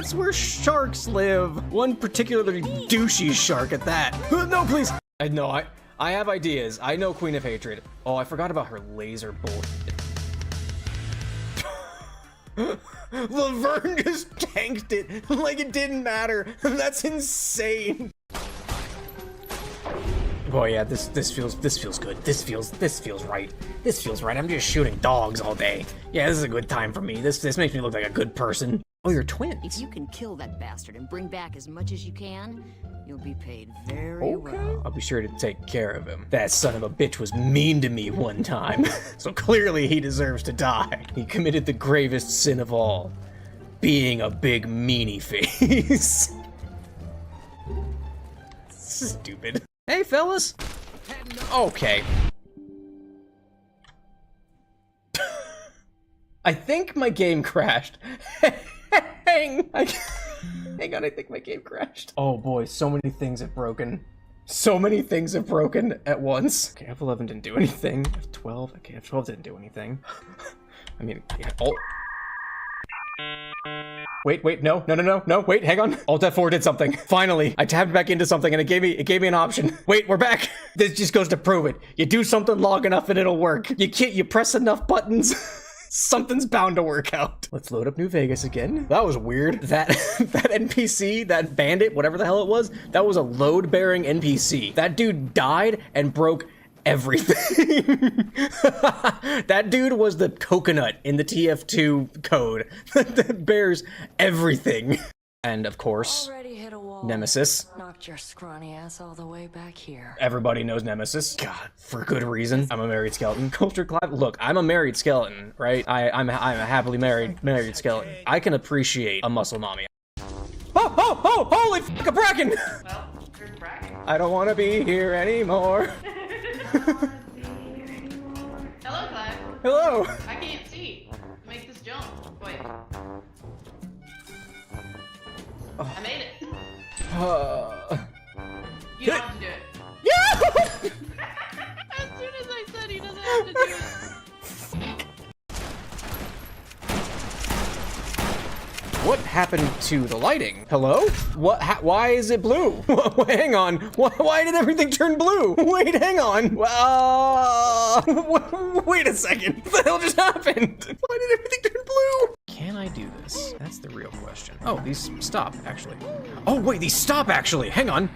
that's where sharks live. One particularly douchey shark at that. No, please. I have ideas. I know Queen of Hatred. Oh, I forgot about her laser bolt. Laverne just tanked it like it didn't matter. That's insane. Boy, yeah, this feels good. This feels right. This feels right. I'm just shooting dogs all day. Yeah, this is a good time for me. This makes me look like a good person. Oh, you're twins. If you can kill that bastard and bring back as much as you can, you'll be paid very well. I'll be sure to take care of him. That son of a bitch was mean to me one time, so clearly he deserves to die. He committed the gravest sin of all, being a big meanie face. Stupid. Hey, fellas. Okay. I think my game crashed. Hang on, I think my game crashed. Oh boy, so many things have broken. So many things have broken at once. Okay, F11 didn't do anything. F12, okay, F12 didn't do anything. I mean, yeah, Wait, no, wait, hang on. Alt F4 did something. Finally, I tapped back into something and it gave me an option. Wait, we're back. This just goes to prove it. You do something long enough and it'll work. You press enough buttons. Something's bound to work out. Let's load up New Vegas again. That was weird. That NPC, that bandit, whatever the hell it was, that was a load-bearing NPC. That dude died and broke everything. That dude was the coconut in the TF2 code that bears everything. And of course, Nemesis. Knocked your scrawny ass all the way back here. Everybody knows Nemesis. God, for good reason. I'm a married skeleton. Culture Clive. Look, I'm a married skeleton, right? I'm a happily married skeleton. I can appreciate a muscle mommy. Oh, holy fuck, a bracken! Well, there's bracken. I don't want to be here anymore. Hello, Clive. Hello. I can't see. Make this jump. Wait. I made it. You don't have to do it. Yeah! As soon as I said he doesn't have to do it. What happened to the lighting? Hello? What? Why is it blue? Hang on. Why did everything turn blue? Wait, hang on. Wait a second. What the hell just happened? Why did everything turn blue? Can I do this? That's the real question. Oh, these stop, actually. Oh, wait, these stop, actually. Hang on.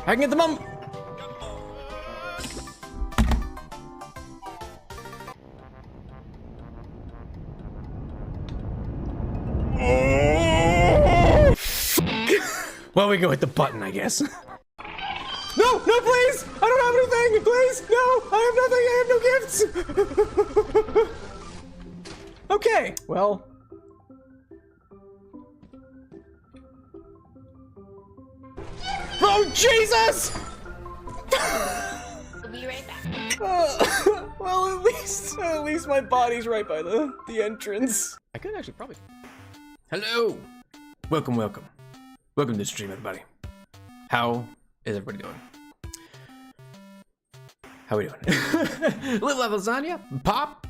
I can get them on. Well, we go hit the button, I guess. No, please! I don't have anything! Please! No! I have nothing! I have no gifts! Okay, well. Oh, Jesus! We'll be right back. Well, at least my body's right by the entrance. I could actually probably. Hello! Welcome. Welcome to the stream, everybody. How is everybody doing? How we doing? Live Life Lasagna, Pop,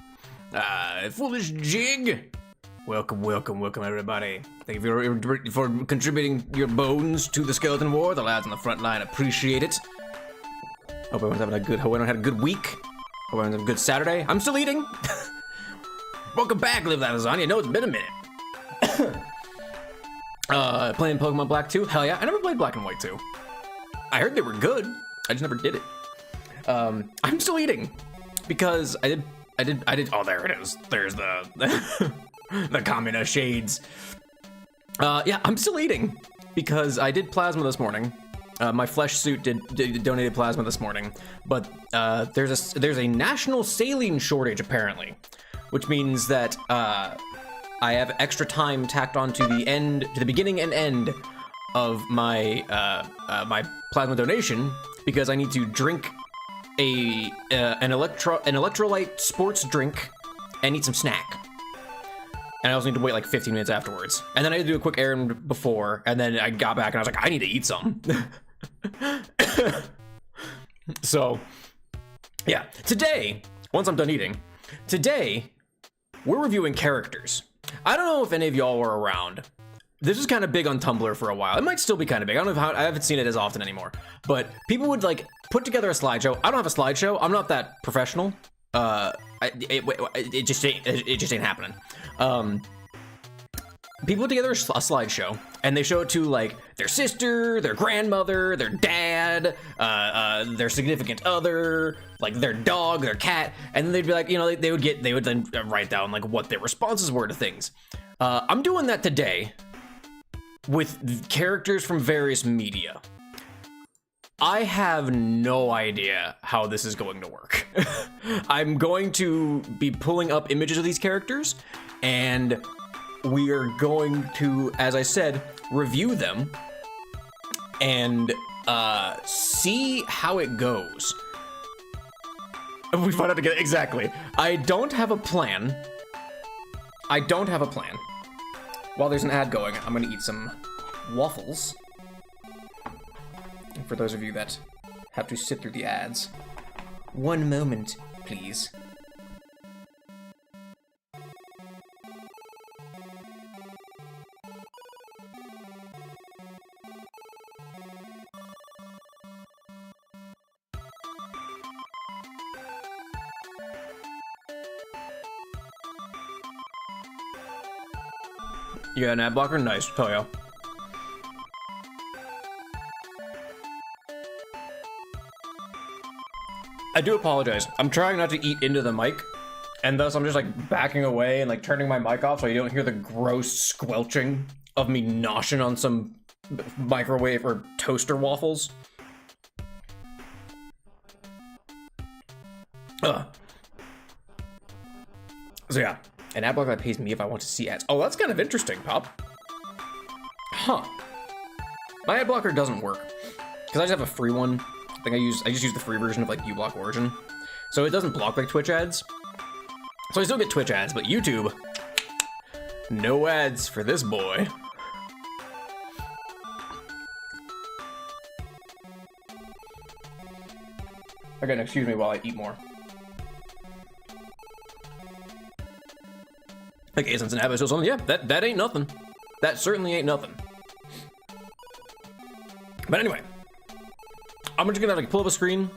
Foolish Jig. Welcome, everybody. Thank you for contributing your bones to the skeleton war. The lads on the front line appreciate it. Hope everyone's having a good. Hope everyone had a good week. Hope everyone's having a good Saturday. I'm still eating. Welcome back, Live Life Lasagna. I know it's been a minute. Playing Pokemon Black 2? Hell yeah, I never played Black and White 2. I heard they were good, I just never did it. I'm still eating, because I did, oh, there it is. There's the, the Kamina shades. Yeah, I'm still eating, because I did plasma this morning. My flesh suit donated plasma this morning, but there's a national saline shortage, apparently, which means that, I have extra time tacked on to the beginning and end of my my plasma donation, because I need to drink an electrolyte sports drink and eat some snack. And I also need to wait like 15 minutes afterwards. And then I had to do a quick errand before, and then I got back and I was like, I need to eat some. So, yeah, today, once I'm done eating, today we're reviewing characters. I don't know if any of y'all were around this was kind of big on Tumblr for a while. It might still be kind of big. I don't know how, I haven't seen it as often anymore. But people would like put together a slideshow. I don't have a slideshow. I'm not that professional. It just ain't happening. People put together a slideshow and they show it to like their sister, their grandmother, their dad, their significant other, like their dog, their cat, and then they'd be like, you know, they would then write down like what their responses were to things. I'm doing that today with characters from various media. I have no idea how this is going to work. I'm going to be pulling up images of these characters, and we are going to, as I said, review them and see how it goes. We find out together, exactly. I don't have a plan. While there's an ad going, I'm gonna eat some waffles. And for those of you that have to sit through the ads, one moment, please. You got an ad blocker? Nice, hell yeah. I do apologize. I'm trying not to eat into the mic, and thus I'm just like backing away and like turning my mic off so you don't hear the gross squelching of me noshing on some microwave or toaster waffles. So yeah. An ad blocker that pays me if I want to see ads. Oh, that's kind of interesting, Pop. Huh. My ad blocker doesn't work because I just have a free one. I think I just use the free version of like uBlock Origin, so it doesn't block like Twitch ads. So I still get Twitch ads, but YouTube, no ads for this boy. Again, excuse me while I eat more. Like 8 cents an episode, something. Yeah, that ain't nothing. That certainly ain't nothing. But anyway, I'm just gonna like pull up a screen.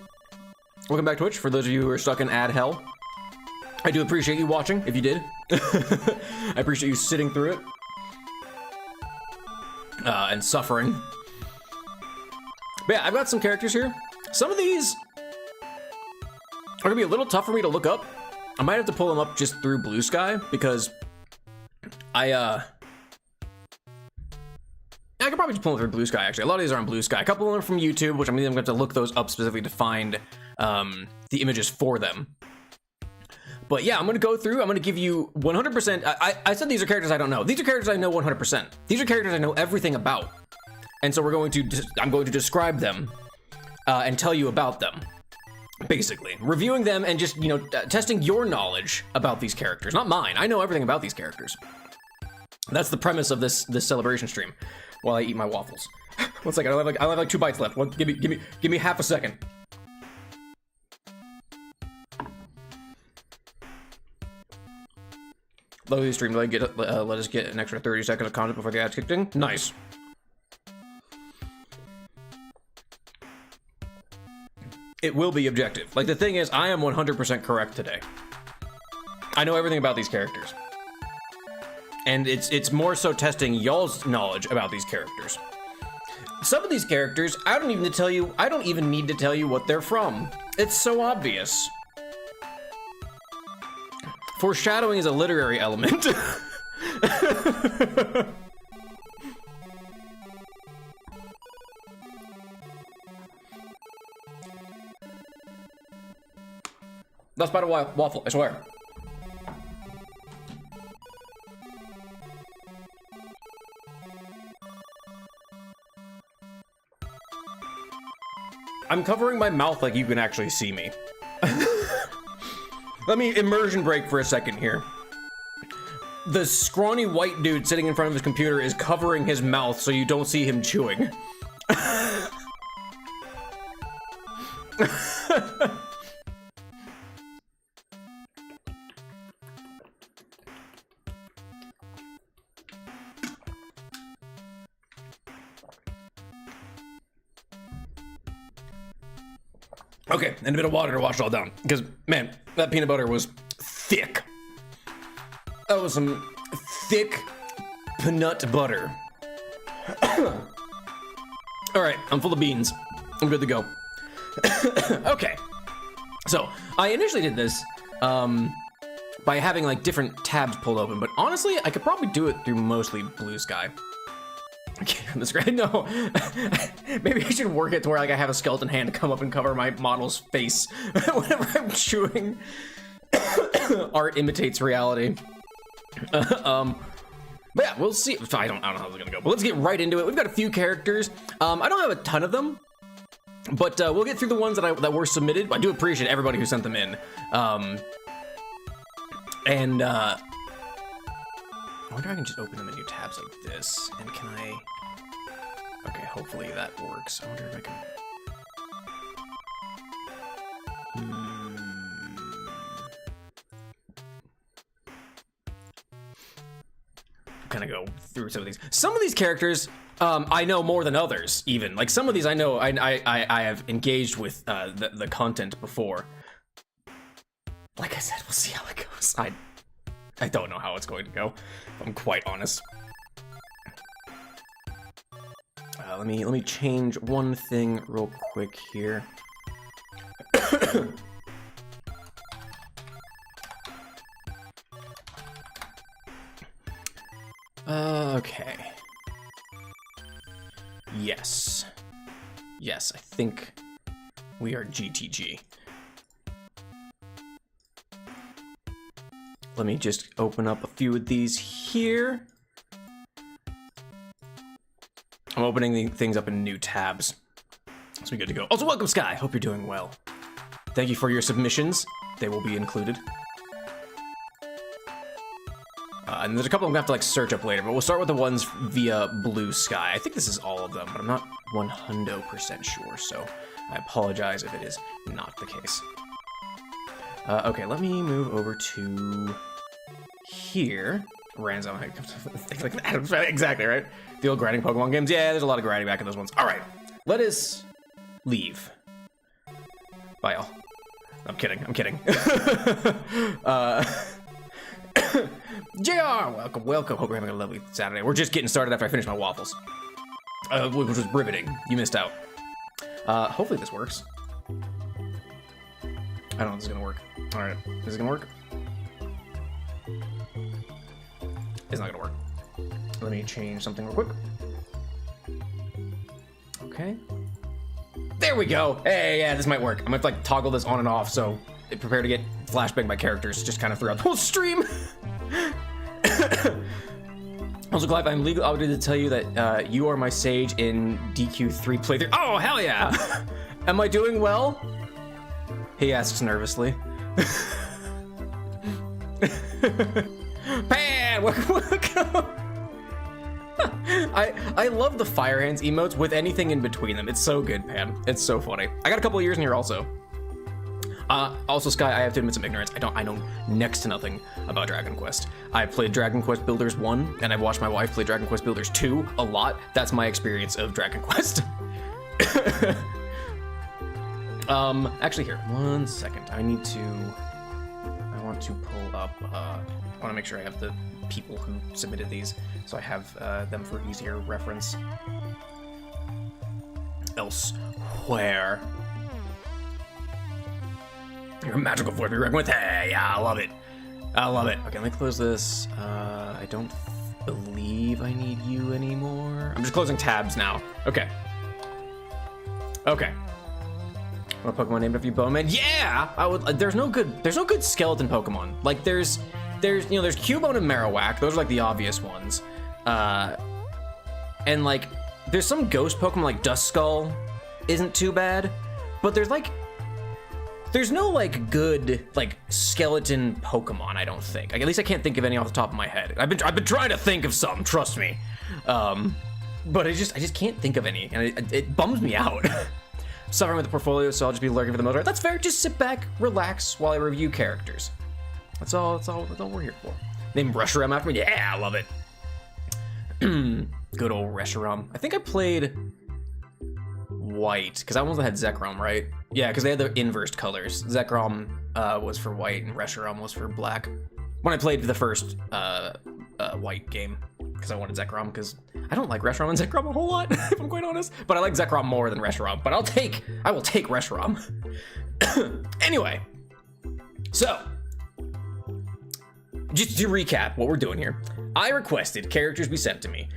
Welcome back to Twitch. For those of you who are stuck in ad hell, I do appreciate you watching. If you did, I appreciate you sitting through it and suffering. But yeah, I've got some characters here. Some of these are gonna be a little tough for me to look up. I might have to pull them up just through Blue Sky because I could probably just pull them through Blue Sky, actually. A lot of these are on Blue Sky. A couple of them are from YouTube, which I'm going to have to look those up specifically to find the images for them. But yeah, I'm going to go through. I'm going to give you 100%. I said these are characters I don't know. These are characters I know 100%. These are characters I know everything about. And so I'm going to describe them and tell you about them. Basically, reviewing them and just, you know, testing your knowledge about these characters, not mine. I know everything about these characters. That's the premise of this celebration stream. While I eat my waffles. 1 second, I have like 2 bites left. Give me half a second. Load the stream. Let us get an extra 30 seconds of content before the ads kicked in. Nice. It will be objective. Like, the thing is, I am 100% correct today. I know everything about these characters. And it's more so testing y'all's knowledge about these characters. Some of these characters, I don't even need to tell you what they're from. It's so obvious. Foreshadowing is a literary element. That's about a waffle, I swear. I'm covering my mouth like you can actually see me. Let me immersion break for a second here. The scrawny white dude sitting in front of his computer is covering his mouth so you don't see him chewing. Okay, and a bit of water to wash it all down. Because, man, that peanut butter was thick. That was some thick peanut butter. All right, I'm full of beans. I'm good to go. Okay, so I initially did this by having like different tabs pulled open, but honestly, I could probably do it through mostly Blue Sky. I can't on the screen. No, maybe I should work it to where like I have a skeleton hand come up and cover my model's face whenever I'm chewing. Art imitates reality. But yeah, we'll see. I don't know how it's gonna go, but let's get right into it. We've got a few characters. I don't have a ton of them, but we'll get through the ones that were submitted. I do appreciate everybody who sent them in. I wonder if I can just open them in new tabs like this. And can I? Okay, hopefully that works. I wonder if I can. Kind of go through some of these. Some of these characters I know more than others. Even like some of these I know I have engaged with the content before. Like I said, we'll see how it goes. I don't know how it's going to go, if I'm quite honest. Let me change one thing real quick here. Okay. Yes. Yes, I think we are GTG. Let me just open up a few of these here. I'm opening things up in new tabs. So we're good to go. Also, welcome, Sky. Hope you're doing well. Thank you for your submissions. They will be included. And there's a couple I'm gonna have to like search up later, but we'll start with the ones via Blue Sky. I think this is all of them, but I'm not 100% sure, so I apologize if it is not the case. Okay, let me move over to here. Ranzo, things like that. Exactly, right? The old grinding Pokemon games. Yeah, there's a lot of grinding back in those ones. All right, let us leave. Bye, y'all. I'm kidding. I'm kidding. JR, welcome. Hope you're having a lovely Saturday. We're just getting started after I finish my waffles. Which was riveting. You missed out. Hopefully this works. I don't know if this is gonna work. All right, is it gonna work? It's not gonna work. Let me change something real quick. Okay. There we go. Hey, yeah, this might work. I'm gonna have to like toggle this on and off, so prepare to get flashbanged by characters just kind of throughout the whole stream. Also, Clive, I'm legally obligated to tell you that you are my sage in DQ3 playthrough. Oh, hell yeah! Am I doing well? He asks nervously. Pan, welcome. I love the Fire Hands emotes with anything in between them. It's so good, Pan. It's so funny. I got a couple of years in here also. Also, Sky, I have to admit some ignorance. I know next to nothing about Dragon Quest. I played Dragon Quest Builders 1, and I've watched my wife play Dragon Quest Builders 2 a lot. That's my experience of Dragon Quest. Actually here, one second. I want to pull up, I want to make sure I have the people who submitted these, so I have them for easier reference. Elsewhere. You're a magical force to be reckoned with. Hey, yeah, I love it. I love it. Okay, let me close this. I don't believe I need you anymore. I'm just closing tabs now. Okay. Okay. What Pokemon named after you, Bowman? Yeah, I would. There's no good skeleton Pokemon. Like there's Cubone and Marowak. Those are like the obvious ones. And like there's some ghost Pokemon like Duskull isn't too bad, but there's no like good like skeleton Pokemon, I don't think. Like, at least I can't think of any off the top of my head. I've been trying to think of some, trust me. But I just can't think of any, and it bums me out. Suffering with the portfolio, so I'll just be lurking for the most part. That's fair. Just sit back, relax while I review characters. That's all we're here for. Name Reshiram after me? Yeah, I love it. Good old Reshiram. I think I played White, because that one had Zekrom, right? Yeah, because they had the inversed colors. Zekrom was for white and Reshiram was for black. When I played the first white game, because I wanted Zekrom, because I don't like Reshiram and Zekrom a whole lot, if I'm quite honest. But I like Zekrom more than Reshiram. But I will take Reshiram. Anyway, so just to recap what we're doing here, I requested characters be sent to me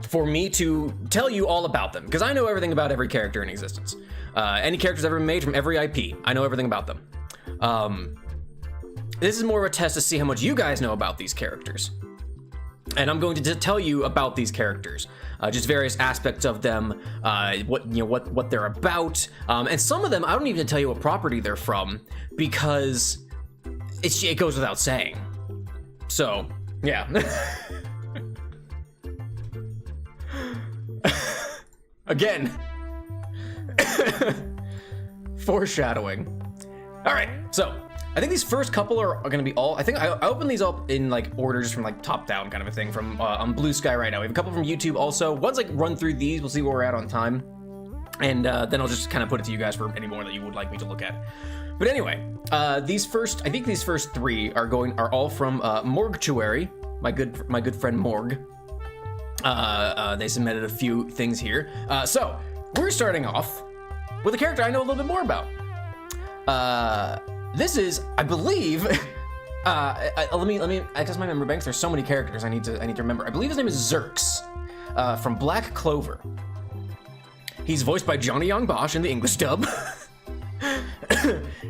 for me to tell you all about them, because I know everything about every character in existence. Any characters ever made from every IP, I know everything about them. This is more of a test to see how much you guys know about these characters. And I'm going to tell you about these characters, just various aspects of them, what they're about, and some of them I don't even tell you what property they're from, because it goes without saying. So yeah. Again, foreshadowing. All right, so I think these first couple are gonna be all, I think I opened these up in like orders from like top down kind of a thing from on Blue Sky right now. We have a couple from YouTube also. Once I run through these, we'll see where we're at on time. And then I'll just kind of put it to you guys for any more that you would like me to look at. But anyway, I think these first three are all from Morgtuary, my good friend Morg. They submitted a few things here. So we're starting off with a character I know a little bit more about. This is, I believe, let me access my memory banks. There's so many characters I need to remember. I believe his name is Zerx, from Black Clover. He's voiced by Johnny Young Bosch in the English dub.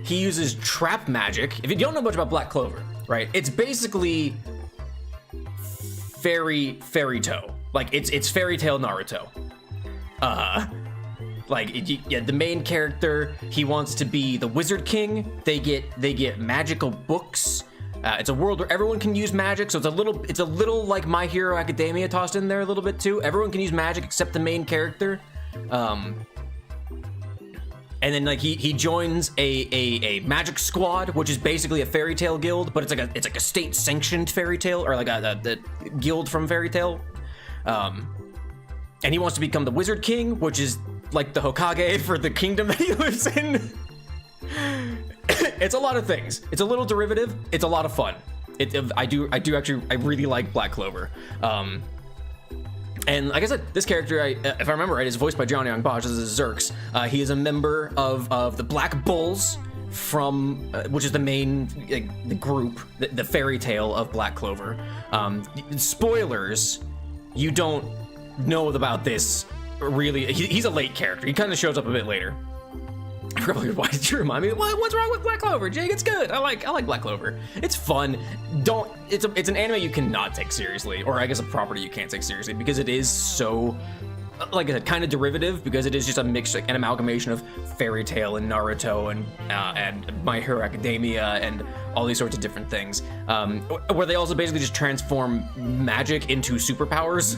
He uses trap magic. If you don't know much about Black Clover, right? It's basically fairy toe. Like it's fairy tale Naruto. The main character, he wants to be the Wizard King. They get magical books. It's a world where everyone can use magic, so it's a little like My Hero Academia tossed in there a little bit too. Everyone can use magic except the main character. And then like he joins a magic squad, which is basically a fairy tale guild, but it's like a state sanctioned fairy tale, or like a guild from fairy tale. And he wants to become the Wizard King, which is like the Hokage for the kingdom that he lives in. It's a lot of things. It's a little derivative. It's a lot of fun. I really like Black Clover. And like I said, this character, if I remember right, is voiced by Johnny Young Bosch. This is Zerx. He is a member of the Black Bulls from, which is the main the group, the fairy tale of Black Clover. Spoilers, you don't know about this really. He's a late character. He kind of shows up a bit later. Probably, why did you remind me? What's wrong with Black Clover, Jake? It's good. I like Black Clover. It's fun. It's an anime you cannot take seriously, or I guess a property you can't take seriously, because it is so, like I said, kind of derivative, because it is just a mix, like an amalgamation of fairy tale and Naruto and My Hero Academia and all these sorts of different things, where they also basically just transform magic into superpowers,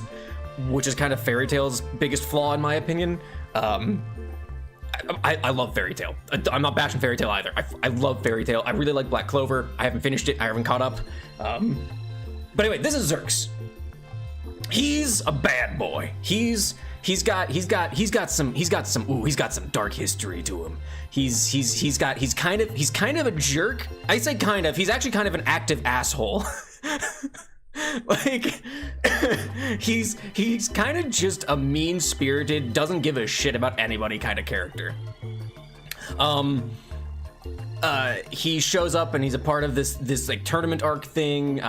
which is kind of fairy tale's biggest flaw in my opinion. I love Fairy Tail. I'm not bashing Fairy Tail either. I love Fairy Tail. I really like Black Clover. I haven't finished it. I haven't caught up. But anyway, this is Zerx. He's a bad boy. He's got some dark history to him. He's kind of a jerk. I say kind of. He's actually kind of an active asshole. Like he's kind of just a mean-spirited, doesn't give a shit about anybody kind of character. He shows up and he's a part of this like tournament arc thing.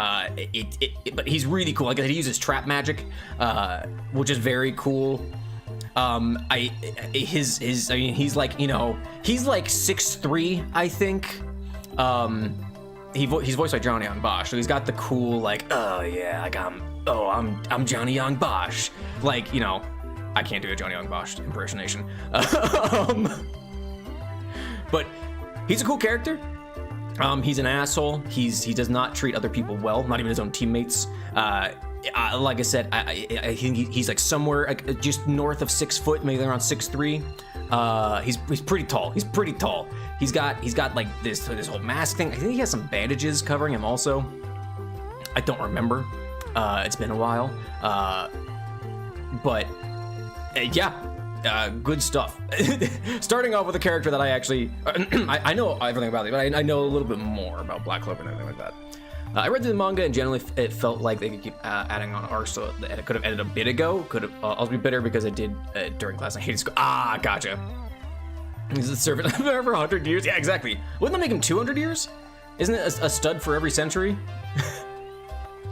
But he's really cool. Like he uses trap magic, which is very cool. He's like, he's like 6'3", I think. He's voiced by Johnny Young Bosch, so he's got the cool like, I'm Johnny Young Bosch, like, I can't do a Johnny Young Bosch impersonation, but he's a cool character. He's an asshole. He does not treat other people well, not even his own teammates. Like I said, I think he's like somewhere like just north of 6 foot, maybe around 6'3". He's pretty tall. He's got like this whole mask thing. I think he has some bandages covering him also. I don't remember. It's been a while. But yeah, good stuff. Starting off with a character that I actually, I know everything about it, but I know a little bit more about Black Clover and everything like that. I read the manga, and generally it felt like they could keep adding on arcs, so it could have ended a bit ago. Could have also be bitter because I did during class. I hated school. Ah, gotcha. He's a servant for 100 years. Yeah, exactly. Wouldn't that make him 200 years? Isn't it a stud for every century?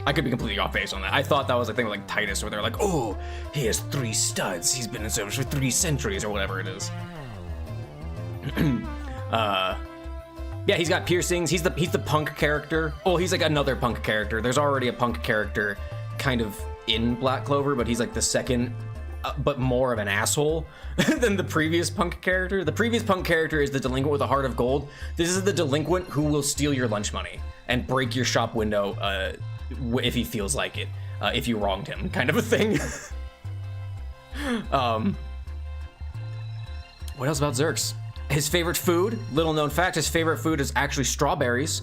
I could be completely off base on that. I thought that was a thing like Titus, where they're like, oh, he has 3 studs. He's been in service for 3 centuries, or whatever it is. Yeah, he's got piercings. He's the punk character. Oh, he's like another punk character. There's already a punk character kind of in Black Clover, but he's like the second, but more of an asshole than the previous punk character. The previous punk character is the delinquent with a heart of gold. This is the delinquent who will steal your lunch money and break your shop window if he feels like it, if you wronged him, kind of a thing. What else about Zerx? His favorite food, little known fact, his favorite food is actually strawberries.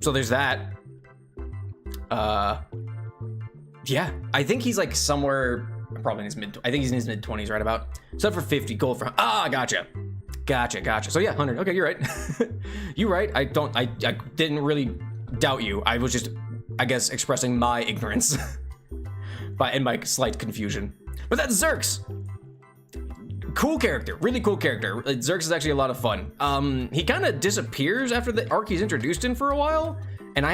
So there's that. Yeah, I think he's like somewhere, probably in his I think he's in his mid-20s right about. Except for 50 gold for, gotcha. So yeah, 100, okay, you're right. You're right, I didn't really doubt you. I was just, I guess, expressing my ignorance and my slight confusion. But that's Zerx. Cool character, really cool character. Zerx is actually a lot of fun. He kind of disappears after the arc he's introduced in for a while, and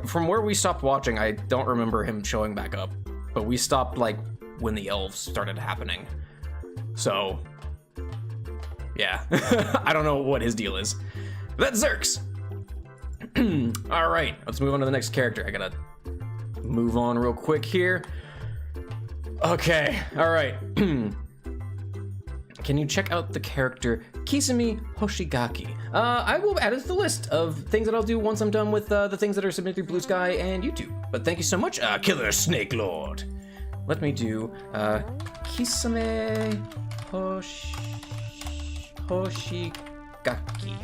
from where we stopped watching, I don't remember him showing back up, but we stopped like when the elves started happening. So, yeah, I don't know what his deal is. But that's Zerx. All right, let's move on to the next character. I gotta move on real quick here. Okay, all right. Can you check out the character Kisame Hoshigaki? I will add it to the list of things that I'll do once I'm done with the things that are submitted through Blue Sky and YouTube. But thank you so much, Killer Snake Lord. Let me do Kisame Hoshigaki.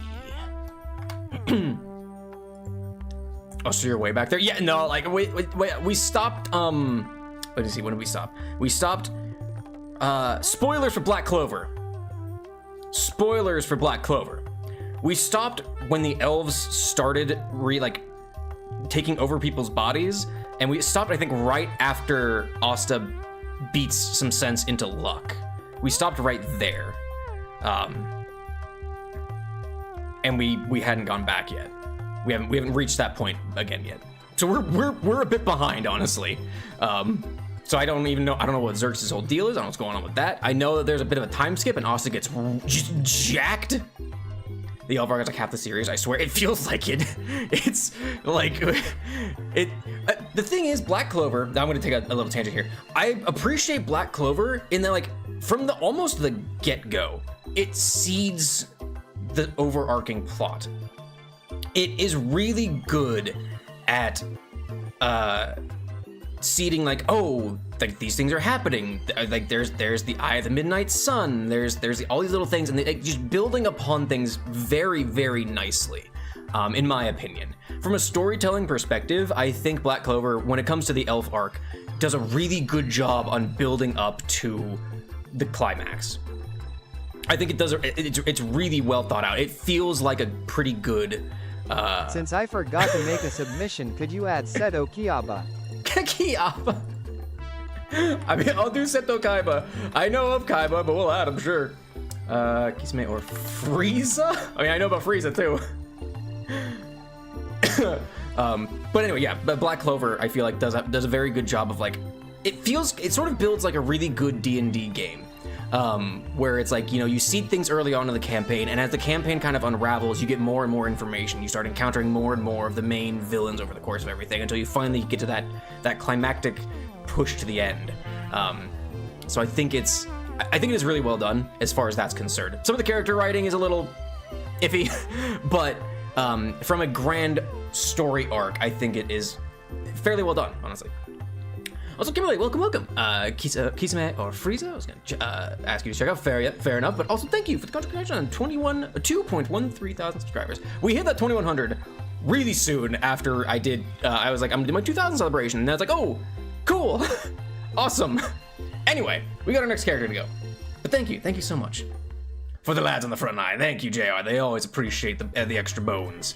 Oh, so you're way back there? Yeah, no, like, wait, we stopped, let me see, when did we stop? We stopped, spoilers for Black Clover. Spoilers for Black Clover. We stopped when the elves started taking over people's bodies, and we stopped, I think, right after Asta beats some sense into luck. We stopped right there. And we hadn't gone back yet. We haven't reached that point again yet. So we're a bit behind, honestly. So I don't know what Zerx's whole deal is. I don't know what's going on with that. I know that there's a bit of a time skip and Asta gets just jacked. The elf arc is like half the series, I swear. It feels like it. It's like, the thing is, Black Clover, I'm gonna take a little tangent here. I appreciate Black Clover in that, like, from almost the get-go, it seeds the overarching plot. It is really good at, seeding, like, oh, like these things are happening. Like there's the Eye of the Midnight Sun. There's all these little things, and just building upon things very, very nicely, in my opinion. From a storytelling perspective, I think Black Clover, when it comes to the elf arc, does a really good job on building up to the climax. I think it does. It's really well thought out. It feels like a pretty good. Since I forgot to make a submission, could you add Seto Kiaba? Kiaba. I mean, I'll do Seto Kaiba. I know of Kaiba, but we'll add him, sure. Kisame or Frieza? I mean, I know about Frieza too. But anyway, yeah. But Black Clover, I feel like does a very good job of, like, it sort of builds like a really good D&D game. Where it's like, you seed things early on in the campaign, and as the campaign kind of unravels, you get more and more information. You start encountering more and more of the main villains over the course of everything until you finally get to that climactic push to the end. So I think it is really well done as far as that's concerned. Some of the character writing is a little iffy, but from a grand story arc, I think it is fairly well done, honestly. Also, Kimberly, welcome. Kisame or Frieza, I was gonna ask you to check out. Fair enough, but also thank you for the contribution on 2.13 thousand subscribers. We hit that 2100 really soon after I was like, I'm gonna do my 2000 celebration, and I was like, oh, cool, awesome. Anyway, we got our next character to go. But thank you so much. For the lads on the front line, thank you, JR. They always appreciate the extra bones.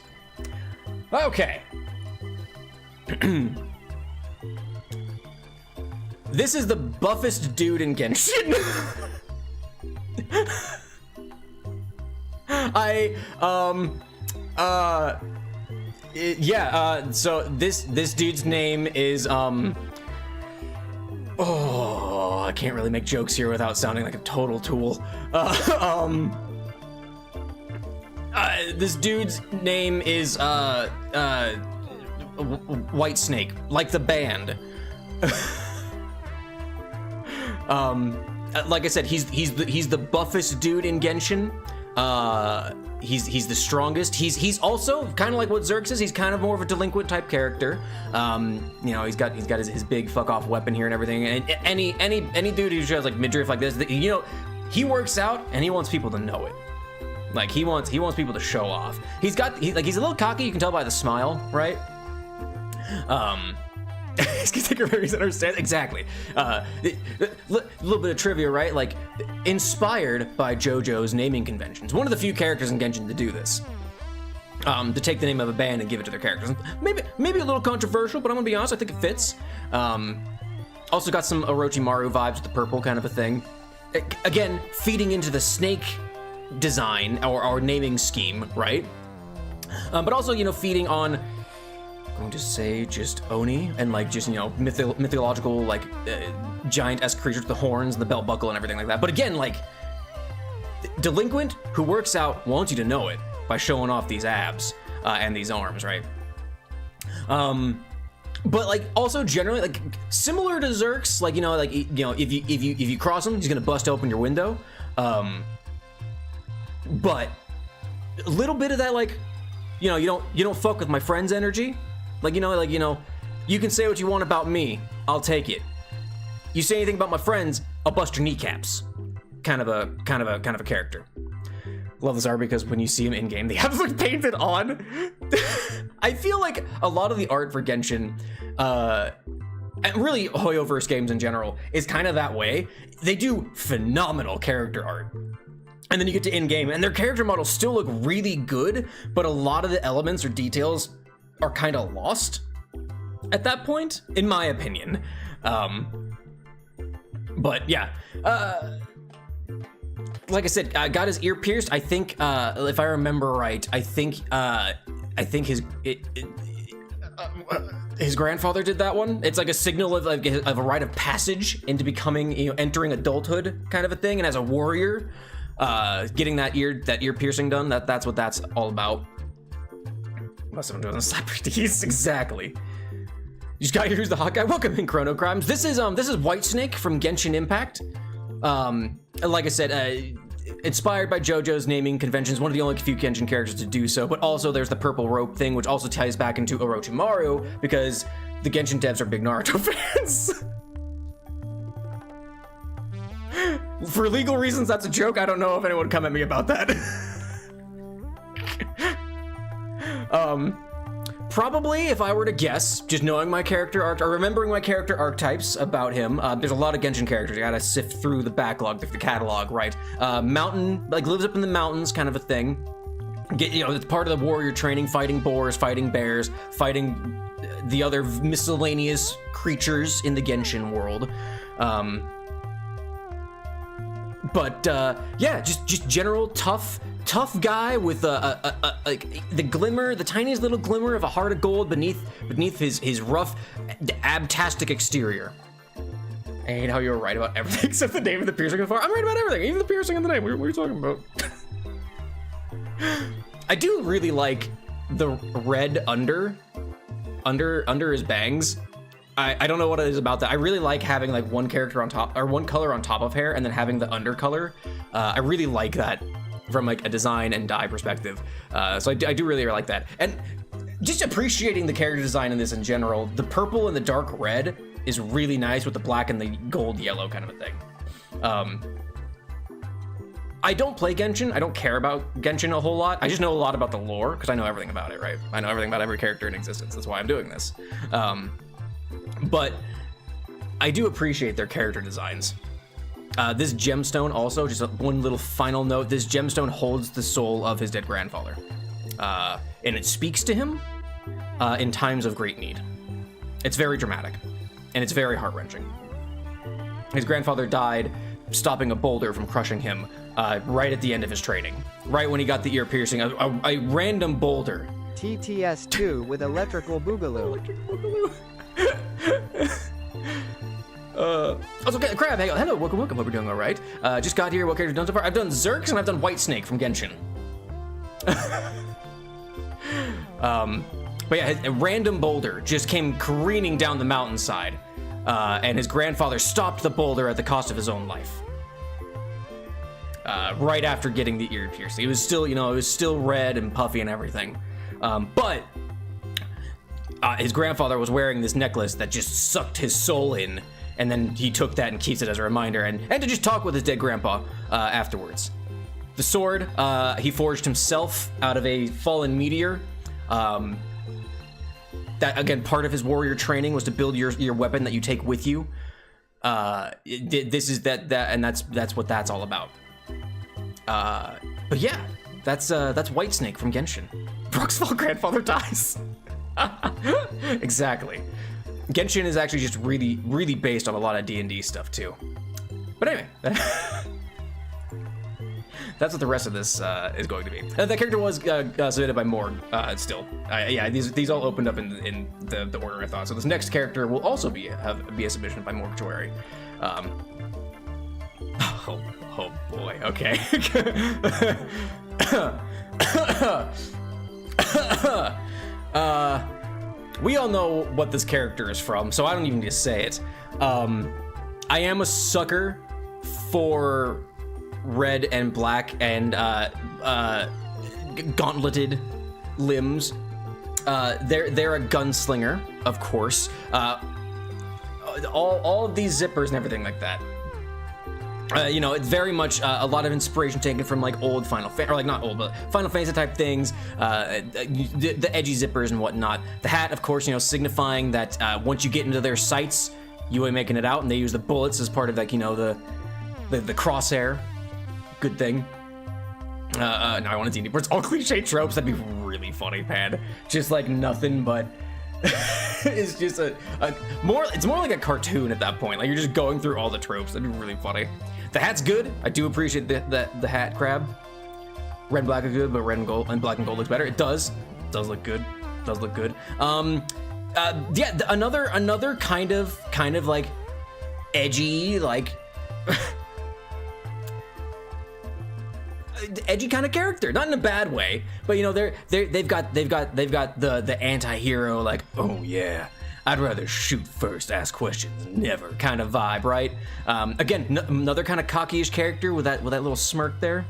Okay. This is the buffest dude in Genshin. So this dude's name is, oh, I can't really make jokes here without sounding like a total tool. This dude's name is, White Snake, like the band. Like I said, he's the buffest dude in Genshin. He's the strongest. He's also kind of like what Zerx is. He's kind of more of a delinquent type character. You know, he's got his big fuck off weapon here and everything. And any dude who has like midriff like this, you know, he works out and he wants people to know it. Like he wants people to show off. He's a little cocky. You can tell by the smile, right? He's gonna take a very understand exactly. A little bit of trivia, right? Like inspired by JoJo's naming conventions. One of the few characters in Genshin to do this. To take the name of a band and give it to their characters. Maybe a little controversial, but I'm gonna be honest, I think it fits. Also got some Orochimaru vibes with the purple kind of a thing. Again, feeding into the snake design or naming scheme, right? But also, you know, feeding on, I'm going to say just Oni and like just, you know, mythological like giant-esque creatures with the horns and the belt buckle and everything like that. But again, like delinquent who works out wants you to know it by showing off these abs and these arms, right? But like also generally like similar to Zerx, like, you know, if you cross him, he's gonna bust open your window. But a little bit of that, like, you know, you don't fuck with my friend's energy. Like, you know, you can say what you want about me, I'll take it. You say anything about my friends, I'll bust your kneecaps. Kind of a character. Love this art because when you see him in game, they have like painted on. I feel like a lot of the art for Genshin, and really Hoyoverse games in general, is kind of that way. They do phenomenal character art. And then you get to in-game, and their character models still look really good, but a lot of the elements or details are kind of lost at that point, in my opinion. But yeah, like I said, got his ear pierced. I think, if I remember right, I think his grandfather did that one. It's like a signal of a rite of passage into becoming, you know, entering adulthood kind of a thing. And as a warrior, getting that ear piercing done, that's what that's all about. Must have been doing the Cyberdees, exactly. You just got here, who's the hot guy? Welcome in, Chrono Crimes. This is White Snake from Genshin Impact. Like I said, inspired by JoJo's naming conventions, one of the only few Genshin characters to do so, but also there's the purple rope thing, which also ties back into Orochimaru, because the Genshin devs are big Naruto fans. For legal reasons, that's a joke. I don't know if anyone would come at me about that. Probably, if I were to guess, just knowing my character arc, or remembering my character archetypes about him, there's a lot of Genshin characters. You gotta sift through the backlog, through the catalog, right? Mountain, like lives up in the mountains kind of a thing. It's part of the warrior training, fighting boars, fighting bears, fighting the other miscellaneous creatures in the Genshin world. Yeah, just general tough guy with like the glimmer, the tiniest little glimmer of a heart of gold beneath his rough, abtastic exterior. I hate how you were right about everything except the name of the piercing in the far. I'm right about everything, even the piercing in the name. What are you talking about? I do really like the red under his bangs. I don't know what it is about that. I really like having like one character on top, or one color on top of hair, and then having the undercolor. I really like that from like a design and dye perspective. So I do really like that. And just appreciating the character design in this in general. The purple and the dark red is really nice with the black and the gold yellow kind of a thing. I don't play Genshin. I don't care about Genshin a whole lot. I just know a lot about the lore because I know everything about it, right? I know everything about every character in existence. That's why I'm doing this. But I do appreciate their character designs. This gemstone also, just one little final note, this gemstone holds the soul of his dead grandfather. And it speaks to him in times of great need. It's very dramatic, and it's very heart-wrenching. His grandfather died stopping a boulder from crushing him right at the end of his training. Right when he got the ear piercing, a random boulder. TTS2 with electrical boogaloo. Also, Crab, hey, hello, welcome, hope we're doing all right. Just got here, what character done so far? I've done Zerx and I've done Whitesnake from Genshin. But yeah, a random boulder just came careening down the mountainside, and his grandfather stopped the boulder at the cost of his own life. Right after getting the ear piercing. It was still, it was still red and puffy and everything. But his grandfather was wearing this necklace that just sucked his soul in, and then he took that and keeps it as a reminder, and to just talk with his dead grandpa afterwards. The sword, he forged himself out of a fallen meteor. That, again, part of his warrior training was to build your weapon that you take with you. This is and that's what that's all about. But yeah, that's Whitesnake from Genshin. Bruxfall grandfather dies. Exactly. Genshin is actually just really, really based on a lot of D&D stuff too. But anyway, that's what the rest of this is going to be. That character was submitted by Morg still. Yeah, these all opened up in the order I thought. So this next character will also be a submission by Mortuary. Oh boy, okay. We all know what this character is from, so I don't even need to say it. I am a sucker for red and black and gauntleted limbs. They're a gunslinger, of course. All of these zippers and everything like that. It's very much a lot of inspiration taken from like old Final Fantasy type things, the edgy zippers and whatnot. The hat, of course, signifying that once you get into their sights, you ain't making it out, and they use the bullets as part of like the crosshair. Good thing. Now I want to D&D where it's all cliche tropes. That'd be really funny, man. Just like nothing but. It's just it's more like a cartoon at that point. Like you're just going through all the tropes. That'd be really funny. The hat's good. I do appreciate the hat, Crab. Red and black are good, but red and gold and black and gold looks better. It does look good. Does look good. Yeah, another kind of like edgy, like edgy kind of character, not in a bad way, but they've got the anti-hero, like, oh yeah, I'd rather shoot first, ask questions never kind of vibe, right? Again, another kind of cocky-ish character with that little smirk there.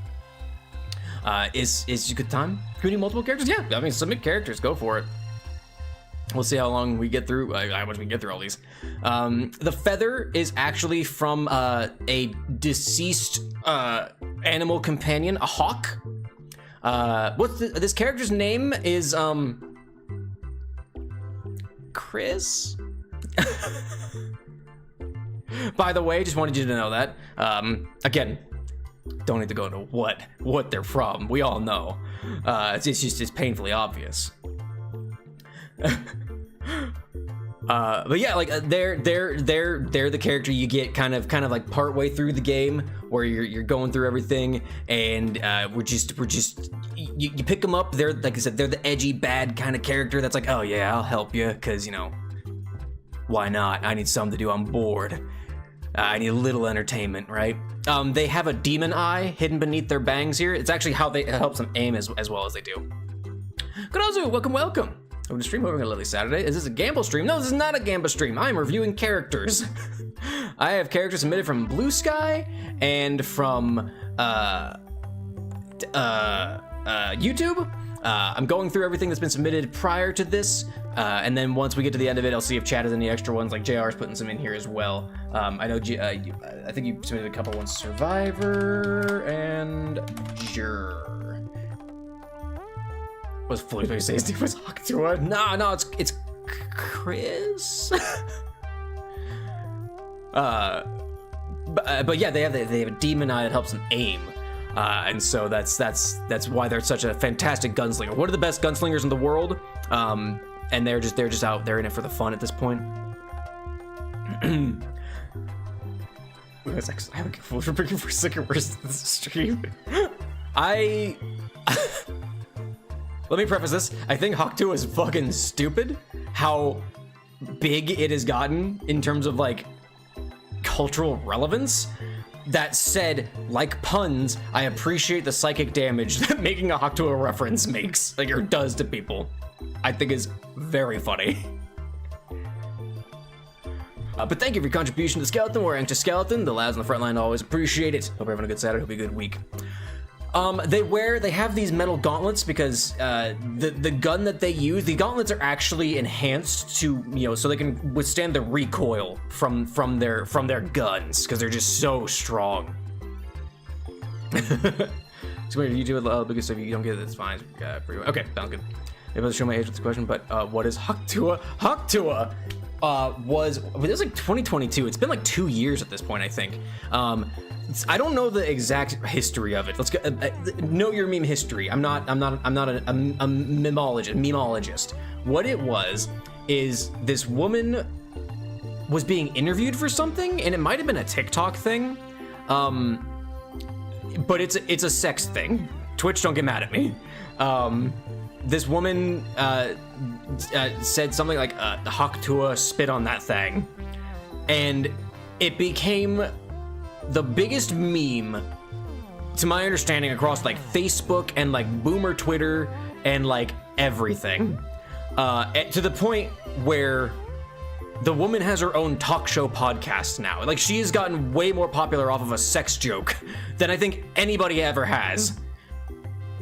Is a good time. Can we do multiple characters? Yeah, I mean, submit characters, go for it. We'll see how long we get through, how much we can get through all these. The feather is actually from a deceased animal companion, a hawk. This character's name is Chris. By the way, just wanted you to know that. Again, don't need to go into what they're from. We all know. It's painfully obvious. But yeah, like they're the character you get kind of like part way through the game where you're going through everything, and you pick them up. They're, like I said, they're the edgy bad kind of character that's like, oh yeah, I'll help you, because why not? I need something to do. I'm bored. I need a little entertainment, right? They have a demon eye hidden beneath their bangs here. It's actually how it helps them aim as well as they do. Kudozu, welcome. Welcome to stream. Hoping a lovely Saturday. Is this a gamble stream? No, this is not a gamble stream. I'm reviewing characters. I have characters submitted from Blue Sky and from YouTube. I'm going through everything that's been submitted prior to this, and then once we get to the end of it, I'll see if Chad has any extra ones. Like JR's putting some in here as well. I know I think you submitted a couple ones. Survivor and Jur. Was Floyd going to say his name was Octua? No, it's Chris. But yeah, they have a demon eye that helps them aim, and so that's why they're such a fantastic gunslinger. One of the best gunslingers in the world, and they're just out there in it for the fun at this point. I have a full for bringing for second worst of the stream. Let me preface this. I think Hawk2 is fucking stupid. How big it has gotten in terms of like cultural relevance. That said, like puns, I appreciate the psychic damage that making a Hawk2 reference makes, like, or does to people. I think is very funny. But thank you for your contribution to Skeleton. We're Anxious Skeleton. The lads on the front line always appreciate it. Hope you're having a good Saturday. Hope you a good week. They have these metal gauntlets because the gun that they use, the gauntlets are actually enhanced to, you know, so they can withstand the recoil from their guns because they're just so strong. So wait, you do it because if you don't get it, it's fine. Okay, sounds good. Maybe I'll show my age with this question, but what is Hawk2? Hawk2 was like 2022. It's been like 2 years at this point, I think. I don't know the exact history of it. Let's go. Know your meme history. I'm not a memologist. What it was is this woman was being interviewed for something, and it might have been a TikTok thing. But it's a sex thing. Twitch, don't get mad at me. This woman said something like Hawk2 spit on that thing, and it became the biggest meme, to my understanding, across like Facebook and like boomer Twitter and like everything, to the point where the woman has her own talk show podcast now. Like, she has gotten way more popular off of a sex joke than I think anybody ever has.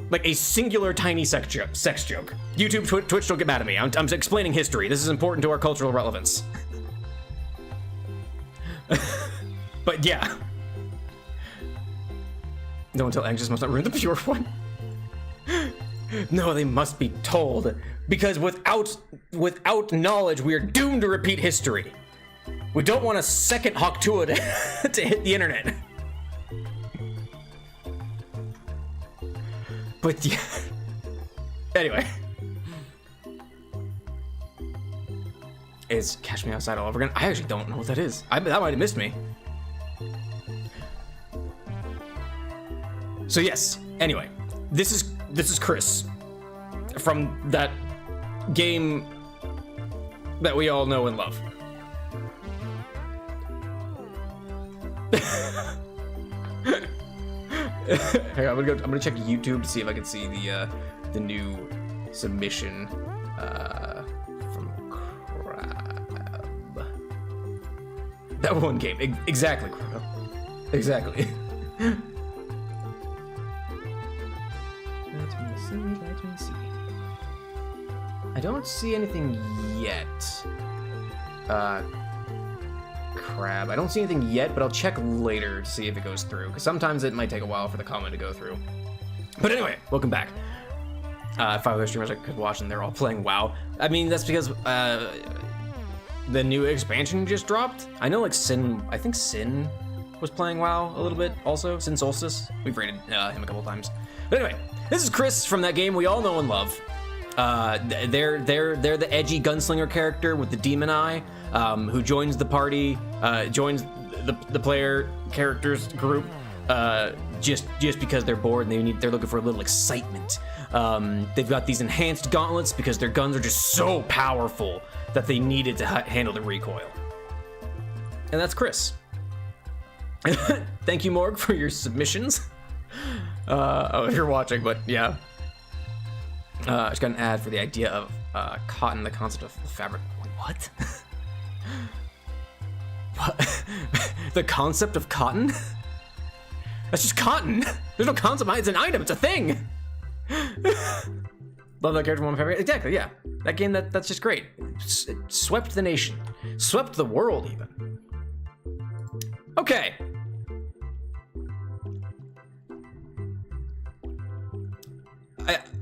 Like a singular tiny sex joke. YouTube, Twitch, don't get mad at me. I'm explaining history. This is important to our cultural relevance. But yeah. No one tell Anxious must not ruin the pure one. No, they must be told. Because without knowledge, we are doomed to repeat history. We don't want a second Hawk2 to hit the internet. But yeah. Anyway. It's Catch Me Outside all over again. I actually don't know what that is. That might have missed me. So yes, anyway, this is Chris from that game that we all know and love. Hang on, I'm gonna check YouTube to see if I can see the new submission from Crab. That one game, exactly, Crab. Exactly. Let me see. I don't see anything yet. Crab. I don't see anything yet, but I'll check later to see if it goes through, because sometimes it might take a while for the comment to go through. But anyway, welcome back. 5 other streamers I could watch, and they're all playing WoW. I mean, that's because the new expansion just dropped. I know, like, I think Sin was playing WoW a little bit also. Sin Solstice. We've rated him a couple times. But anyway, this is Chris from that game we all know and love. They're the edgy gunslinger character with the demon eye, who joins the party, joins the player characters group, just because they're bored and they're looking for a little excitement. They've got these enhanced gauntlets because their guns are just so powerful that they needed to handle the recoil. And that's Chris. Thank you, Morg, for your submissions. Oh, if you're watching, but yeah. I just got an ad for the idea of cotton, the concept of fabric. What? What? The concept of cotton? That's just cotton. There's no concept behind it. It's an item. It's a thing. Love that character from my favorite. Exactly, yeah. That game, that's just great. It swept the nation. Swept the world, even. Okay.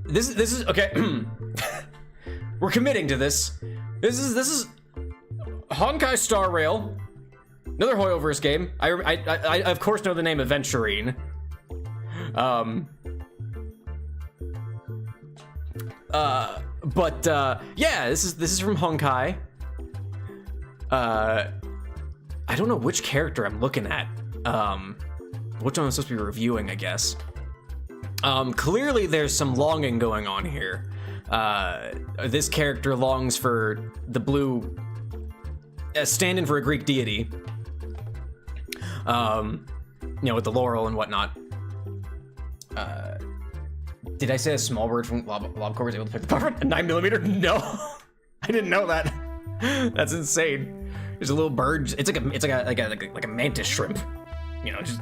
This is okay. We're committing to this. This is Honkai Star Rail Another Hoyoverse game. I of course know the name Aventurine. Yeah, this is from Honkai. I don't know which character I'm looking at. Which one I'm supposed to be reviewing, I guess. Clearly there's some longing going on here. This character longs for the blue, stand-in for a Greek deity. You know, with the laurel and whatnot. Did I say a small bird from Lobcore was able to pick the buffer? A 9mm? No, I didn't know that. That's insane. There's a little bird. It's like a mantis shrimp. You know, just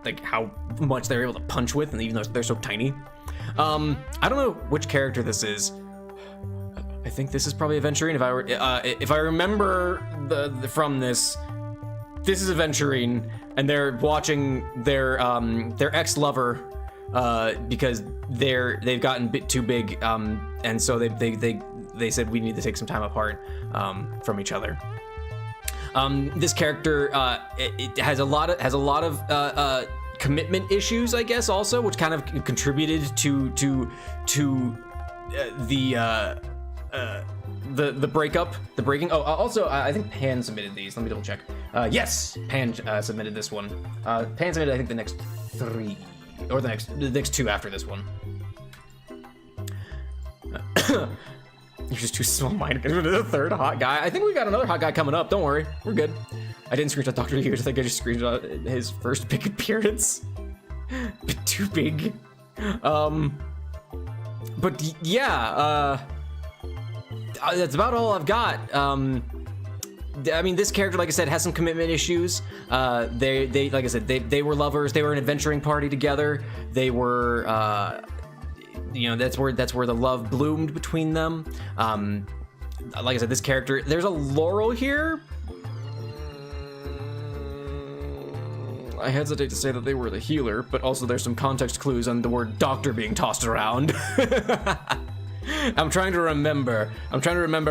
like how much they're able to punch with, and even though they're so tiny. I don't know which character this is. I think this is probably Aventurine. If I remember from this is Aventurine, and they're watching their ex-lover because they've gotten a bit too big, and so they said we need to take some time apart from each other. This character it has a lot of commitment issues, I guess, also, which kind of contributed to the breakup, the breaking. Oh, also, I think Pan submitted these. Let me double check. Yes, Pan submitted this one. Pan submitted, I think, the next 3, or the next 2 after this one. You're just too small-minded. The third hot guy. I think we got another hot guy coming up. Don't worry, we're good. I didn't screenshot Dr. Hughes. I think I just screenshot his first big appearance. Bit too big. But yeah, that's about all I've got. I mean, this character, like I said, has some commitment issues. They like I said, they were lovers. They were an adventuring party together. They were, you know, that's where the love bloomed between them. Like I said, this character, there's a laurel here. I hesitate to say that they were the healer, but also there's some context clues on the word doctor being tossed around. I'm trying to remember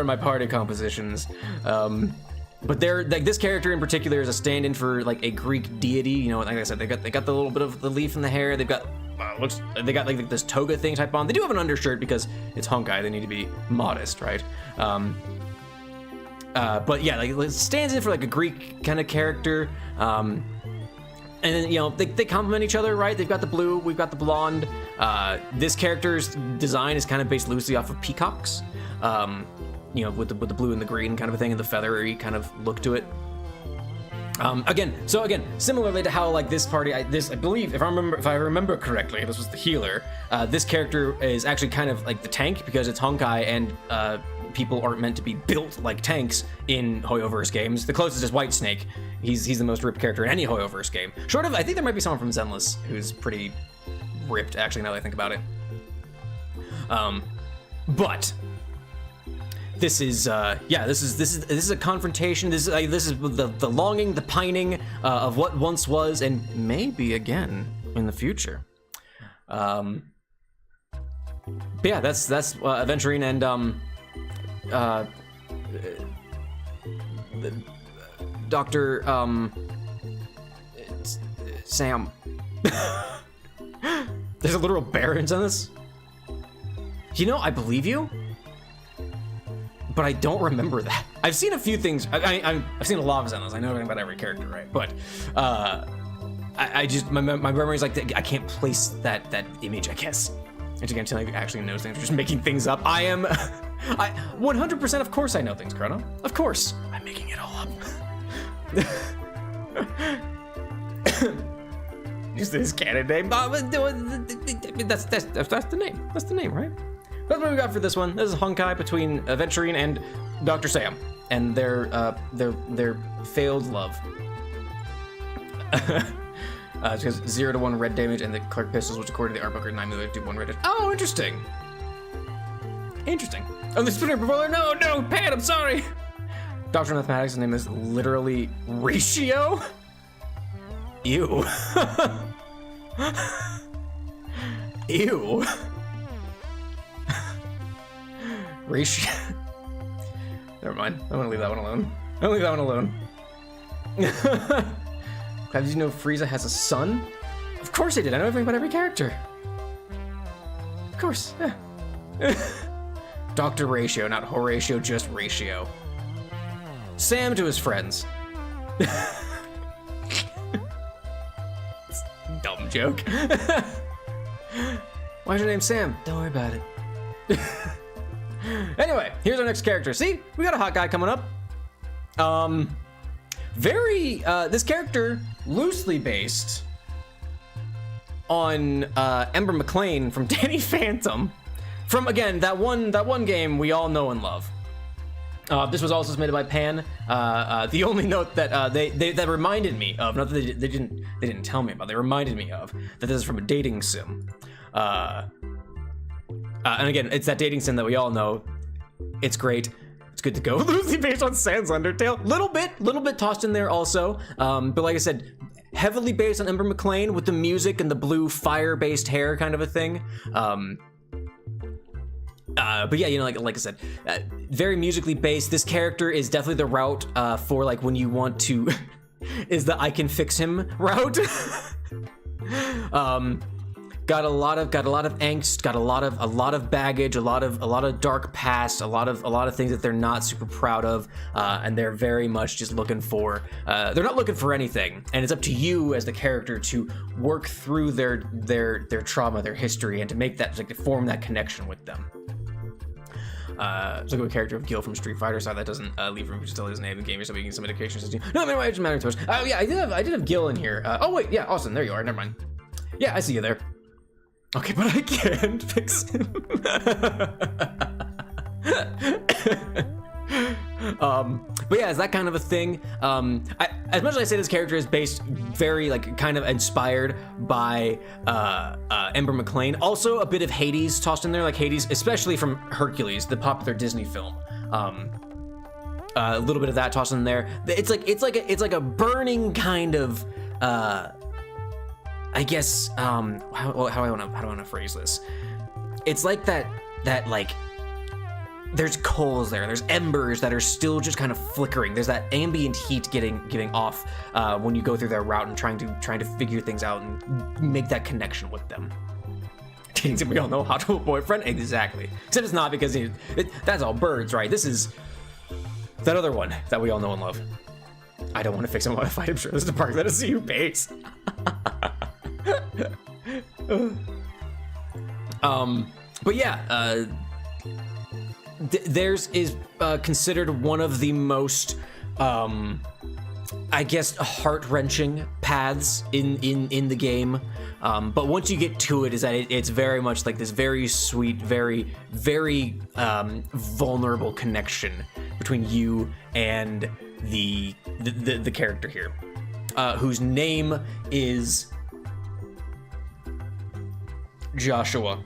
my party compositions. But they're like, this character in particular is a stand-in for like a Greek deity. You know, like I said, they got the little bit of the leaf in the hair. They've got they got like this toga thing type on. They do have an undershirt because it's Honkai. They need to be modest, right? But yeah, like it stands in for like a Greek kind of character. And then, you know, they complement each other, right? They've got the blue, we've got the blonde. This character's design is kind of based loosely off of peacocks. You know, with the blue and the green kind of a thing, and the feathery kind of look to it. Again, similarly to how like this party, I believe, if I remember correctly, this was the healer. This character is actually kind of like the tank because it's Honkai, and people aren't meant to be built like tanks in Hoyoverse games. The closest is Whitesnake. He's the most ripped character in any Hoyoverse game. Short of, I think there might be someone from Zenless who's pretty ripped, actually, now that I think about it. But this is this is a confrontation. This is the longing, the pining of what once was and maybe again in the future. But yeah, that's Aventurine and Dr. Sam. There's a literal Barons on this. You know, I believe you, but I don't remember that. I've seen a few things. I've seen a lot of Zenless. I know everything about every character, right? But I just my memory is like I can't place that image, I guess. And again, until I actually knows things, just making things up. I 100%. Of course, I know things, Chrono. Of course, I'm making it all up. Just his canon name. That's the name. That's the name, right? That's what we got for this one. This is Honkai between Aventurine and Dr. Sam and their failed love. It's because 0 to 1 red damage and the Clark pistols, which according to the art book are 9mm, do 1 red damage. Oh, interesting. Interesting. Oh, the spinner brawler. No, Pat, I'm sorry. Doctor of Mathematics' name is literally Ratio. Ew. Ew. Ratio. Never mind. I'm gonna leave that one alone. Did you know Frieza has a son? Of course I did. I know everything about every character. Of course. Yeah. Dr. Ratio, not Horatio, just Ratio. Sam to his friends. Dumb joke. Why's your name Sam? Don't worry about it. Anyway, here's our next character. See, we got a hot guy coming up. This character loosely based on Ember McLean from Danny Phantom, from again that one game we all know and love. This was also submitted by Pan. The only note that that reminded me of, not that they didn't tell me about, they reminded me of that this is from a dating sim. And again, it's that dating sim that we all know. It's great. It's good to go. Loosely based on Sans Undertale. Little bit tossed in there also. But like I said, heavily based on Ember McLean with the music and the blue fire-based hair kind of a thing. But yeah, you know, like I said, very musically based. This character is definitely the route for like when you want to, is the I can fix him route. Got a lot of angst, got a lot of baggage, a lot of dark past, a lot of things that they're not super proud of, and they're very much just looking for. They're not looking for anything, and it's up to you as the character to work through their trauma, their history, and to make that, like, to form that connection with them. Let's look at a character of Gil from Street Fighter. So that doesn't leave room to tell his name in the game. So we can some medication system. No, it doesn't matter to us. Oh yeah, I did have Gil in here. Oh wait, yeah, Austin, there you are. Never mind. Yeah, I see you there. Okay, but I can't fix him. But yeah, it's that kind of a thing. As much as I say this character is based very, like, kind of inspired by Ember McLean, also a bit of Hades tossed in there, like Hades, especially from Hercules, the popular Disney film. A little bit of that tossed in there. It's like a burning kind of. I guess, how do I want to phrase this? It's like that like, there's coals there's embers that are still just kind of flickering. There's that ambient heat giving off when you go through their route and trying to figure things out and make that connection with them. Dating sim we all know, how to a boyfriend, exactly. Except it's not, because that's all birds, right? This is that other one that we all know and love. I don't want to fix him while I fight him. Sure, this is the part that is CU base. But yeah, theirs is considered one of the most, I guess, heart-wrenching paths in the game. But once you get to it, is that it's very much like this very sweet, very, very vulnerable connection between you and the character here, whose name is Joshua.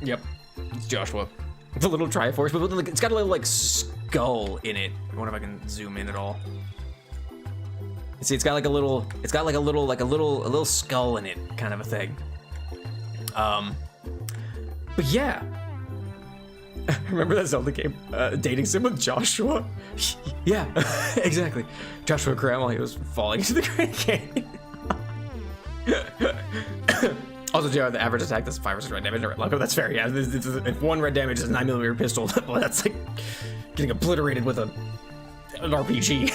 Yep, it's Joshua. The little Triforce, but it's got a little, like, skull in it. I wonder if I can zoom in at all. See, it's got a little skull in it, kind of a thing. But yeah. Remember that Zelda game, dating sim with Joshua? Yeah, exactly. Joshua Graham while he was falling into the Grand Canyon. Also, JR, the average attack does 5 versus red damage. Oh, that's fair. Yeah, if 1 red damage is a 9mm pistol, well, that's like getting obliterated with an RPG.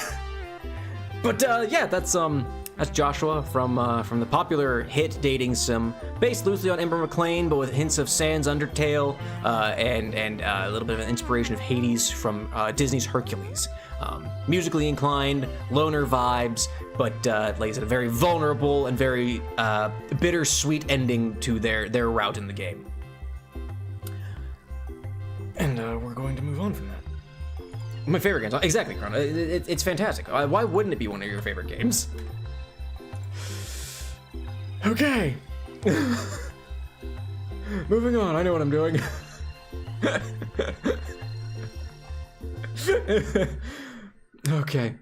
But yeah, that's Joshua from the popular hit dating sim, based loosely on Ember McLean, but with hints of Sans Undertale and a little bit of an inspiration of Hades from Disney's Hercules. Musically inclined, loner vibes, but like I said, a very vulnerable and very bittersweet ending to their route in the game. And we're going to move on from that. My favorite games, exactly, Chrono. It's fantastic. Why wouldn't it be one of your favorite games? Okay. Moving on, I know what I'm doing. Okay.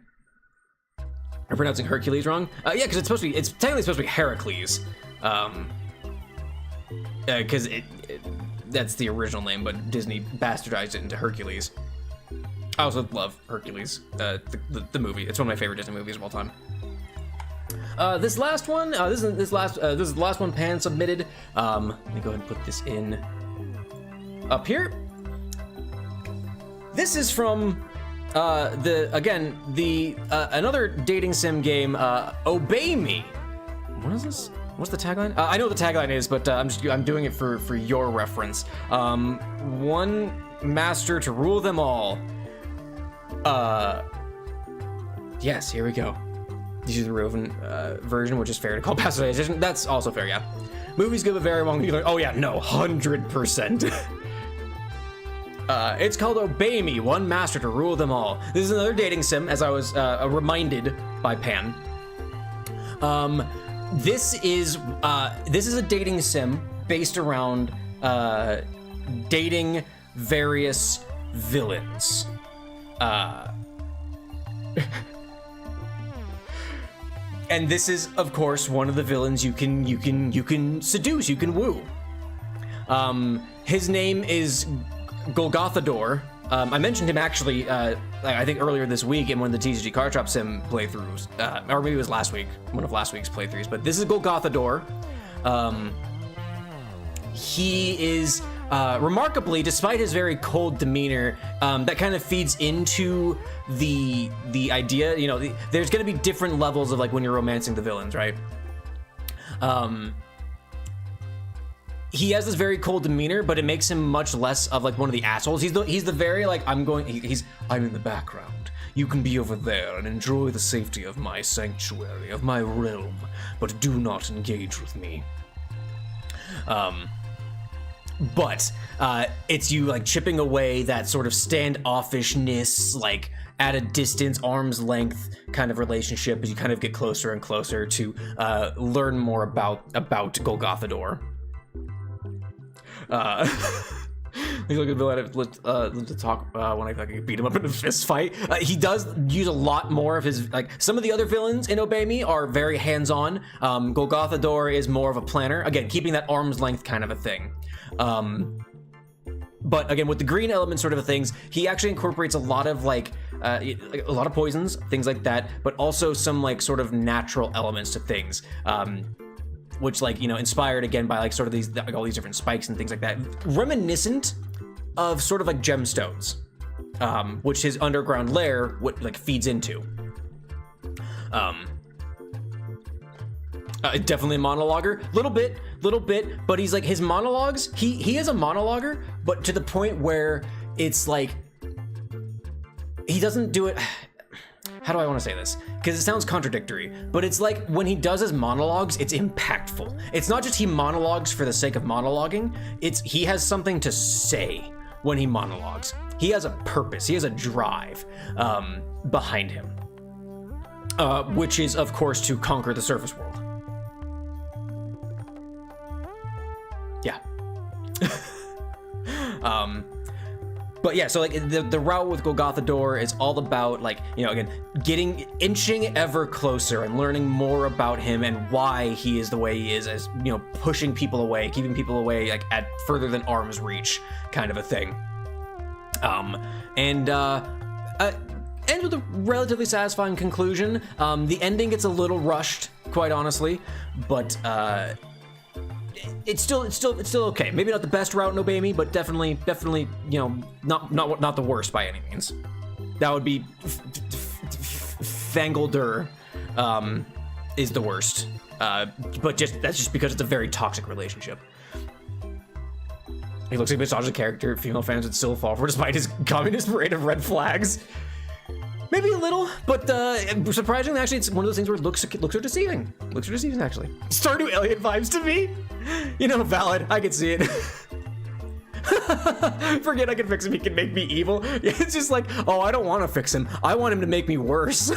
I'm pronouncing Hercules wrong? Yeah, because it's technically supposed to be Heracles. Because that's the original name, but Disney bastardized it into Hercules. I also love Hercules, the movie. It's one of my favorite Disney movies of all time. This last one, this is the last one Pan submitted. Let me go ahead and put this in up here. This is from another dating sim game, Obey Me. What is this? What's the tagline? I know what the tagline is, but I'm doing it for your reference. One master to rule them all. Yes, here we go. This is the Roven version, which is fair to call bastardization. That's also fair, yeah. Movies give a very long. Oh yeah, no, 100%. It's called Obey Me, One Master to Rule Them All. This is another dating sim, as I was reminded by Pan. This is a dating sim based around dating various villains. And this is, of course, one of the villains you can seduce, you can woo. His name is Golgothador. I mentioned him actually, I think earlier this week in one of the TCG Card Shop Sim playthroughs, or maybe it was last week, one of last week's playthroughs. But this is Golgothador. He is remarkably, despite his very cold demeanor, that kind of feeds into the idea. You know, there's going to be different levels of like when you're romancing the villains, right? He has this very cold demeanor, but it makes him much less of like one of the assholes. He's the very like I'm in the background. You can be over there and enjoy the safety of my sanctuary, of my realm, but do not engage with me. But it's you like chipping away that sort of standoffishness, like at a distance, arm's length kind of relationship as you kind of get closer and closer to learn more about Golgothador. He's like a villain to talk when I like beat him up in a fist fight. He does use a lot more of his like some of the other villains in Obey Me are very hands-on. Golgothador is more of a planner, again keeping that arm's length kind of a thing. But again, with the green element sort of things, he actually incorporates a lot of like a lot of poisons, things like that, but also some like sort of natural elements to things. Which like, you know, inspired again by like sort of these like all these different spikes and things like that, reminiscent of sort of like gemstones, which his underground lair like feeds into. Definitely a monologuer, little bit, but he's like his monologues. He is a monologuer, but to the point where it's like he doesn't do it. How do I want to say this? Because it sounds contradictory, but it's like when he does his monologues, it's impactful. It's not just he monologues for the sake of monologuing. It's he has something to say when he monologues. He has a purpose. He has a drive behind him, which is, of course, to conquer the surface world. Yeah. But yeah, so like the route with Golgothador is all about like, you know, again, inching ever closer and learning more about him and why he is the way he is, as, you know, pushing people away, keeping people away like at further than arm's reach kind of a thing. Ends with a relatively satisfying conclusion. The ending gets a little rushed, quite honestly, but it's still okay. Maybe not the best route in Obey Me, but definitely, you know, not the worst by any means. That would be Fangoldur is the worst. But that's just because it's a very toxic relationship. He looks like a misogynistic character female fans would still fall for despite his communist parade of red flags. Maybe a little, but surprisingly, actually, it's one of those things where looks are deceiving. Looks are deceiving, actually. Stardew Elliott vibes to me. You know, valid. I can see it. Forget I can fix him. He can make me evil. It's just like, oh, I don't want to fix him. I want him to make me worse.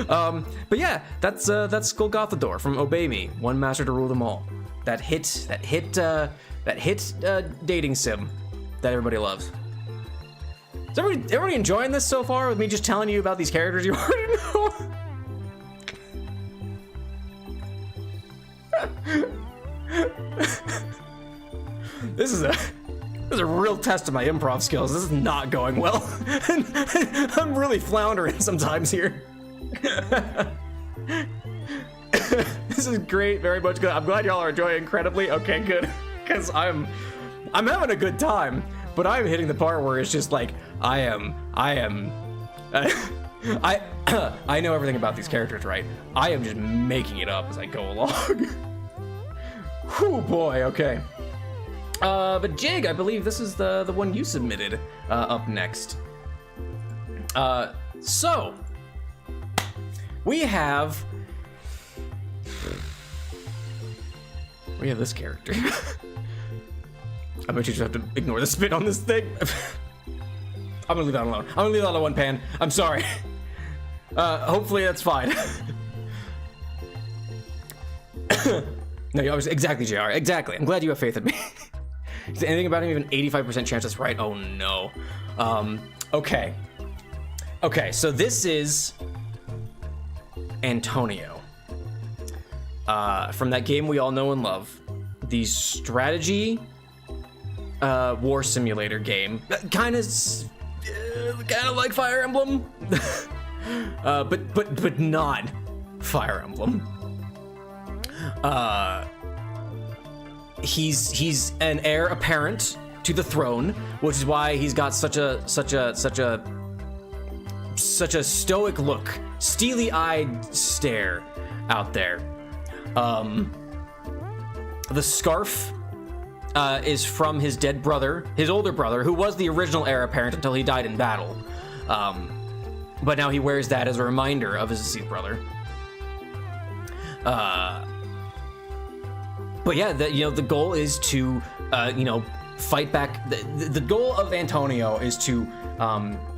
But yeah, that's Golgothador from Obey Me. One master to rule them all. That hit dating sim that everybody loves. Is everybody enjoying this so far with me just telling you about these characters you already know? This is is a real test of my improv skills. This is not going well. I'm really floundering sometimes here. This is great, very much good. I'm glad y'all are enjoying incredibly. Okay, good. Because I'm having a good time, but I'm hitting the part where it's just like, I know everything about these characters, right? I am just making it up as I go along. Whew, boy, okay. But Jig, I believe this is the one you submitted up next. So, we have this character. I bet you just have to ignore the spit on this thing. I'm gonna leave that alone. I'm gonna leave that on one pan. I'm sorry. Hopefully that's fine. No, you always exactly, JR. Exactly. I'm glad you have faith in me. Is there anything about him even 85% chance that's right? Oh no. Okay. Okay, so this is Antonio. From that game we all know and love. The strategy war simulator game. Kind of like Fire Emblem. but not Fire Emblem. He's an heir apparent to the throne, which is why he's got such a stoic look, steely-eyed stare out there. The scarf is from his dead brother, his older brother, who was the original heir apparent until he died in battle. But now he wears that as a reminder of his deceased brother. But yeah, the goal is to, fight back. The goal of Antonio is to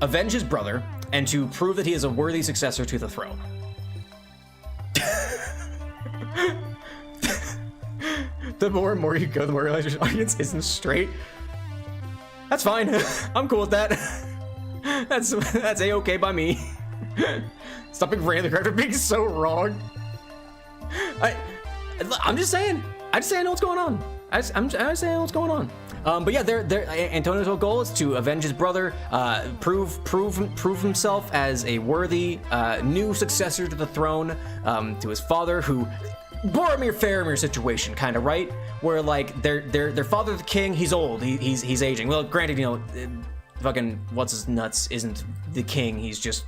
avenge his brother and to prove that he is a worthy successor to the throne. The more and more you go, the more you realize your audience isn't straight. That's fine. I'm cool with that. That's A-okay by me. Stop being random character being so wrong. I'm just saying. I just say I know what's going on. I just saying what's going on. But yeah, Antonio's whole goal is to avenge his brother, prove himself as a worthy new successor to the throne, to his father, who Boromir-Faramir situation, kind of, right? Where like their father, the king, he's old, he's aging. Well, granted, fucking what's his nuts isn't the king. He's just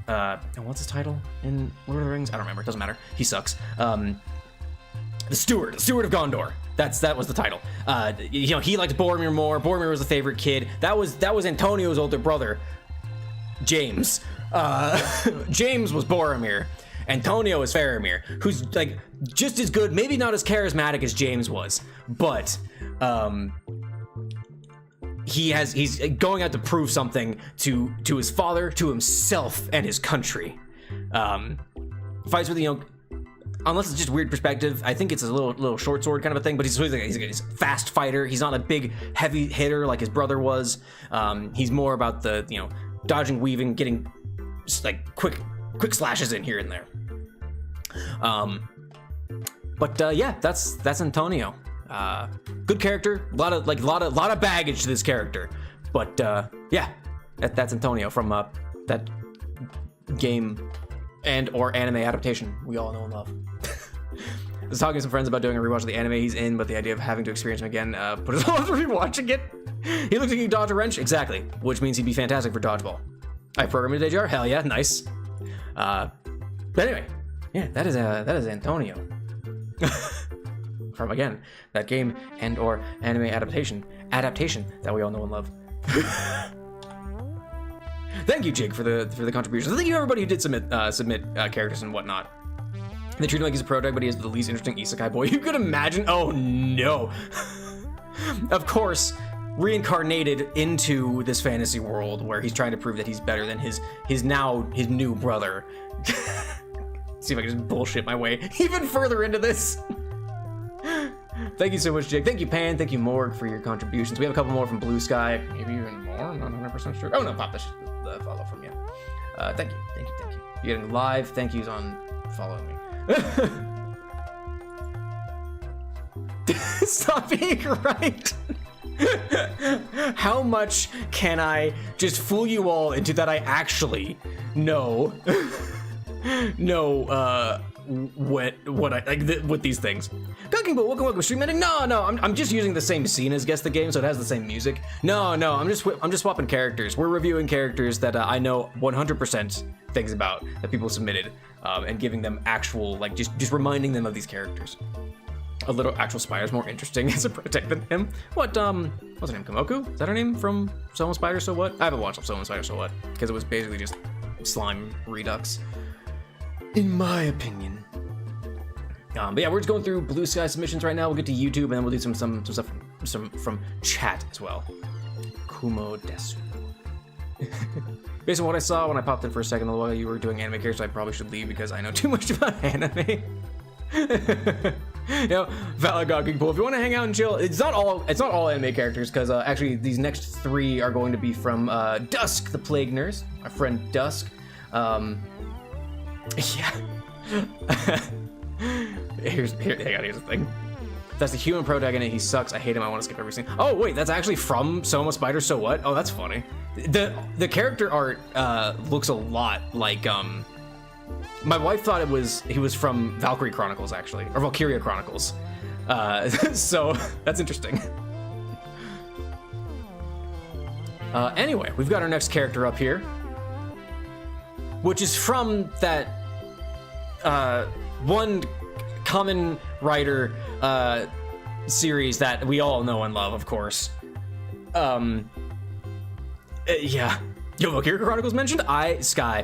and what's his title in Lord of the Rings? I don't remember. It doesn't matter. He sucks. The Steward of Gondor. That was the title. He liked Boromir more. Boromir was the favorite kid. That was Antonio's older brother, James. James was Boromir. Antonio is Faramir, who's like just as good, maybe not as charismatic as James was, but he's going out to prove something to his father, to himself, and his country. Fights with unless it's just weird perspective, I think it's a little short sword kind of a thing, but he's a fast fighter. He's not a big heavy hitter like his brother was. He's more about the dodging, weaving, getting just like quick slashes in here and there. Yeah, that's Antonio. Good character, a lot of baggage to this character, but yeah, that's Antonio from that game and or anime adaptation we all know and love. I was talking to some friends about doing a rewatch of the anime he's in, but the idea of having to experience him again put us all off rewatching it. He looks like he can dodge a wrench, exactly, which means he'd be fantastic for dodgeball. I programmed it, JR. Hell yeah, nice. But anyway, yeah, that is Antonio. From again, that game and or anime adaptation that we all know and love. Thank you, Jig, for the contributions. Thank you everybody who did submit characters and whatnot. They treat him like he's a prototype, but he is the least interesting isekai boy you could imagine. Oh no. Of course, reincarnated into this fantasy world where he's trying to prove that he's better than his new brother. See if I can just bullshit my way even further into this. Thank you so much, Jake. Thank you, Pan. Thank you, Morg, for your contributions. We have a couple more from Blue Sky. Maybe even more. I'm not 100% sure. Oh, no, Pop, that's the follow from you. Thank you. You're getting live thank yous on following me. Stop being right. How much can I just fool you all into that I actually know what I like with these things? Cooking, but welcome, stream ending. No, I'm just using the same scene as Guess the Game, so it has the same music. No, I'm just swapping characters. We're reviewing characters that I know 100% things about that people submitted, and giving them actual, like, just reminding them of these characters. A little actual spider's more interesting as a protect than him. What's her name? Komoku? Is that her name from So Almost Spider So What? I haven't watched So Almost Spider So What because it was basically just slime redux, in my opinion. But yeah, we're just going through Blue Sky submissions right now. We'll get to YouTube and then we'll do some stuff from chat as well. Kumo Desu. Based on what I saw when I popped in for a second, while you were doing anime characters, I probably should leave because I know too much about anime. You know, valid gawking pool. If you want to hang out and chill, it's not all anime characters, because actually these next 3 are going to be from Dusk, the Plague Nurse, our friend Dusk. Yeah. Here's the thing. That's the human protagonist. He sucks. I hate him. I want to skip every scene. Oh wait, that's actually from So Almost Spider So What? Oh, that's funny. The character art looks a lot like my wife thought he was from Valkyrie Chronicles, actually, or Valkyria Chronicles. So that's interesting. Anyway, we've got our next character up here, which is from that one Kamen Rider series that we all know and love, of course. Yeah. Yo, Valkyria Chronicles mentioned? Sky.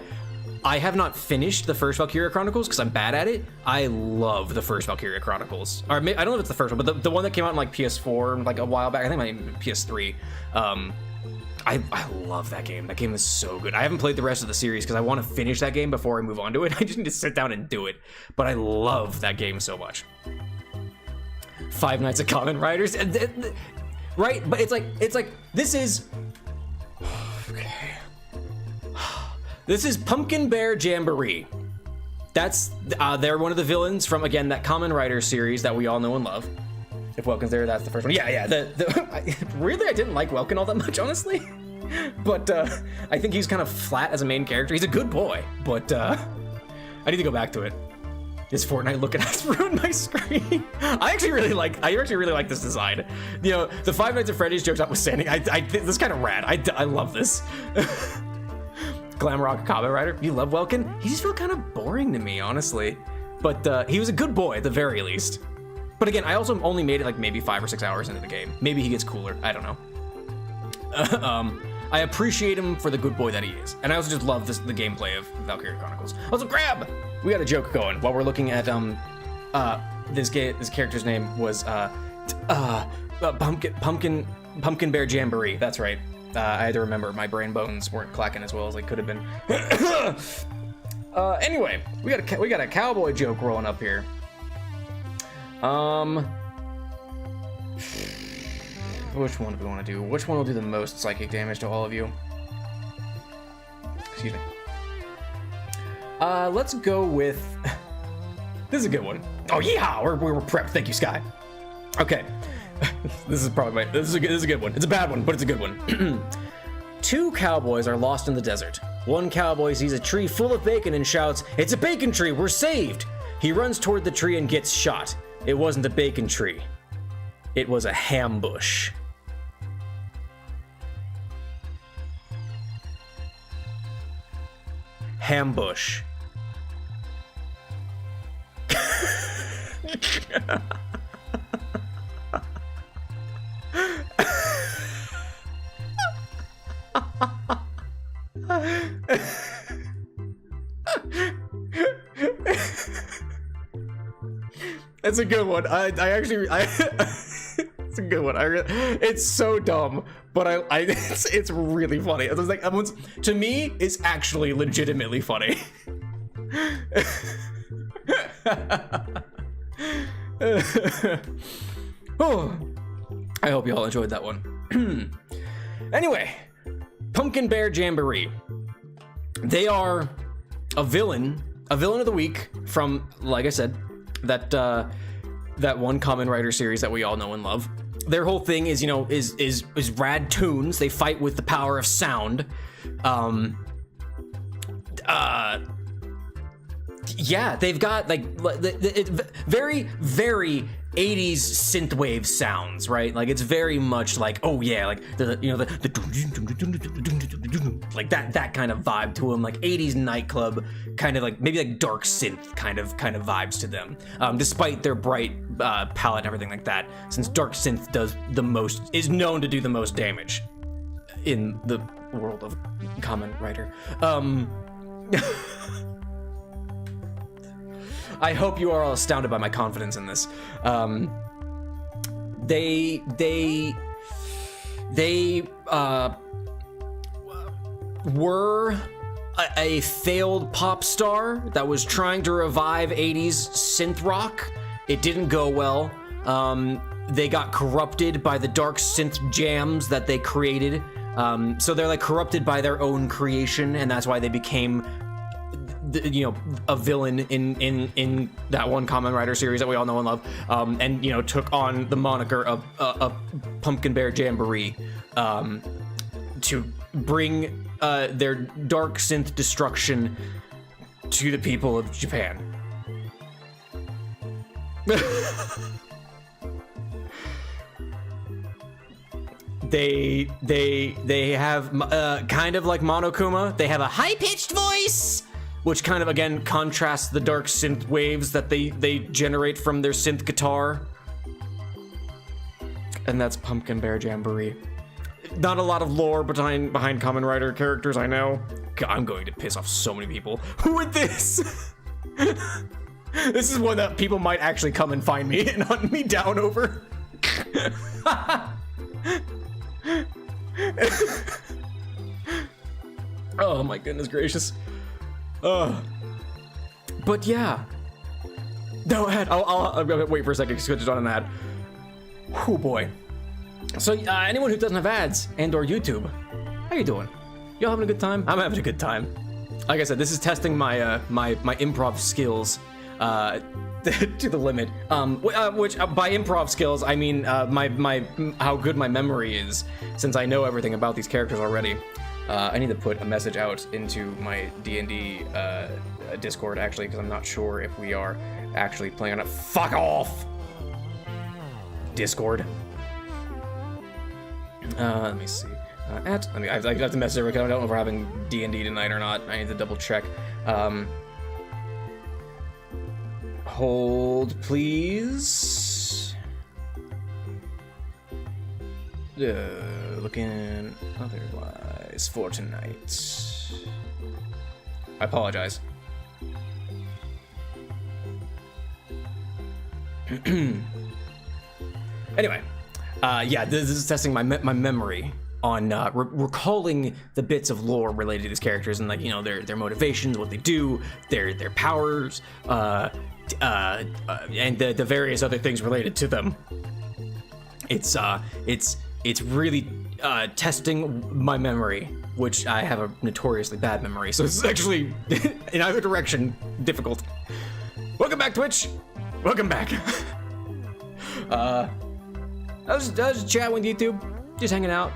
I have not finished the first Valkyria Chronicles because I'm bad at it. I love the first Valkyria Chronicles. Or I don't know if it's the first one, but the one that came out in like PS4 like a while back. I think it might be PS3. I love that game. That game is so good. I haven't played the rest of the series because I want to finish that game before I move on to it. I just need to sit down and do it. But I love that game so much. Five Nights at Kamen Riders, right? But it's like this is okay. This is Pumpkin Bear Jamboree. That's they're one of the villains from, again, that Kamen Rider series that we all know and love. If Welkin's there, that's the first one. Yeah. Really, I didn't like Welkin all that much, honestly. But I think he's kind of flat as a main character. He's a good boy, but I need to go back to it. This Fortnite looking ass ruined my screen. I actually really like this design. You know, the Five Nights at Freddy's jokes notwithstanding, I think this is kind of rad. I love this. Glam Rock Kamen Rider. You love Welkin? He just felt kind of boring to me, honestly. But he was a good boy at the very least. But again, I also only made it like maybe 5 or 6 hours into the game. Maybe he gets cooler. I don't know. I appreciate him for the good boy that he is. And I also just love the gameplay of Valkyria Chronicles. Also, Grab! We got a joke going while we're looking at this character's name was Pumpkin Bear Jamboree. That's right. I had to remember my brain bones weren't clacking as well as they could have been. Anyway, we got a cowboy joke rolling up here. Which one do we want to do? Which one will do the most psychic damage to all of you? Excuse me. Let's go with. This is a good one. Oh yeah, we're prepped. Thank you, Sky. Okay. This is probably this is a good one. It's a bad one, but it's a good one. 2 cowboys are lost in the desert. One cowboy sees a tree full of bacon and shouts, "It's a bacon tree, we're saved!" He runs toward the tree and gets shot. It wasn't a bacon tree. It was a ham bush. Ham bush. It's a good one. It's a good one. It's so dumb, but it's really funny. It's like to me, it's actually legitimately funny. Oh, I hope you all enjoyed that one. Anyway, Pumpkin Bear Jamboree. They are a villain of the week from, like I said, that one Kamen Rider series that we all know and love. their whole thing is, you know, is rad tunes. They fight with the power of sound. Yeah, they've got like very, very 80s synthwave sounds, right? Like it's very much like, oh yeah, like the like that kind of vibe to them, like 80s nightclub kind of, like maybe like dark synth kind of vibes to them. Despite their bright palette and everything like that, since dark synth is known to do the most damage in the world of Kamen Rider. I hope you are all astounded by my confidence in this. They were a failed pop star that was trying to revive 80s synth rock. It didn't go well. They got corrupted by the dark synth jams that they created. So they're like corrupted by their own creation, and that's why they became, you know, a villain in that one Kamen Rider series that we all know and love, and, you know, took on the moniker of Pumpkin Bear Jamboree to bring their dark synth destruction to the people of Japan. They have kind of like Monokuma. They have a high-pitched voice, which kind of, again, contrasts the dark synth waves that they generate from their synth guitar. And that's Pumpkin Bear Jamboree. Not a lot of lore behind Kamen Rider characters, I know. God, I'm going to piss off so many people. Who would this? This is one that people might actually come and find me and hunt me down over. Oh my goodness gracious. But yeah. No, I'll wait for a second to switch it on an ad. Oh boy. So anyone who doesn't have ads and or YouTube, how you doing? Y'all having a good time? I'm having a good time. Like I said, this is testing my my improv skills to the limit. Which by improv skills I mean my how good my memory is, since I know everything about these characters already. I need to put a message out into my D&D Discord, actually, because I'm not sure if we are actually playing on it. Fuck off! Discord. Let me see. I have to message her because I don't know if we're having D&D tonight or not. I need to double check. Hold, please. Looking otherwise for tonight. I apologize. Anyway, yeah, this is testing my memory on recalling the bits of lore related to these characters and, like, you know, their motivations, what they do, their powers, and the various other things related to them. It's really testing my memory, which I have a notoriously bad memory, so it's actually in either direction difficult. Welcome back, Twitch. Welcome back. I was chatting with YouTube, just hanging out.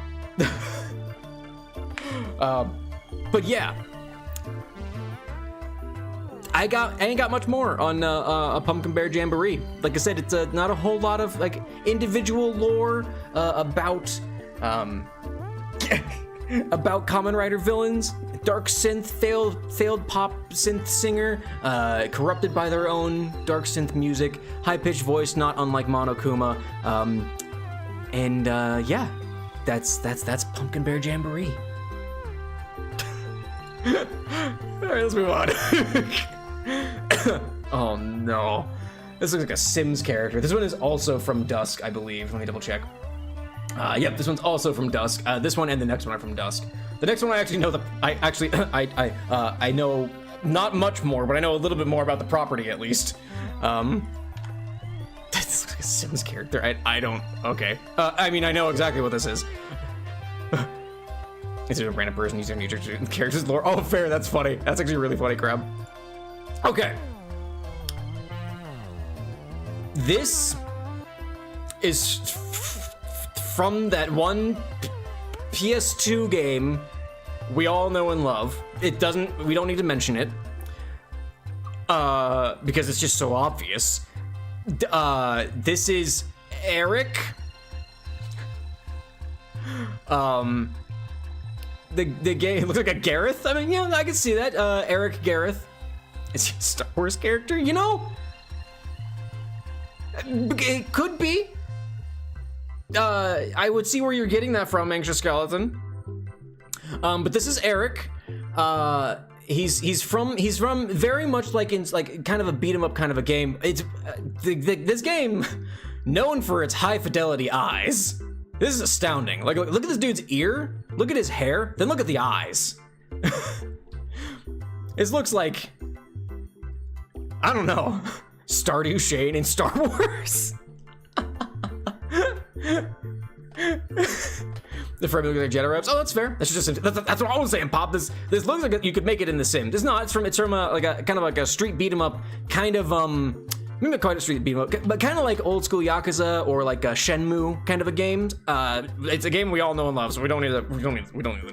But yeah, I ain't got much more on a Pumpkin Bear Jamboree. Like I said, it's not a whole lot of like individual lore about about Kamen Rider villains. Dark synth, failed pop synth singer, corrupted by their own dark synth music, high-pitched voice, not unlike Monokuma, and yeah, that's Pumpkin Bear Jamboree. All right, let's move on. Oh no, this looks like a Sims character. This one is also from Dusk, I believe. Let me double check. Yep, this one's also from Dusk. This one and the next one are from Dusk. The next one I actually know I know not much more, but I know a little bit more about the property at least. This looks like a Sims character. I don't. Okay. I mean, I know exactly what this is. Is it a random person using new characters lore? Oh, fair. That's funny. That's actually really funny, Crab. Okay. This is from that one PS2 game we all know and love. We don't need to mention it. Because it's just so obvious. This is Eric. The game looks like a Gareth. I mean, yeah, I can see that. Eric Gareth. Is he a Star Wars character? You know? It could be. I would see where you're getting that from, Anxious Skeleton. But this is Eric. He's from very much like in like kind of a beat 'em up kind of a game. It's this game known for its high fidelity eyes. This is astounding. Like look at this dude's ear, look at his hair, then look at the eyes. It looks like, I don't know, Stardew Shane in Star Wars. The frame looks like Jedi reps. Oh, that's fair. That's what I was saying, Pop. This looks like you could make it in The Sims. It's not. It's from like a kind of like a street beat 'em up kind of maybe not quite a street beat 'em up, but kind of like old school Yakuza or like a Shenmue kind of a game. It's a game we all know and love, so we don't need the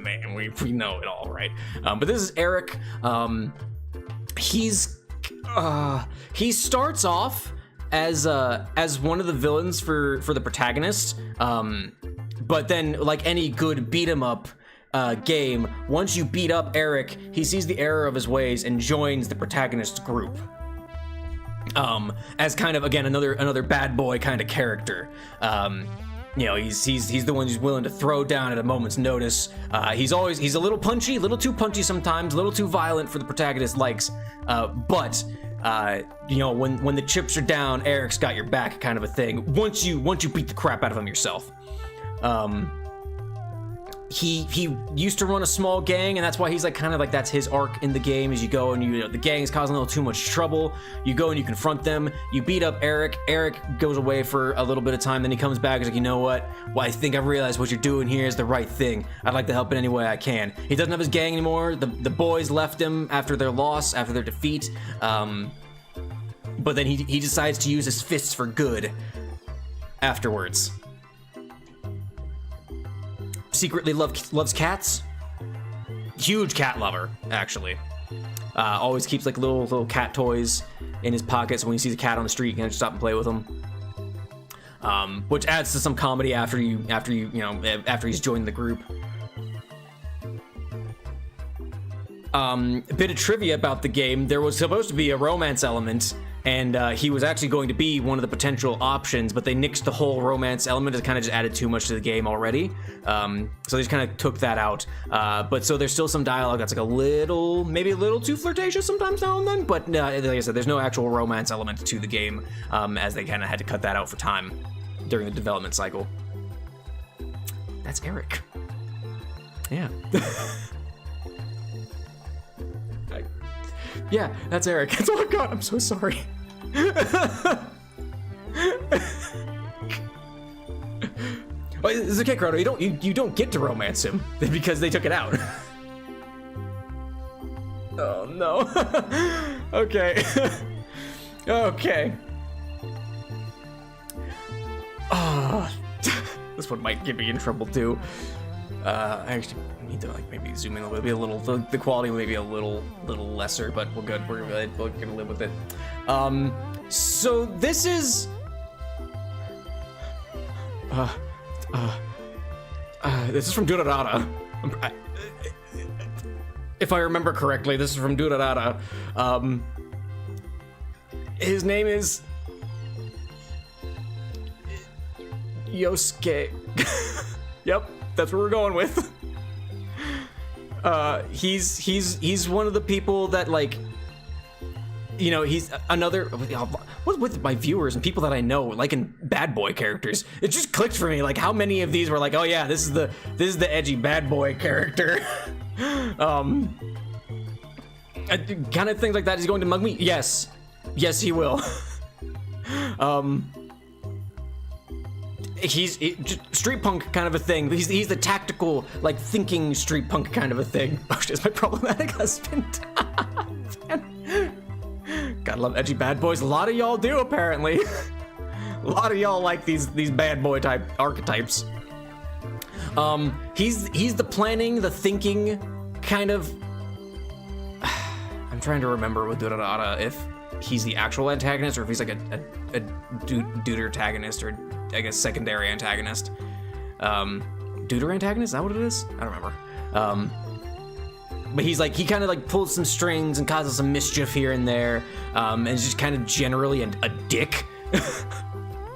name. We know it all, right? But this is Eric. He starts off as one of the villains for the protagonist. But then, like any good beat 'em up game, once you beat up Eric, he sees the error of his ways and joins the protagonist's group. As kind of, again, another bad boy kind of character. You know, he's the one who's willing to throw down at a moment's notice. He's a little punchy, a little too punchy sometimes, a little too violent for the protagonist likes. But you know, when the chips are down, Eric's got your back, kind of a thing. Once you beat the crap out of him yourself. He used to run a small gang, and that's why he's like kind of like that's his arc in the game. As you go and you know, the gang is causing a little too much trouble. You go and you confront them. You beat up Eric. Eric goes away for a little bit of time, then he comes back. He's like, you know what? Well, I think I've realized what you're doing here is the right thing. I'd like to help in any way I can. He doesn't have his gang anymore. The boys left him after their loss, after their defeat. But then he decides to use his fists for good afterwards. Secretly loves cats. Huge cat lover, actually. Always keeps like little cat toys in his pockets. When he sees a cat on the street, he can just stop and play with them. Which adds to some comedy after he's joined the group. A bit of trivia about the game: there was supposed to be a romance element, and he was actually going to be one of the potential options, but they nixed the whole romance element. It kind of just added too much to the game already, so they just kind of took that out. But so there's still some dialogue that's like maybe a little too flirtatious sometimes now and then, but like I said, there's no actual romance element to the game, as they kind of had to cut that out for time during the development cycle. That's Eric. Yeah. Yeah, that's Eric. That's all I got. I'm so sorry. Well, it's okay, Chrono. You don't get to romance him because they took it out. Oh no. Okay. Okay. Oh, this one might get me in trouble too. I actually need to like maybe zoom in a little bit, the quality may be a little lesser, but we're good. We're gonna live with it. So this is this is from Durarara. If I remember correctly, this is from Durarara. His name is Yosuke. Yep. That's what we're going with. He's one of the people that, like, you know, he's another. What's with my viewers and people that I know, like in bad boy characters? It just clicked for me, like how many of these were like, oh yeah, this is the edgy bad boy character. Kind of things like that. He's going to mug me. Yes, he will. He's street punk kind of a thing. He's the tactical, like, thinking street punk kind of a thing. Oh shit, it's my problematic husband. Gotta love edgy bad boys. A lot of y'all do, apparently. A lot of y'all like these bad boy type archetypes. He's the planning, the thinking kind of. I'm trying to remember with Durarara if he's the actual antagonist or if he's like a duder antagonist or I guess secondary antagonist. Duder antagonist, is that what it is? I don't remember. But he's like, he kind of like pulls some strings and causes some mischief here and there, and is just kind of generally a dick. I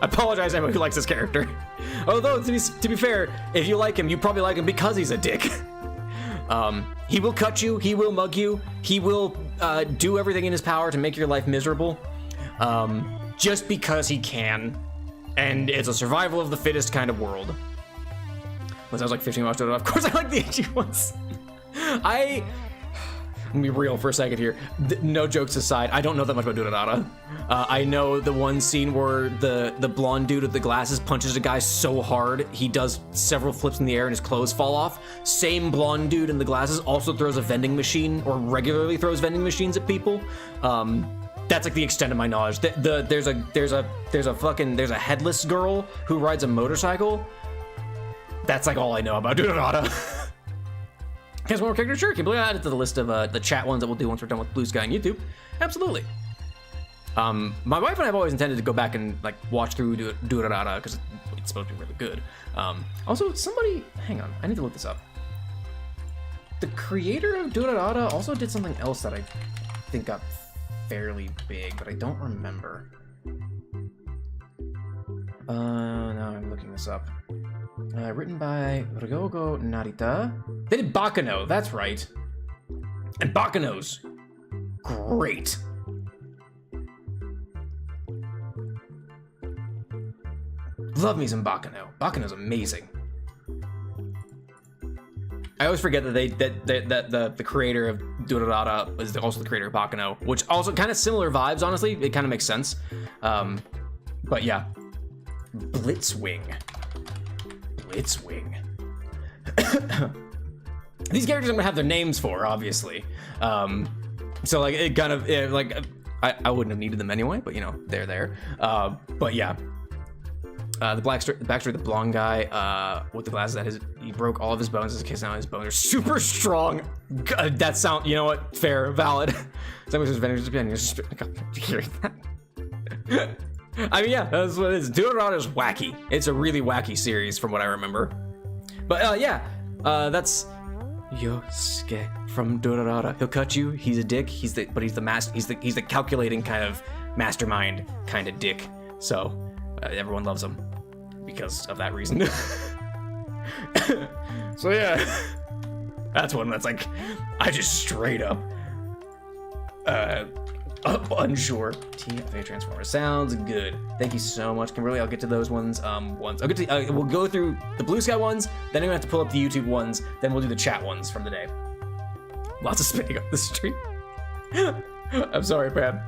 apologize to everyone who likes this character. Although, to be fair, if you like him, you probably like him because he's a dick. He will cut you, he will mug you, he will do everything in his power to make your life miserable, just because he can. And it's a survival of the fittest kind of world. Was I was like 15 watched it, of course I like the edgy ones. Let me be real for a second here. No jokes aside, I don't know that much about Durarara. I know the one scene where the blonde dude with the glasses punches a guy so hard he does several flips in the air and his clothes fall off. Same blonde dude in the glasses also throws a vending machine or regularly throws vending machines at people. That's like the extent of my knowledge. There's a headless girl who rides a motorcycle. That's like all I know about Durarara. Guys, one more character? Sure, can we add it to the list of the chat ones that we'll do once we're done with Blue Sky and YouTube? Absolutely. My wife and I have always intended to go back and like watch through Durarara because it's supposed to be really good. Also, somebody, hang on, I need to look this up. The creator of Durarara also did something else that I think got fairly big, but I don't remember. Now I'm looking this up. Written by Ryogo Narita. They did Bakano, that's right. And Bakano's great. Love me some Bakano. Bakano's amazing. I always forget that the creator of Durarara is also the creator of Bakano, which also kind of similar vibes, honestly. It kind of makes sense. But yeah. Blitzwing. These characters I'm gonna have their names for, obviously. So like it kind of like I wouldn't have needed them anyway, but you know they're there. But yeah, the backstory, the blonde guy with the glasses that he broke all of his bones as a kid. Now his bones are super strong. That sound, you know what? Fair, valid. Somebody's advantage is hear that. I mean, yeah, that's what it is. Durarara is wacky. It's a really wacky series from what I remember. But yeah, that's Yosuke from Durarara. He'll cut you. He's a dick. He's the calculating kind of mastermind kind of dick. So everyone loves him because of that reason. So yeah, that's one that's like I just straight up unsure. TFA Transformer sounds good. Thank you so much, Kimberly. I'll get to those ones once. I'll get to. We'll go through the Blue Sky ones. Then I'm gonna have to pull up the YouTube ones. Then we'll do the chat ones from the day. Lots of spinning up the street. I'm sorry, Pam.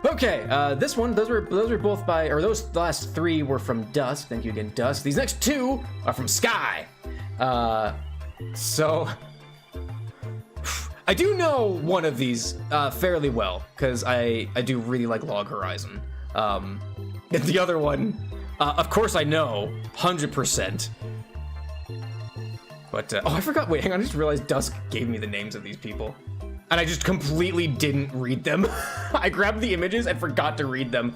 Okay, this one. Those were both by, or those last three were from Dusk. Thank you again, Dusk. These next two are from Sky. So. I do know one of these fairly well, because I do really like Log Horizon. And the other one, of course I know, 100%. But, oh, I forgot, wait, hang on, I just realized Dusk gave me the names of these people. And I just completely didn't read them. I grabbed the images and forgot to read them.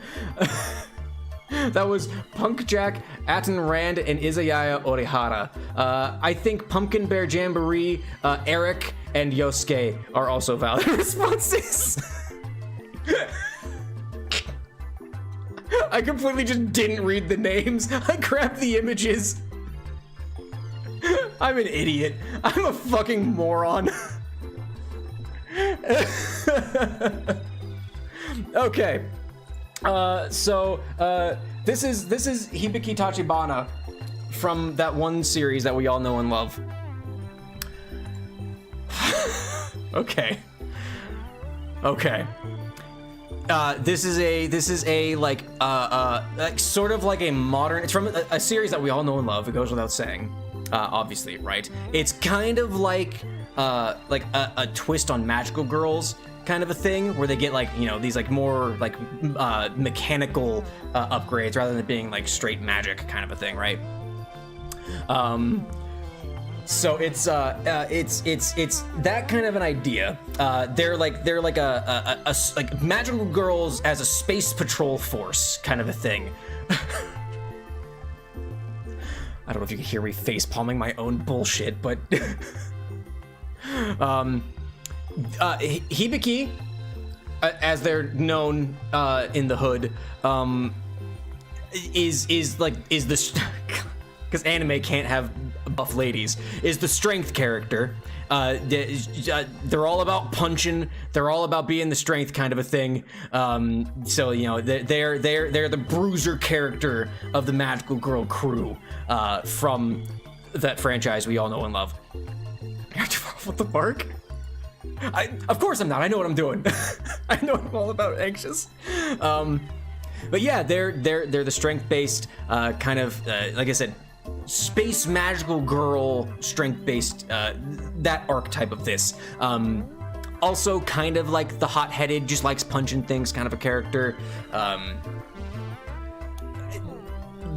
That was Punk Jack, Atten Rand, and Izayaya Orihara. I think Pumpkin Bear Jamboree, Eric, and Yosuke are also valid responses. I completely just didn't read the names. I grabbed the images. I'm an idiot. I'm a fucking moron. Okay. This is Hibiki Tachibana from that one series that we all know and love. Okay. This is a like sort of like a modern. It's from a series that we all know and love. It goes without saying, obviously, right? It's kind of like a twist on Magical Girls kind of a thing, where they get like, you know, these like more like mechanical upgrades rather than it being like straight magic kind of a thing, right? So it's that kind of an idea. They're like like magical girls as a space patrol force kind of a thing. I don't know if you can hear me face palming my own bullshit, but Hibiki, as they're known in the hood, is the because anime can't have buff ladies, is the strength character. They're all about punching. They're all about being the strength kind of a thing. So you know they're the bruiser character of the magical girl crew from that franchise we all know and love. What the fuck? Of course I'm not. I know what I'm doing. I know what I'm all about. Anxious. But yeah, they're the strength-based kind of like I said, space magical girl strength-based that archetype of this. Also kind of like the hot-headed, just likes punching things kind of a character.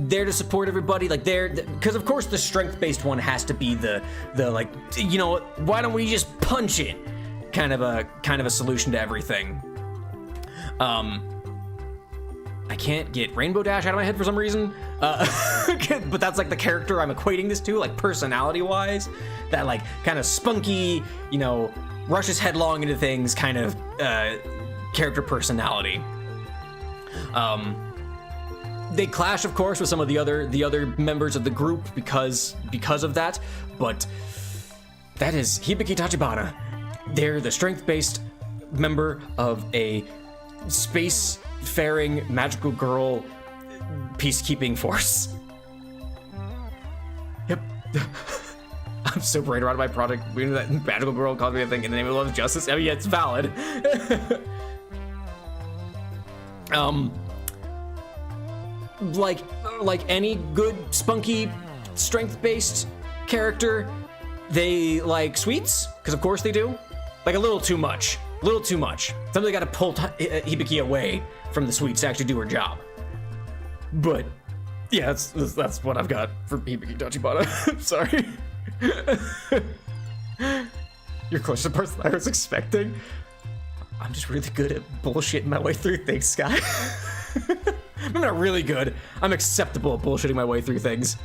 There to support everybody, like because of course the strength-based one has to be the like, you know, why don't we just punch it? Kind of a solution to everything. I can't get Rainbow Dash out of my head for some reason, but that's like the character I'm equating this to, like personality-wise. That like kind of spunky, you know, rushes headlong into things kind of character personality. They clash, of course, with some of the other members of the group because of that, but that is Hibiki Tachibana. They're the strength-based member of a space-faring magical girl peacekeeping force. Yep. I'm so brain rotted by product. We know that magical girl called me a thing in the name of love and justice. I mean, yeah, it's valid. Like any good spunky strength-based character, they like sweets, because of course they do. Like a little too much. Somebody got to pull Hibiki away from the sweets to actually do her job. But yeah, that's what I've got for Hibiki Tachibana. Sorry. You're closer to the person I was expecting. I'm just really good at bullshitting my way through things, Sky. I'm not really good. I'm acceptable at bullshitting my way through things.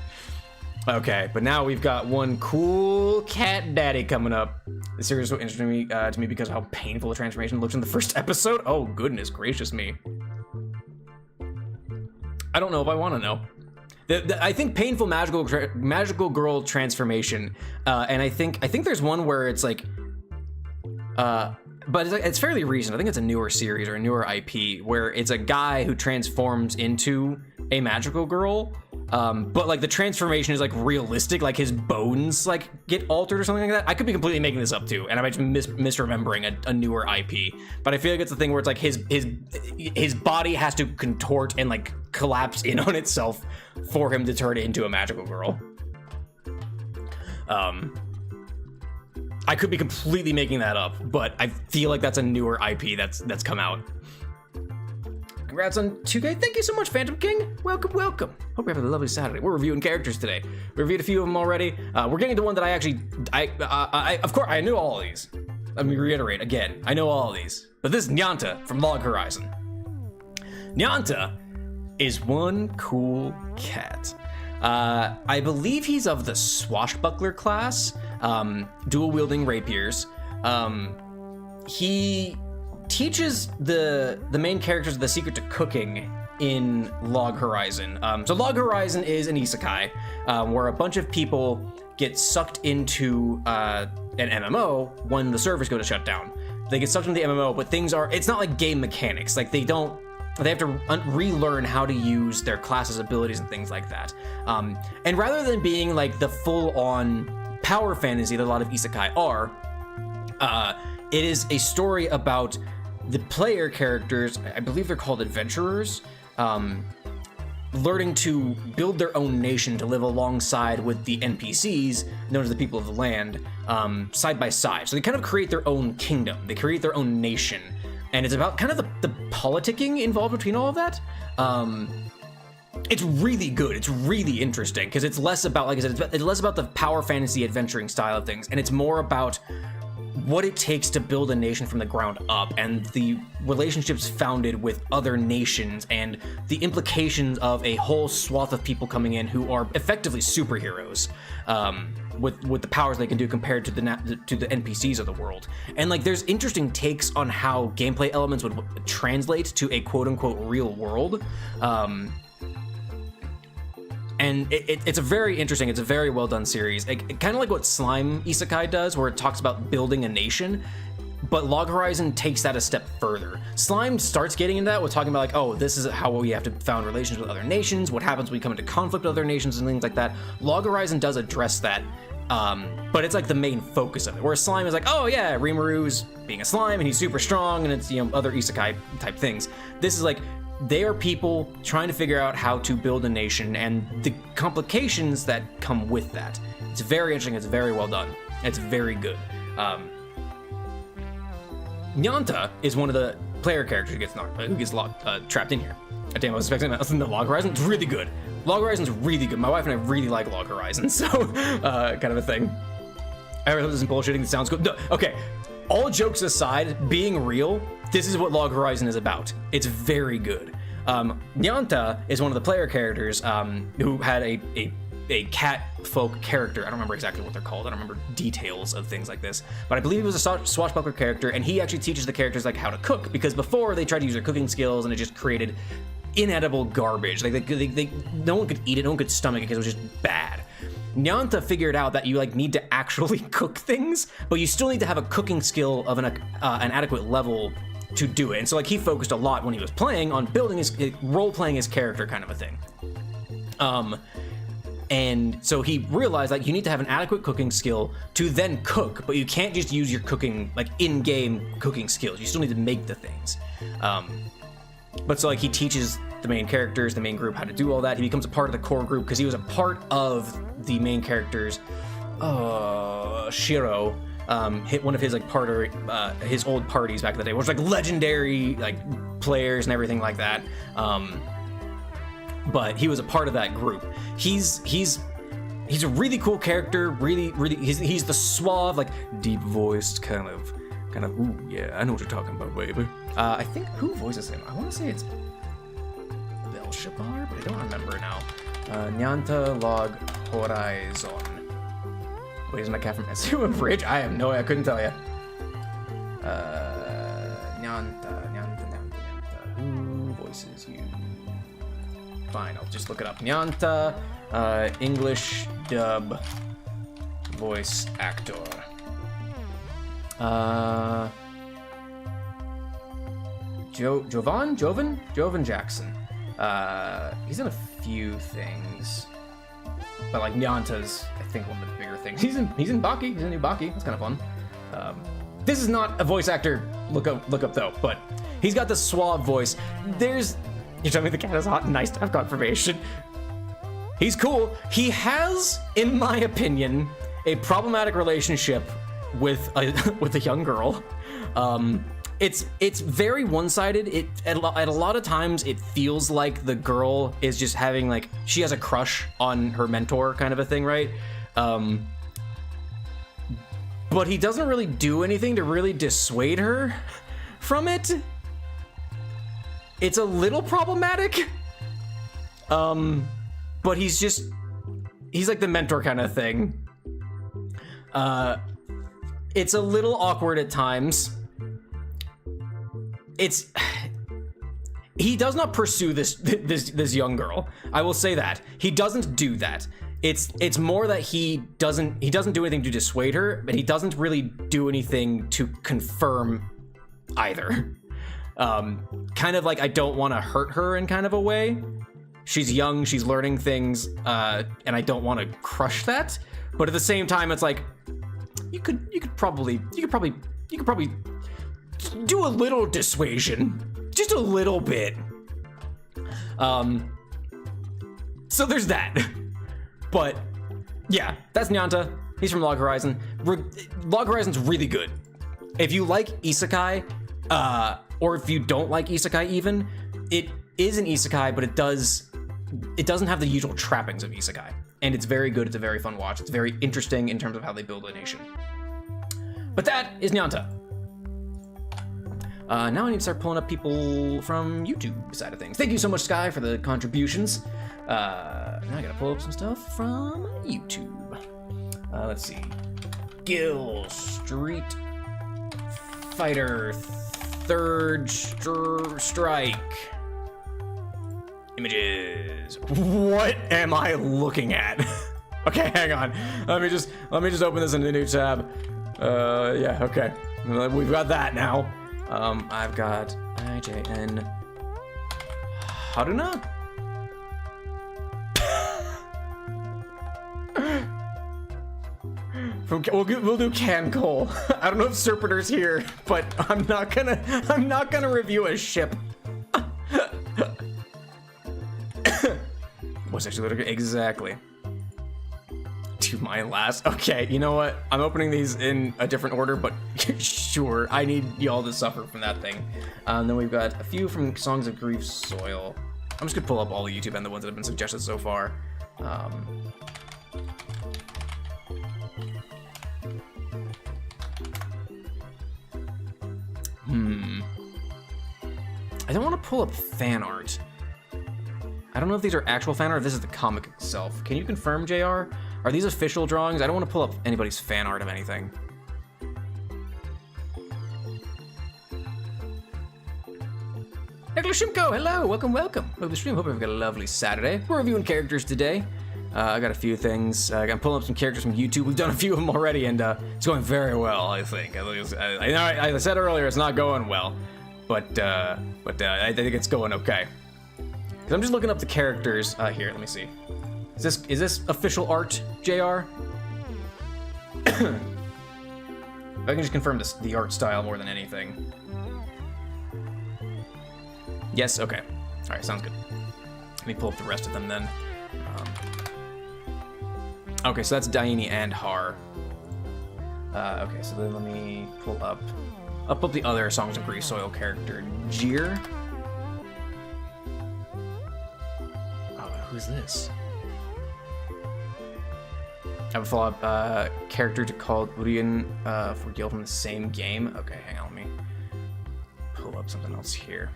Okay, but now we've got one cool cat daddy coming up. The series is so interesting to me because of how painful the transformation looks in the first episode. Oh, goodness gracious me. I don't know if I want to know. I think painful magical girl transformation, and I think there's one where it's like, but it's fairly recent. I think it's a newer series or a newer IP where it's a guy who transforms into a magical girl, but like the transformation is like realistic, like his bones like get altered or something like that. I could be completely making this up too, and I might be misremembering a newer IP, but I feel like it's the thing where it's like his body has to contort and like collapse in on itself for him to turn into a magical girl. I could be completely making that up, but I feel like that's a newer IP that's come out. Congrats on 2K. Thank you so much, Phantom King. Welcome. Hope you're having a lovely Saturday. We're reviewing characters today. We reviewed a few of them already. We're getting to one that of course, I knew all of these. Let me reiterate again. I know all of these. But this is Nyanta from Log Horizon. Nyanta is one cool cat. I believe he's of the swashbuckler class, dual-wielding rapiers. He teaches the main characters the secret to cooking in Log Horizon. So Log Horizon is an isekai, where a bunch of people get sucked into an MMO when the servers go to shut down. They get sucked into the MMO, but it's not like game mechanics. Like they have to relearn how to use their classes' abilities and things like that. And rather than being like the full-on power fantasy that a lot of isekai are, it is a story about the player characters, I believe they're called adventurers, learning to build their own nation to live alongside with the NPCs, known as the people of the land, side by side. So they kind of create their own kingdom. They create their own nation. And it's about kind of the politicking involved between all of that. it's really good. It's really interesting because it's less about, like I said, it's less about the power fantasy adventuring style of things, and it's more about what it takes to build a nation from the ground up and the relationships founded with other nations and the implications of a whole swath of people coming in who are effectively superheroes with the powers they can do compared to the NPCs of the world. And like there's interesting takes on how gameplay elements would translate to a quote-unquote real world. And it's a very interesting, it's a very well done series. Kind of like what Slime Isekai does, where it talks about building a nation, but Log Horizon takes that a step further. Slime starts getting into that with talking about like, oh, this is how we have to found relations with other nations, what happens when we come into conflict with other nations and things like that. Log Horizon does address that, but it's like the main focus of it, whereas Slime is like, oh yeah, Rimuru's being a slime and he's super strong and it's, you know, other Isekai type things. This is like, they are people trying to figure out how to build a nation and the complications that come with that. It's very interesting, it's very well done, it's very good. Nyanta is one of the player characters who gets trapped in here. Damn, I was expecting that. Listen to Log Horizon, it's really good. Log Horizon's really good. My wife and I really like Log Horizon, so kind of a thing. I really isn't bullshitting, it sounds good. No, okay, all jokes aside, being real, this is what Log Horizon is about. It's very good. Nyanta is one of the player characters who had a cat folk character. I don't remember exactly what they're called. I don't remember details of things like this, but I believe he was a swashbuckler character, and he actually teaches the characters like how to cook, because before they tried to use their cooking skills and it just created inedible garbage. Like no one could eat it, no one could stomach it because it was just bad. Nyanta figured out that you like need to actually cook things, but you still need to have a cooking skill of an adequate level to do it. And so like he focused a lot when he was playing on building his role-playing his character kind of a thing. And so he realized like you need to have an adequate cooking skill to then cook, but you can't just use your cooking, like in-game cooking skills. You still need to make the things. But so like he teaches the main characters, the main group, how to do all that. He becomes a part of the core group because he was a part of the main characters. Shiro hit one of his like his old parties back in the day, which was like legendary like players and everything like that. But he was a part of that group. He's a really cool character. Really, he's the suave, like deep voiced kind of. Ooh, yeah, I know what you're talking about, baby. I think who voices him? I want to say it's Belshazzar, but I don't remember now. Nyanta Log Horizon. Wait, is my cat from SU Bridge? I have no idea. I couldn't tell you. Nyanta. Who voices you? Fine, I'll just look it up. Nyanta, English dub voice actor. Jovan Jackson. He's in a few things, but like Nyanta's, I think, one of the bigger things. He's in Baki. He's in new Baki. That's kind of fun. This is not a voice actor look up though, but he's got the suave voice. You tell me the cat is hot and nice to have confirmation. He's cool. He has, in my opinion, a problematic relationship with a young girl. It's very one-sided. At a lot of times it feels like the girl is just having like, she has a crush on her mentor kind of a thing, right? But he doesn't really do anything to really dissuade her from it. It's a little problematic. But he's like the mentor kind of thing. It's a little awkward at times. He does not pursue this young girl. I will say that. He doesn't do that. It's more that he doesn't do anything to dissuade her, but he doesn't really do anything to confirm either. Kind of like I don't want to hurt her in kind of a way. She's young, she's learning things, and I don't want to crush that. But at the same time, it's like you could probably do a little dissuasion, just a little bit. So there's that. But yeah, that's Nyanta. He's from Log Horizon. Log Horizon's really good. If you like isekai, or if you don't like isekai even, it is an isekai, but it does it doesn't have the usual trappings of isekai, and it's very good. It's a very fun watch. It's very interesting in terms of how they build a nation. But that is Nyanta. Now I need to start pulling up people from YouTube side of things. Thank you so much, Sky, for the contributions. Now I gotta pull up some stuff from YouTube. Let's see. Gil Street Fighter Third Strike. Images. What am I looking at? Okay, hang on. Let me just open this in a new tab. Yeah, okay. We've got that now. I've got IJN Haruna. We'll do Can Cole. I don't know if Serpiter's here, but I'm not gonna review a ship. What's actually exactly? To my last. Okay, you know what? I'm opening these in a different order, but sure, I need y'all to suffer from that thing. Then we've got a few from Songs of Grief Soil. I'm just gonna pull up all the YouTube and the ones that have been suggested so far. I don't want to pull up fan art. I don't know if these are actual fan art or if this is the comic itself. Can you confirm, JR? Are these official drawings? I don't want to pull up anybody's fan art of anything. Shimko, hello, welcome. Welcome to the stream. Hope you've got a lovely Saturday. We're reviewing characters today. I got a few things. I'm pulling up some characters from YouTube. We've done a few of them already, and it's going very well, I think. I said earlier it's not going well, but I think it's going okay. Because I'm just looking up the characters. Here, let me see. Is this official art, JR? I can just confirm the art style more than anything. Yes, okay. All right, sounds good. Let me pull up the rest of them then. Okay, so that's Daini and Har. Okay, so then let me pull up. I'll pull up the other Songs of Grief Soil character, Jir. Oh, who's this? I have a follow-up character called Urian for Gil from the same game. Okay, hang on, let me pull up something else here.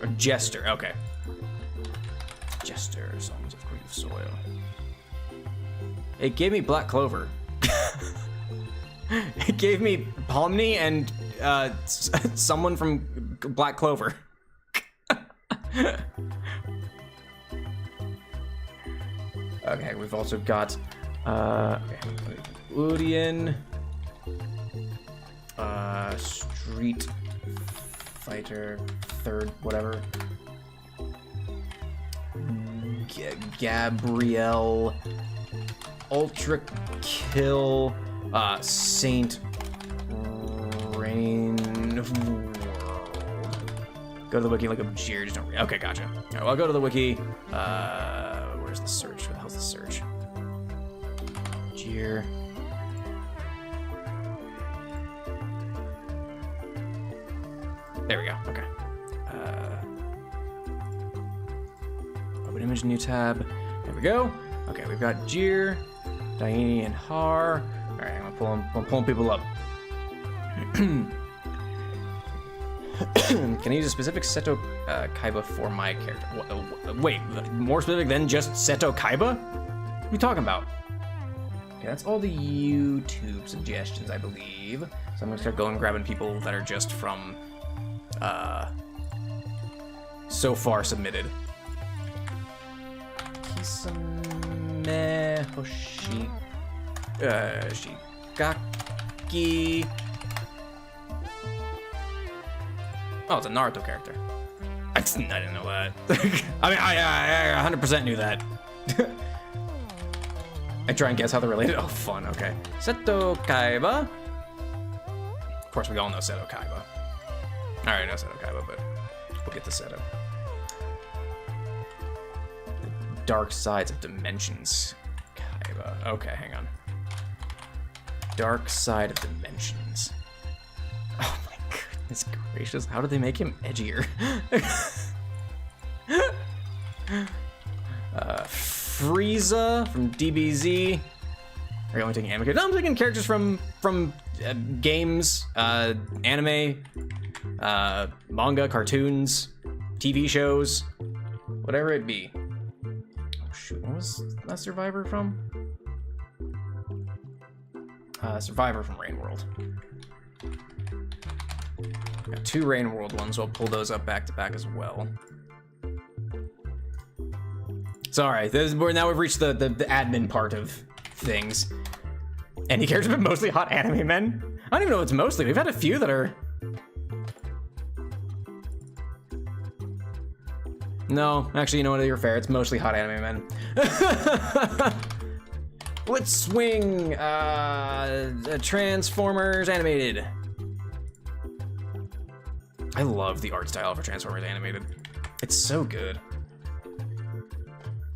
Or Jester, okay. Jester, Songs of Grief Soil. It gave me Black Clover. It gave me Pomni and someone from Black Clover. Okay, we've also got Urian, Street Fighter Third, whatever. Gabrielle, Ultra Kill, Saint Rain World. Go to the wiki, look up Jir, just don't read. Okay, gotcha. All right, well, I'll go to the wiki. Where's the search? Where the hell's the search? Jir. There we go, okay. Open image, new tab. There we go. Okay, we've got Jir, Daini, and Har. All right, I'm pulling people up. Can I use a specific Seto Kaiba for my character? Wait, more specific than just Seto Kaiba? What are we talking about? Okay, that's all the YouTube suggestions, I believe. So I'm gonna start going grabbing people that are just from so far submitted. Kisame Shigaki. Oh, it's a Naruto character. I didn't know that. I mean, I 100% knew that. I try and guess how they're related. Oh, fun. Okay. Seto Kaiba. Of course, we all know Seto Kaiba. I already know Seto Kaiba, but we'll get to Seto. The Dark Sides of Dimensions Kaiba. Okay, hang on. Dark Side of Dimensions. Oh my Goodness gracious, how did they make him edgier? Frieza from DBZ. Are you only taking anime characters? No, I'm taking characters from games, anime, manga, cartoons, TV shows, whatever it be. Oh shoot, what was that Survivor from? Survivor from Rain World. Got 2 Rain World ones, so I'll pull those up back to back as well. It's alright, now we've reached the admin part of things. Any characters, but mostly hot anime men? I don't even know what it's mostly. We've had a few that are... No, actually, you know what? You're fair. It's mostly hot anime men. Let's swing Transformers animated. I love the art style for Transformers animated. It's so good.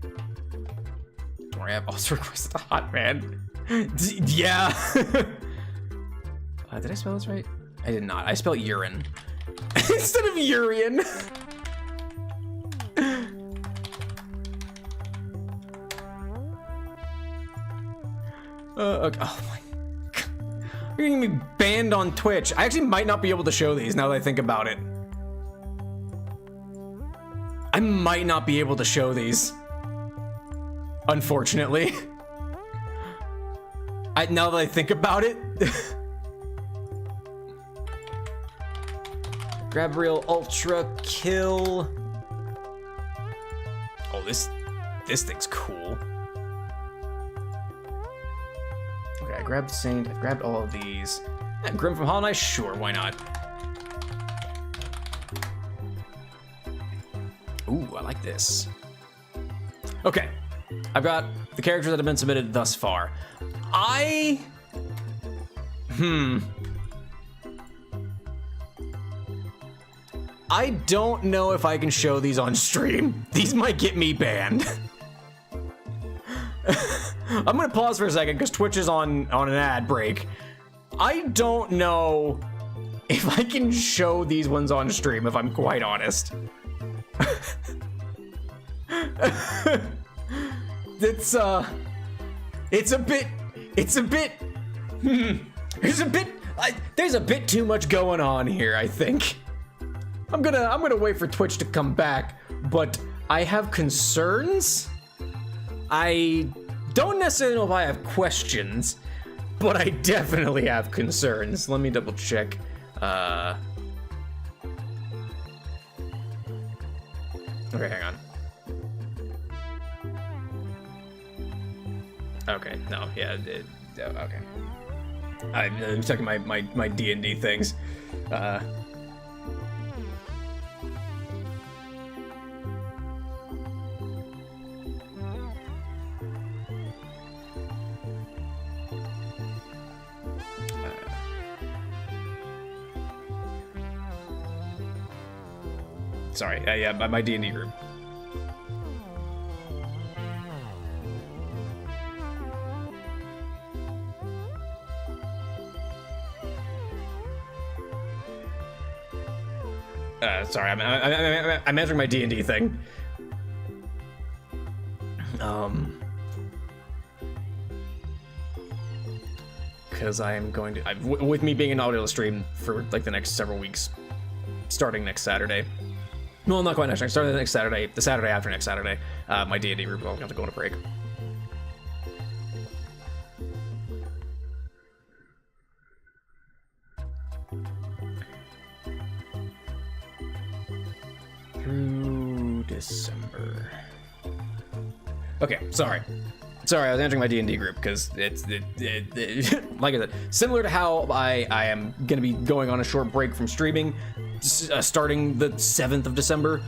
Don't worry, I've also requested a hot man. Yeah. Did I spell this right? I did not. I spelled urine instead of urine. Okay. Oh my God. You're gonna be banned on Twitch. I actually might not be able to show these now that I think about it. I might not be able to show these. Unfortunately. Now that I think about it. Gabriel Ultra Kill. Oh, this thing's cool. Okay, I grabbed Saint, I grabbed all of these. And Grim from Hollow Knight, sure, why not? Ooh, I like this. Okay, I've got the characters that have been submitted thus far. I don't know if I can show these on stream. These might get me banned. I'm gonna pause for a second because Twitch is on an ad break. I don't know if I can show these ones on stream, if I'm quite honest. It's a bit, there's a bit too much going on here, I think. I'm gonna wait for Twitch to come back, but I have concerns. I don't necessarily know if I have questions, but I definitely have concerns. Let me double check. Okay, hang on. Okay, no, yeah, okay. I'm checking my D&D things. Sorry, yeah, my D&D group. Sorry, I'm answering my D&D thing. Because I am going to, with me being an audio stream for like the next several weeks, starting next Saturday. Well, not quite next Saturday, starting next Saturday, the Saturday after next Saturday, my D&D group will have to go on a break. Through December. Okay, sorry, I was answering my D&D group because it's like I said, similar to how I am gonna be going on a short break from streaming, starting the 7th of December.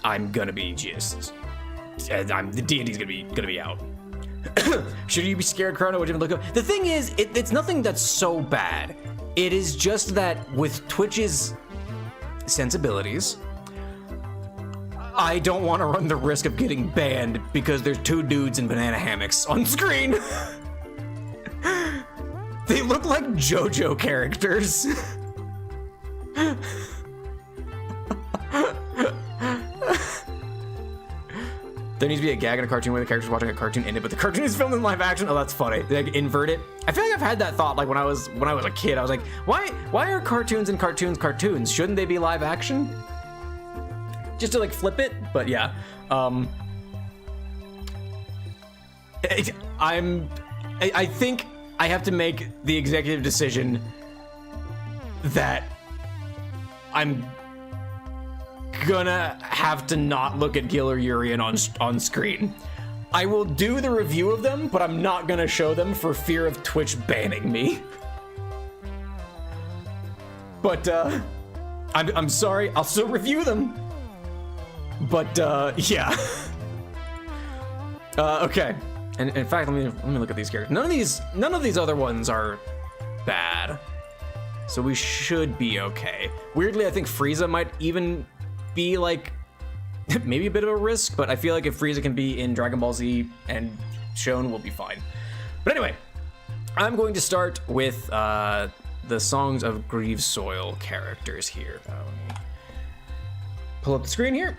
I'm gonna be just, the D&D's gonna be out. Should you be scared, Chrono? Would you look up? The thing is, it's nothing that's so bad. It is just that with Twitch's sensibilities, I don't want to run the risk of getting banned because there's 2 dudes in banana hammocks on screen. They look like JoJo characters. There needs to be a gag in a cartoon where the character's watching a cartoon in it, but the cartoon is filmed in live action. Oh, that's funny. They like invert it. I feel like I've had that thought like when I was a kid. I was like, why are cartoons and cartoons? Shouldn't they be live action? Just to like flip it, but yeah. I think I have to make the executive decision that I'm gonna have to not look at Gil or Urian on screen. I will do the review of them, but I'm not gonna show them for fear of Twitch banning me. But I'm sorry, I'll still review them. But yeah. Okay. And in fact, let me look at these characters. None of these other ones are bad. So we should be okay. Weirdly, I think Frieza might even be like maybe a bit of a risk, but I feel like if Frieza can be in Dragon Ball Z and shown, we'll be fine. But anyway, I'm going to start with the Songs of Grieve Soil characters here. Let me pull up the screen here.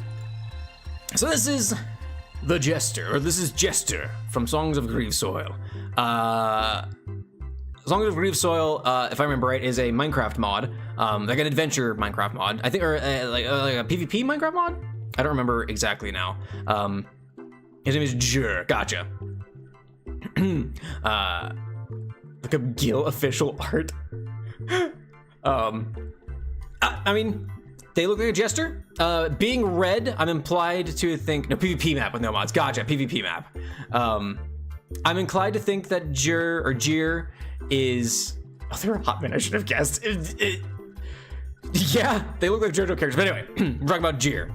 So this is the Jester, or this is Jester from Songs of Grieve Soil. Songs of Grieve Soil, if I remember right, is a Minecraft mod, like an adventure Minecraft mod. I think, or like a PvP Minecraft mod. I don't remember exactly now. His name is Jur. Gotcha. Look up Gil official art. I mean, they look like a Jester. Being red, I'm implied to think, no, PvP map with no mods. Gotcha, PvP map. I'm inclined to think that Jir is, oh, they're a Hotman, I should have guessed. Yeah, they look like JoJo characters. But anyway, we're talking about Jir.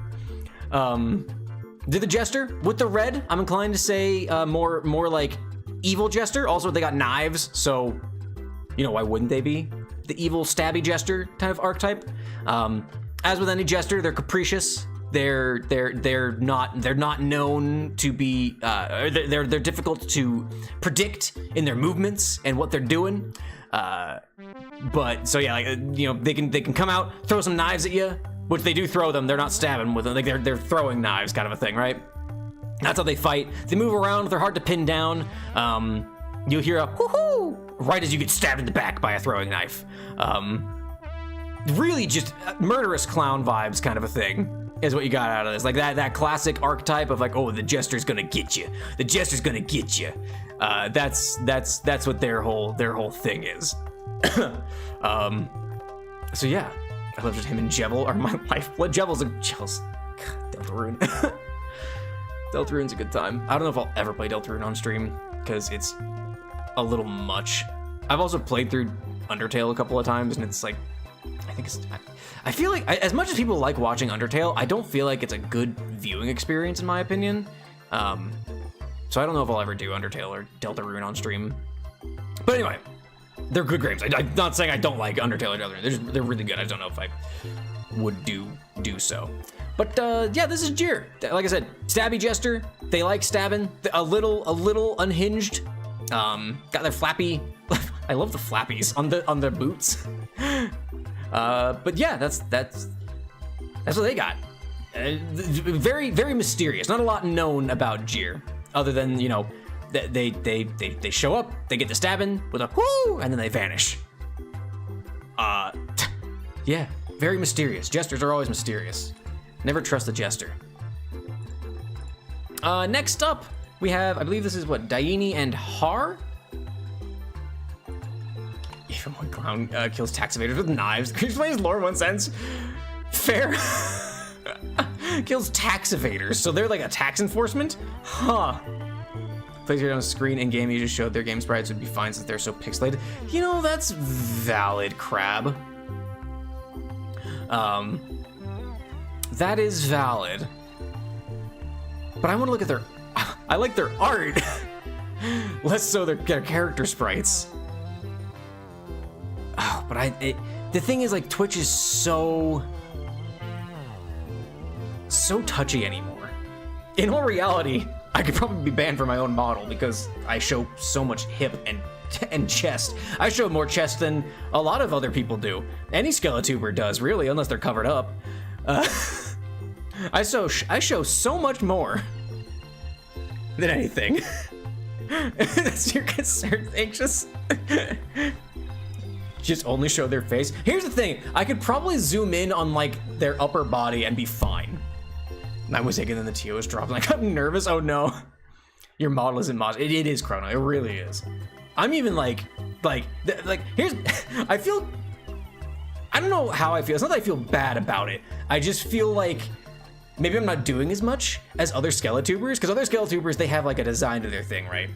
Did the Jester with the red, I'm inclined to say more like evil Jester. Also, they got knives, so you know, why wouldn't they be the evil stabby Jester type of archetype? As with any Jester, they're capricious. They're not known to be. They're difficult to predict in their movements and what they're doing. But so yeah, like you know, they can come out, throw some knives at you, which they do throw them. They're not stabbing with them. Like they're throwing knives, kind of a thing, right? That's how they fight. They move around. They're hard to pin down. You'll hear a whoo-hoo right as you get stabbed in the back by a throwing knife. Really just murderous clown vibes, kind of a thing, is what you got out of this. Like that classic archetype of like, oh, the Jester's gonna get you. The Jester's gonna get you. That's what their whole thing is. So yeah, I love just him and Jevil are my lifeblood. Jevil's God, Deltarune. Deltarune's a good time. I don't know if I'll ever play Deltarune on stream because it's a little much. I've also played through Undertale a couple of times, and it's like, I feel like, as much as people like watching Undertale, I don't feel like it's a good viewing experience in my opinion. So I don't know if I'll ever do Undertale or Deltarune on stream. But anyway, they're good games. I'm not saying I don't like Undertale or Deltarune. They're really good. I don't know if I would do so. But yeah, this is Jir. Like I said, stabby Jester. They like stabbing. A little unhinged. Got their flappy. I love the flappies on their boots. But yeah, that's what they got. Very, very mysterious. Not a lot known about Jir, other than, you know, they show up, they get the stabbing with a whoo, and then they vanish. Yeah, very mysterious. Jesters are always mysterious. Never trust the Jester. Next up, we have, I believe this is what, Daini and Har? Even one clown kills tax evaders with knives. Can you explain his lore in one sentence? Fair. Kills tax evaders, so they're like a tax enforcement? Huh. Plays here on screen in game, you just showed their game sprites would be fine since they're so pixelated. You know, that's valid, Crab. That is valid. But I want to look at their, I like their art. Less so their character sprites. Oh, but the thing is, like, Twitch is so touchy anymore. In all reality, I could probably be banned for my own model because I show so much hip and chest. I show more chest than a lot of other people do. Any Skeletuber does, really, unless they're covered up. I show so much more than anything. That's your concern, anxious. Just only show their face. Here's the thing, I could probably zoom in on like their upper body and be fine. I was thinking then the TOS dropped. Like, I'm nervous. Oh no, your model isn't mod. It is Chrono. It really is. I'm even like here's. I feel. I don't know how I feel. It's not that I feel bad about it. I just feel like maybe I'm not doing as much as other Skeletubers, because other Skeletubers, they have like a design to their thing, right?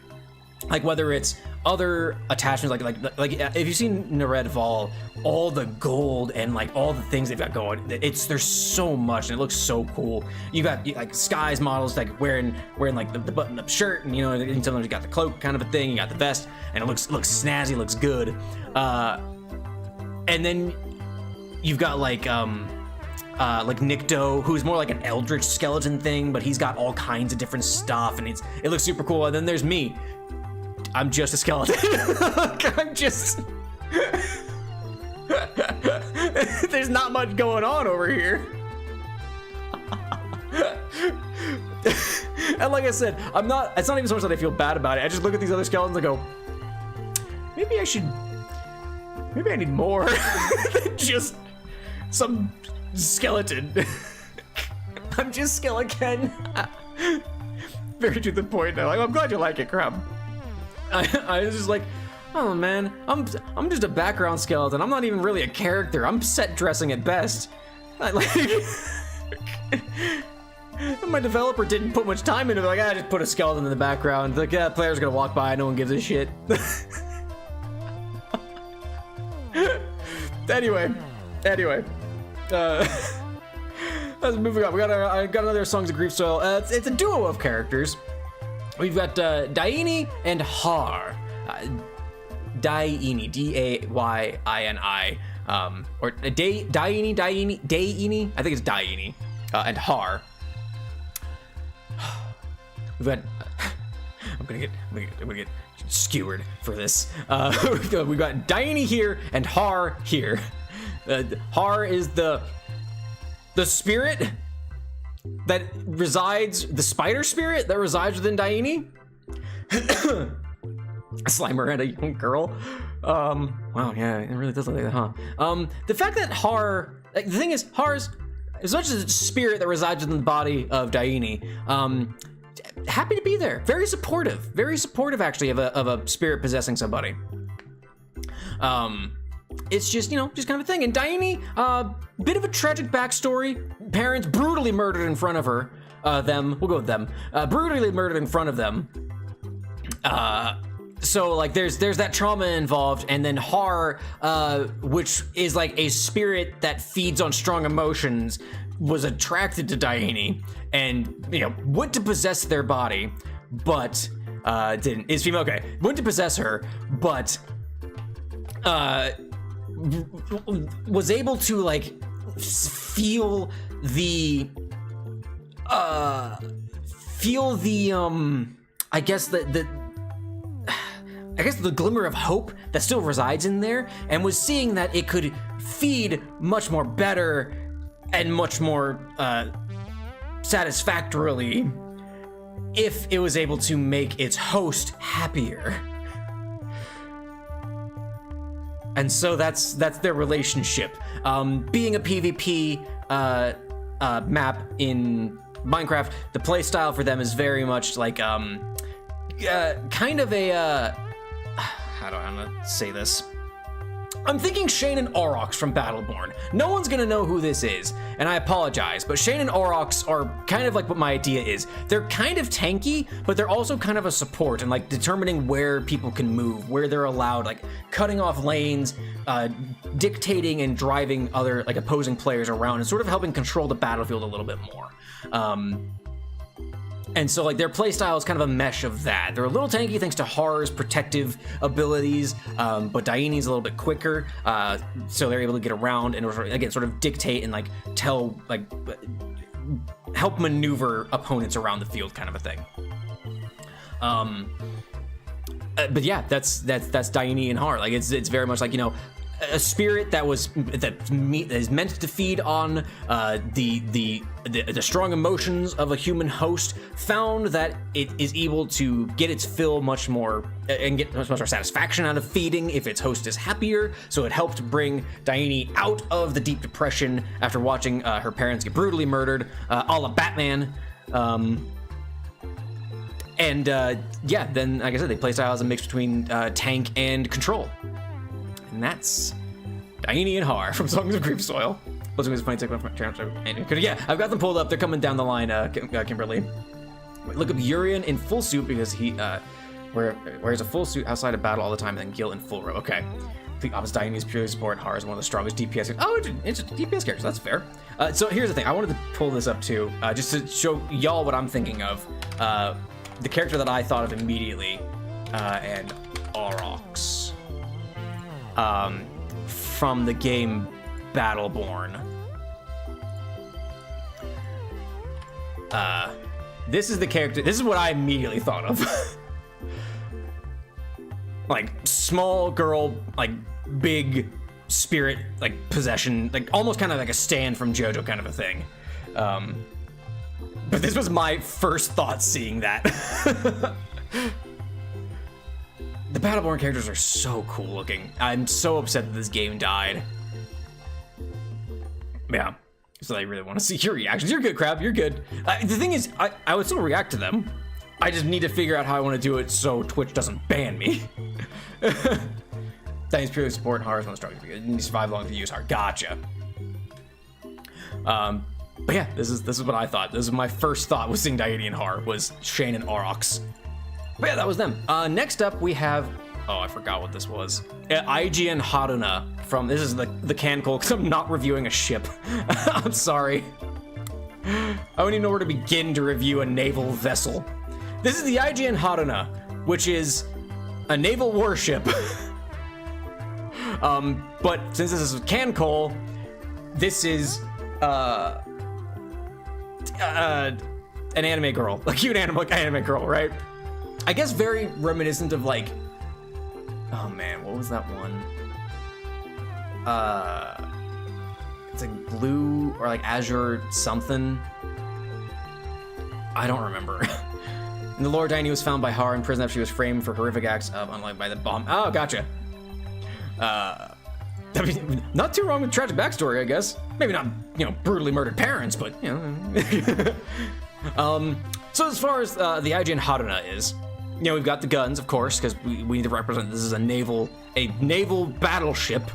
Like whether it's other attachments, like if you've seen Neredval, all the gold and like all the things they've got going, there's so much and it looks so cool. You got like Sky's models like wearing like the button-up shirt, and you know, and sometimes you got the cloak kind of a thing. You got the vest, and it looks snazzy, looks good. And then you've got like Nikto, who's more like an eldritch skeleton thing, but he's got all kinds of different stuff, and it looks super cool. And then there's me. I'm just a skeleton. I'm just... There's not much going on over here. And like I said, it's not even so much that I feel bad about it. I just look at these other skeletons and go, maybe I need more than just some skeleton. I'm just skeleton. Very to the point. Like, I'm glad you like it, Crab. I was just like, oh man, I'm just a background skeleton. I'm not even really a character. I'm set dressing at best. My developer didn't put much time into it. Like, I just put a skeleton in the background. Like, yeah, player's gonna walk by. No one gives a shit. Anyway. Let's move on. I got another Songs of Grief Soil. It's a duo of characters. We've got Daini and Har. Daini, D-A-Y-I-N-I. Or Daini, I think it's Daini. And Har. We've got, I'm gonna get skewered for this. We've got Daini here and Har here. Har is the spirit that resides, the spider spirit that resides within Daini. Slimer and a young girl. Wow, yeah, it really does look like that, huh? The fact that Har, like, the thing is, Har's, as much as it's a spirit that resides within the body of Daini, happy to be there. Very supportive actually of a spirit possessing somebody. It's just, you know, just kind of a thing. And Daini, bit of a tragic backstory. Parents brutally murdered in front of her. We'll go with them. Brutally murdered in front of them. So like there's that trauma involved, and then Har, which is like a spirit that feeds on strong emotions, was attracted to Daini and, you know, went to possess their body, but didn't. Is female, okay. Went to possess her, but was able to like feel the I guess the glimmer of hope that still resides in there, and was seeing that it could feed much more better and much more satisfactorily if it was able to make its host happier. And so that's their relationship. Being a PvP map in Minecraft, the play style for them is very much like kind of a how do I want to say this? I'm thinking Shane and Aurochs from Battleborn. No one's gonna know who this is, and I apologize, but Shane and Aurochs are kind of like what my idea is. They're kind of tanky, but they're also kind of a support and like determining where people can move, where they're allowed, like cutting off lanes, dictating and driving other like opposing players around, and sort of helping control the battlefield a little bit more. And so like their playstyle is kind of a mesh of that. They're a little tanky thanks to Har's protective abilities, but Daini's a little bit quicker, so they're able to get around and again sort of dictate and like tell, like help maneuver opponents around the field, kind of a thing. But yeah, that's Daini and Har. Like it's very much like, you know, a spirit that is meant to feed on the strong emotions of a human host, found that it is able to get its fill much more and get much more satisfaction out of feeding if its host is happier. So it helped bring Daini out of the deep depression after watching her parents get brutally murdered, a la Batman. Yeah, then like I said, they play style as a mix between tank and control, and that's Daini and Har from Songs of Creep Soil. Let's go find yeah, I've got them pulled up. They're coming down the line, Kimberly. Look up Urian in full suit because he wears a full suit outside of battle all the time, and then Gil in full robe. Okay. The opposite Daini is purely support, and Har is one of the strongest DPS. Oh, it's DPS characters. That's fair. So here's the thing. I wanted to pull this up too, just to show y'all what I'm thinking of. The character that I thought of immediately, and Aurochs. From the game Battleborn. This is the character, this is what I immediately thought of. Like, small girl, like, big spirit, like, possession, like, almost kind of like a stand from JoJo kind of a thing. But this was my first thought seeing that. The Battleborn characters are so cool looking. I'm so upset that this game died. Yeah, so I really want to see your reactions. You're good, Crab, you're good. The thing is, I would still react to them. I just need to figure out how I want to do it so Twitch doesn't ban me. Thanks, purely support, Har is one of the strongest. You survive long as you use Har. Gotcha. But yeah, this is what I thought. This is my first thought was seeing Daini and Har, was Shane and Aurochs. But yeah, that was them. Next up we have, oh, I forgot what this was. IGN Haruna from, this is the can call because I'm not reviewing a ship. I'm sorry. I don't even know where to begin to review a naval vessel. This is the IGN Haruna, which is a naval warship. But since this is can call, this is an anime girl, a cute anime girl, right? I guess very reminiscent of like, oh man, what was that one? It's like blue or like azure something. I don't remember. And the Lord Daini was found by Har in prison after she was framed for horrific acts of unlike by the bomb. Oh, gotcha. I mean, not too wrong with tragic backstory, I guess. Maybe not, you know, brutally murdered parents, but you know. So as far as the IGN Haruna is, you know, we've got the guns, of course, because we need to represent this is a naval battleship.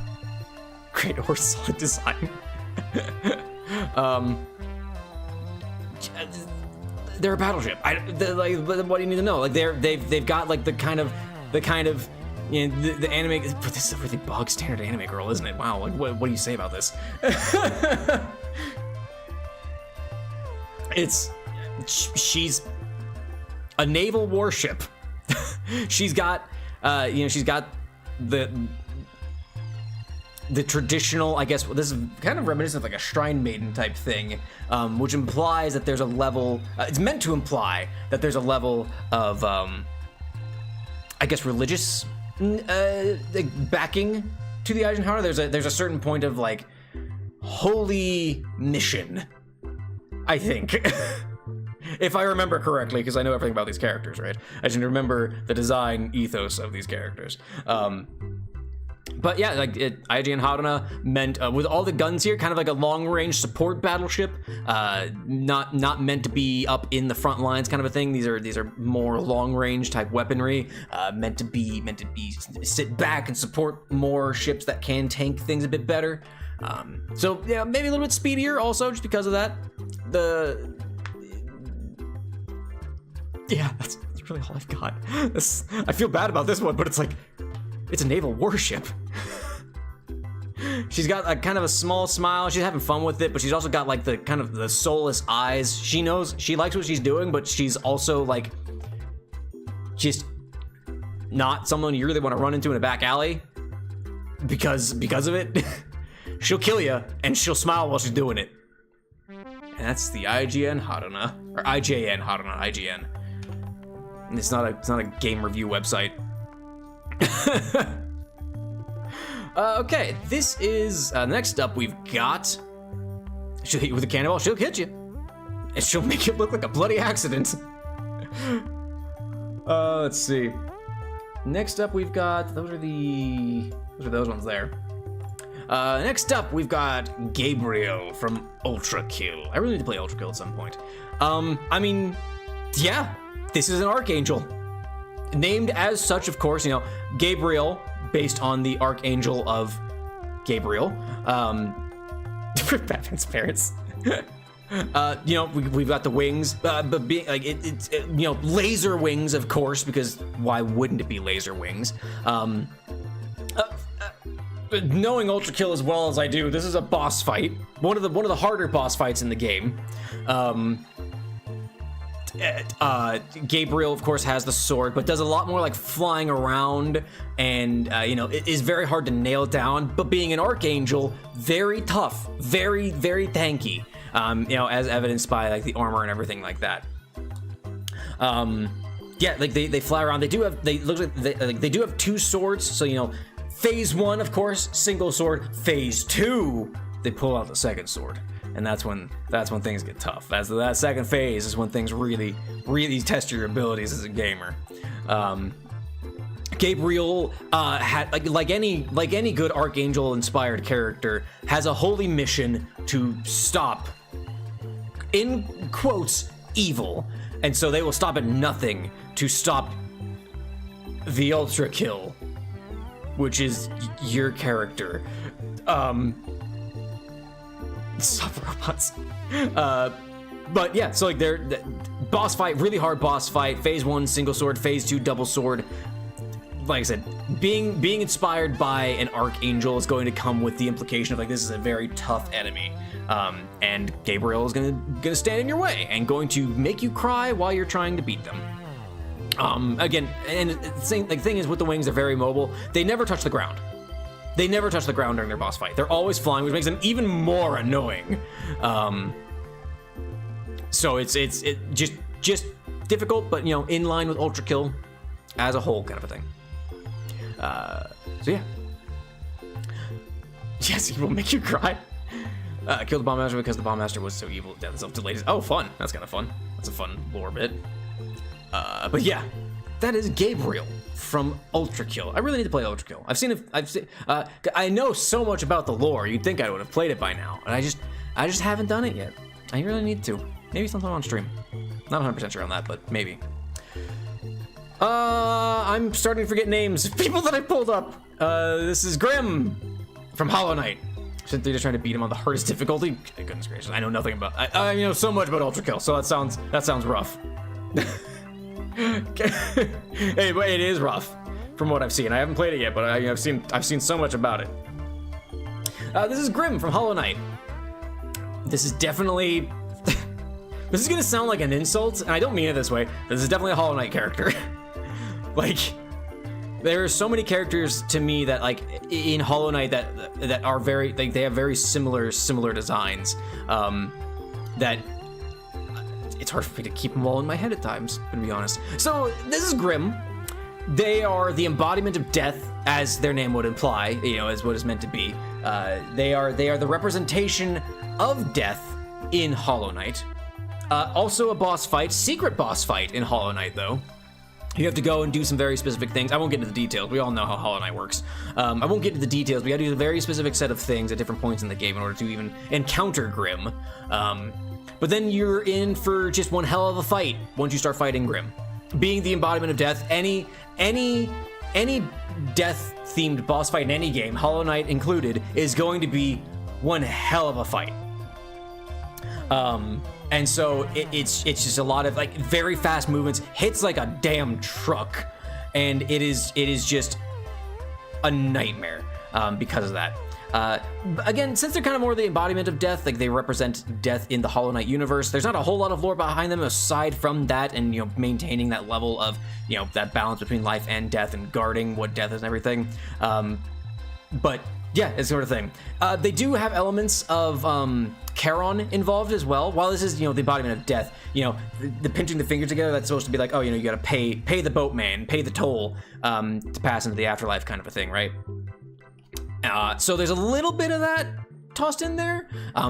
Great horse solid design. They're a battleship. What do you need to know? Like they've got like the kind of you know, the anime. But this is a really bog standard anime girl, isn't it? Wow. Like what do you say about this? She's a naval warship. She's got you know, she's got the traditional, I guess, this is kind of reminiscent of like a shrine maiden type thing, which implies that there's a level, it's meant to imply that there's a level of, I guess, religious like backing to the IGN Haruna. There's a certain point of like holy mission, I think. If I remember correctly, because I know everything about these characters, right? I just remember the design ethos of these characters. But yeah, like IGN Haruna meant with all the guns here, kind of like a long-range support battleship, not meant to be up in the front lines, kind of a thing. These are more long-range type weaponry, meant to be sit back and support more ships that can tank things a bit better. So yeah, maybe a little bit speedier also, just because of that. Yeah, that's really all I've got. I feel bad about this one, but it's like, it's a naval warship. She's got a kind of a small smile. She's having fun with it, but she's also got like the kind of the soulless eyes. She knows, she likes what she's doing, but she's also like, just not someone you really want to run into in a back alley because of it. She'll kill you and she'll smile while she's doing it. And that's the IGN Haruna, or IJN Haruna, IGN. It's not a game review website. Okay, this is next up. We've got. She'll hit you with a cannonball. She'll hit you, and she'll make it look like a bloody accident. Let's see. Next up, we've got those are those ones there. Next up, we've got Gabriel from Ultra Kill. I really need to play Ultra Kill at some point. I mean, yeah, this is an Archangel. Named as such, of course, you know, Gabriel, based on the Archangel of Gabriel. Batman's parents. You know, we've got the wings, but being like it's you know, laser wings, of course, because why wouldn't it be laser wings? Knowing Ultra Kill as well as I do, this is a boss fight. One of the harder boss fights in the game. Gabriel, of course, has the sword, but does a lot more like flying around, and you know, it is very hard to nail down. But being an Archangel, very tough, very tanky. You know, as evidenced by like the armor and everything like that. Yeah, like they fly around. They do have they do have two swords, so you know. Phase 1, of course, single sword. Phase 2, they pull out the second sword, and that's when things get tough. That second phase is when things really test your abilities as a gamer. Gabriel had like any good Archangel-inspired character has a holy mission to stop, in quotes, evil, and so they will stop at nothing to stop the Ultra Kill, which is your character. Stop robots. But yeah, so like they're boss fight, really hard boss fight. Phase 1, single sword. Phase 2, double sword. Like I said, being inspired by an Archangel is going to come with the implication of like this is a very tough enemy, and Gabriel is gonna stand in your way and going to make you cry while you're trying to beat them. Again, and the thing is with the wings, they're very mobile. They never touch the ground. They never touch the ground during their boss fight. They're always flying, which makes them even more annoying. So it's just difficult, but you know, in line with Ultra Kill as a whole, kind of a thing. So yeah. Yes, he will make you cry. Kill the Bomb Master because the Bomb Master was so evil. Death itself delayed. Oh, fun. That's kind of fun. That's a fun lore bit. But yeah, that is Gabriel from Ultra Kill. I really need to play Ultra Kill. I know so much about the lore. You'd think I would have played it by now, and I just haven't done it yet. I really need to. Maybe sometime on stream. Not 100% sure on that, but maybe. I'm starting to forget names of people that I pulled up. This is Grim from Hollow Knight. Shouldn't they just trying to beat him on the hardest difficulty? Goodness gracious, I know nothing about. I know so much about Ultra Kill, so that sounds rough. Hey, but it is rough from what I've seen. I haven't played it yet, but I've seen so much about it. This is Grim from Hollow Knight. This is definitely this is gonna sound like an insult, and I don't mean it this way. This is definitely a Hollow Knight character. Like, there are so many characters to me that like in Hollow Knight that are very like they have very similar designs. That it's hard for me to keep them all in my head at times, to be honest. So this is Grim. They are the embodiment of death, as their name would imply, you know, as what is meant to be. They are the representation of death in Hollow Knight. Also a boss fight, secret boss fight in Hollow Knight though. You have to go and do some very specific things. I won't get into the details. We all know how Hollow Knight works. I won't get into the details. We gotta do a very specific set of things at different points in the game in order to even encounter Grim. But then you're in for just one hell of a fight once you start fighting Grim. Being the embodiment of death, any death-themed boss fight in any game, Hollow Knight included, is going to be one hell of a fight. And so it's just a lot of like very fast movements, hits like a damn truck, and it is just a nightmare because of that. Again, since they're kind of more the embodiment of death, like they represent death in the Hollow Knight universe, there's not a whole lot of lore behind them aside from that, and you know, maintaining that level of, you know, that balance between life and death and guarding what death is and everything. But yeah, it's sort of thing. They do have elements of Charon involved as well. While this is, the embodiment of death, the pinching the fingers together, that's supposed to be like, oh, you gotta pay the boatman, pay the toll to pass into the afterlife kind of a thing, right? So there's a little bit of that tossed in there,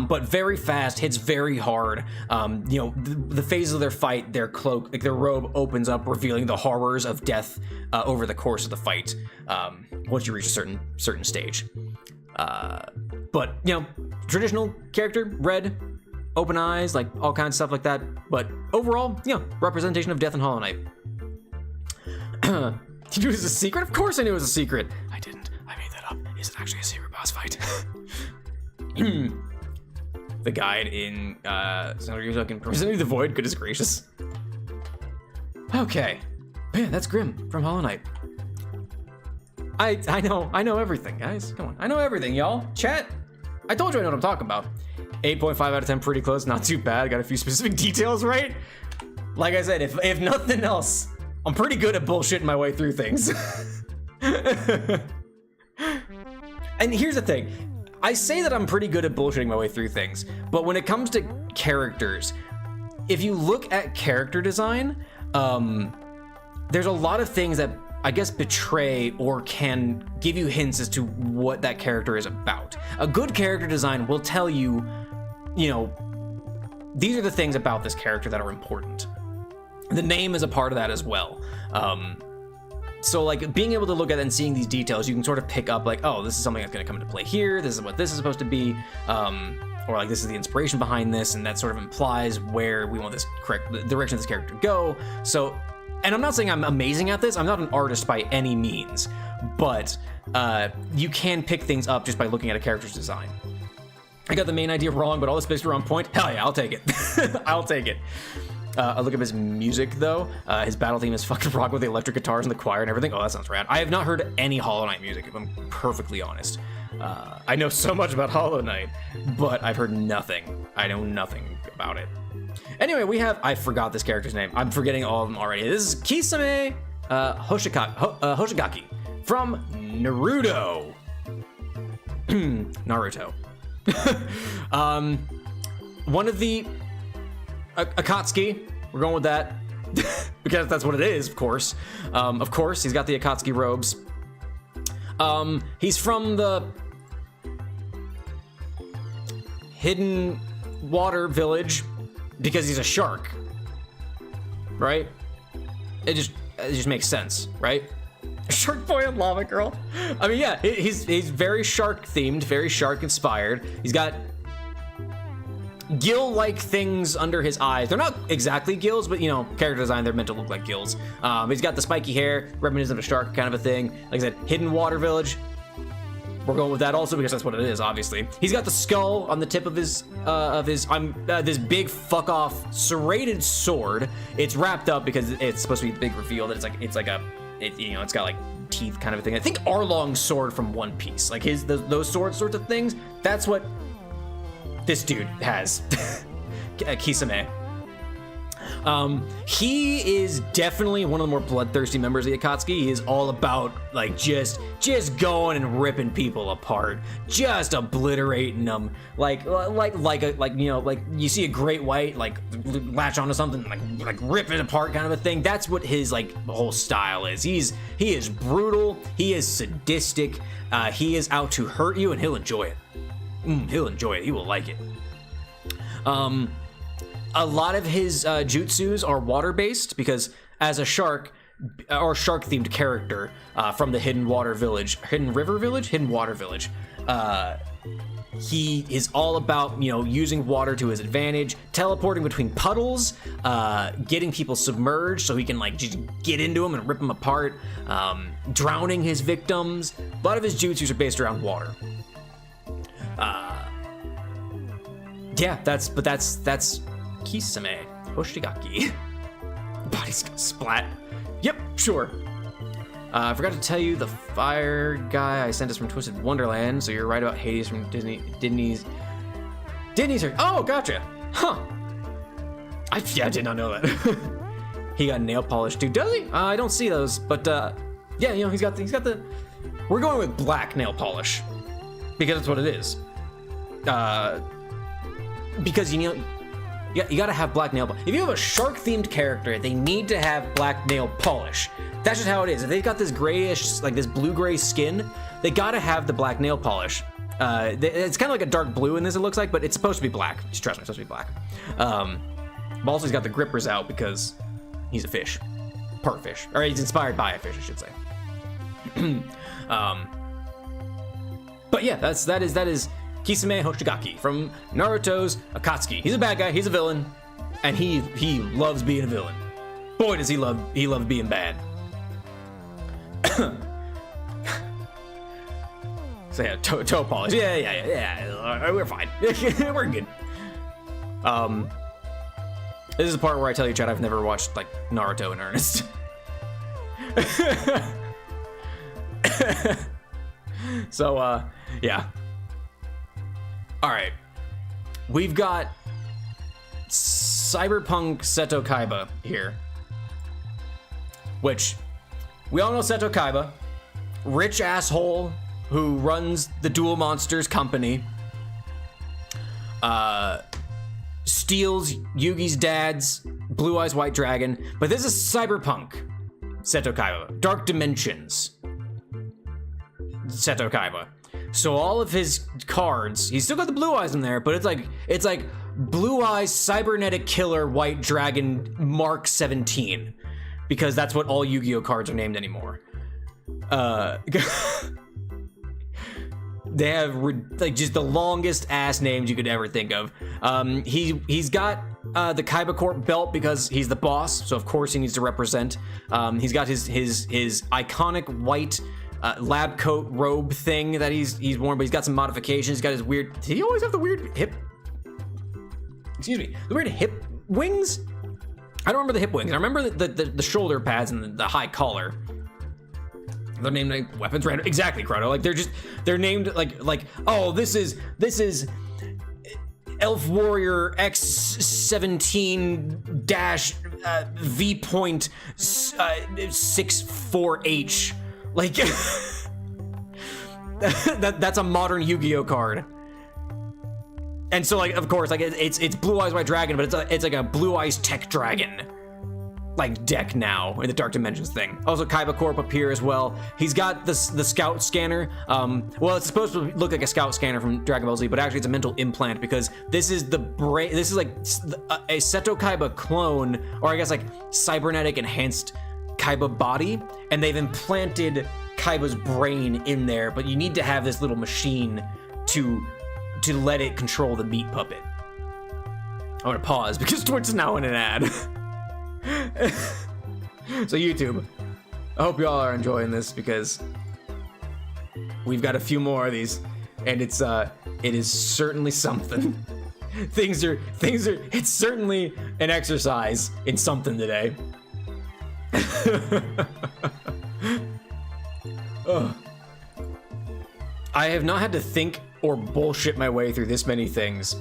but very fast, hits very hard. The phase of their fight, their cloak, like their robe opens up, revealing the horrors of death over the course of the fight. Once you reach a certain stage. But traditional character, red, open eyes, like all kinds of stuff like that. But overall, representation of death in Hollow Knight. You knew it was a secret? Of course I knew it was a secret. I didn't. I made that up. It's actually a secret boss fight. The guide in Representing the Void, goodness gracious. Okay. Man, that's Grim from Hollow Knight. I know everything, guys. Come on. I know everything, y'all. Chat, I told you I know what I'm talking about. 8.5 out of 10, pretty close, not too bad. Got a few specific details right. Like I said, if nothing else, I'm pretty good at bullshitting my way through things. And here's the thing. I say that I'm pretty good at bullshitting my way through things, but when it comes to characters, if you look at character design, there's a lot of things that I guess betray or can give you hints as to what that character is about. A good character design will tell you, these are the things about this character that are important. The name is a part of that as well. So like being able to look at it and seeing these details, you can sort of pick up like, oh, this is something that's gonna come into play here. This is what this is supposed to be. Or like this is the inspiration behind this, and that sort of implies where we want the direction of this character to go. So, and I'm not saying I'm amazing at this. I'm not an artist by any means, but you can pick things up just by looking at a character's design. I got the main idea wrong, but all the specs were on point. Hell yeah, I'll take it. I'll take it. I look up his music though. His battle theme is fucking rock with the electric guitars and the choir and everything. Oh, that sounds rad. I have not heard any Hollow Knight music, if I'm perfectly honest. I know so much about Hollow Knight, but I've heard nothing. I know nothing about it. Anyway, I forgot this character's name. I'm forgetting all of them already. This is Kisame Hoshigaki from Naruto. Naruto. One of the Akatsuki. We're going with that because that's what it is, of course. Of course, he's got the Akatsuki robes. He's from the Hidden Water Village because he's a shark, right? It just makes sense, right? Shark Boy and Lava Girl. I mean, yeah, he's very shark themed, very shark inspired. He's got gill-like things under his eyes. They're not exactly gills, but character design, they're meant to look like gills. He's got the spiky hair, reminiscent of a shark kind of a thing. Like I said, Hidden Water Village. We're going with that also because that's what it is, obviously. He's got the skull on the tip of his this big fuck off serrated sword. It's wrapped up because it's supposed to be the big reveal that it's got like teeth kind of a thing. I think Arlong's sword from One Piece, like those sorts of things. That's what this dude has. Kisame. He is definitely one of the more bloodthirsty members of the Akatsuki. He is all about like just going and ripping people apart, just obliterating them, like you see a great white like latch onto something, like rip it apart kind of a thing. That's what his like whole style is. He is brutal. He is sadistic. He is out to hurt you, and he'll enjoy it. He'll enjoy it. He will like it. A lot of his jutsus are water-based because as a shark or shark-themed character from the Hidden Water Village, Hidden Water Village, he is all about using water to his advantage, teleporting between puddles, getting people submerged so he can like just get into them and rip them apart, drowning his victims. A lot of his jutsus are based around water. Yeah, that's Kisame Hoshigaki. Body's gonna splat. Yep, sure. I forgot to tell you, the fire guy I sent us from Twisted Wonderland, so you're right about Hades from Disney's. Oh, gotcha. Huh. I did not know that. He got nail polish too. Does he? I don't see those, but yeah, he's got the we're going with black nail polish because that's what it is. Because you gotta have black nail polish. If you have a shark-themed character, they need to have black nail polish. That's just how it is. If they've got this grayish, like this blue-gray skin, they gotta have the black nail polish. It's kind of like a dark blue in this, it looks like, but it's supposed to be black. Just trust me, it's supposed to be black. But also he's got the grippers out because he's a fish. Part fish. Or he's inspired by a fish, I should say. But yeah, that is Kisame Hoshigaki from Naruto's Akatsuki. He's a bad guy, he's a villain, and he loves being a villain. Boy, does he love being bad. So yeah, toe polish. Yeah. We're fine. We're good. This is the part where I tell you, Chad, I've never watched like Naruto in earnest. So yeah. All right, we've got Cyberpunk Seto Kaiba here, which we all know Seto Kaiba, rich asshole who runs the Duel Monsters company, steals Yugi's dad's Blue Eyes White Dragon, but this is Cyberpunk Seto Kaiba, Dark Dimensions Seto Kaiba. So all of his cards, he's still got the blue eyes in there, but it's like Blue Eyes Cybernetic Killer White Dragon Mark 17, because that's what all Yu-Gi-Oh cards are named anymore. They have like just the longest ass names you could ever think of. He's got the Kaiba Corp belt because he's the boss, so of course he needs to represent. He's got his iconic white lab coat robe thing that he's worn, but he's got some modifications. He's got his weird. Did he always have the weird hip? Excuse me, the weird hip wings. I don't remember the hip wings. I remember the shoulder pads and the high collar. They're named like weapons random. Exactly, Croto. Like they're named like oh, this is Elf Warrior X17 dash V point 64H. Like that's a modern Yu-Gi-Oh card. And so like of course like it's Blue Eyes White Dragon, but it's like a Blue Eyes Tech Dragon like deck now in the Dark Dimensions thing. Also Kaiba Corp up here as well. He's got the scout scanner. Well, it's supposed to look like a scout scanner from Dragon Ball Z, but actually it's a mental implant because this is the brain. This is like a Seto Kaiba clone, or I guess like cybernetic enhanced Kaiba body, and they've implanted Kaiba's brain in there, but you need to have this little machine to let it control the meat puppet. I'm gonna pause because Twitch is now in an ad. So YouTube, I hope y'all are enjoying this because we've got a few more of these, and it is certainly something. It's certainly an exercise in something today. I have not had to think or bullshit my way through this many things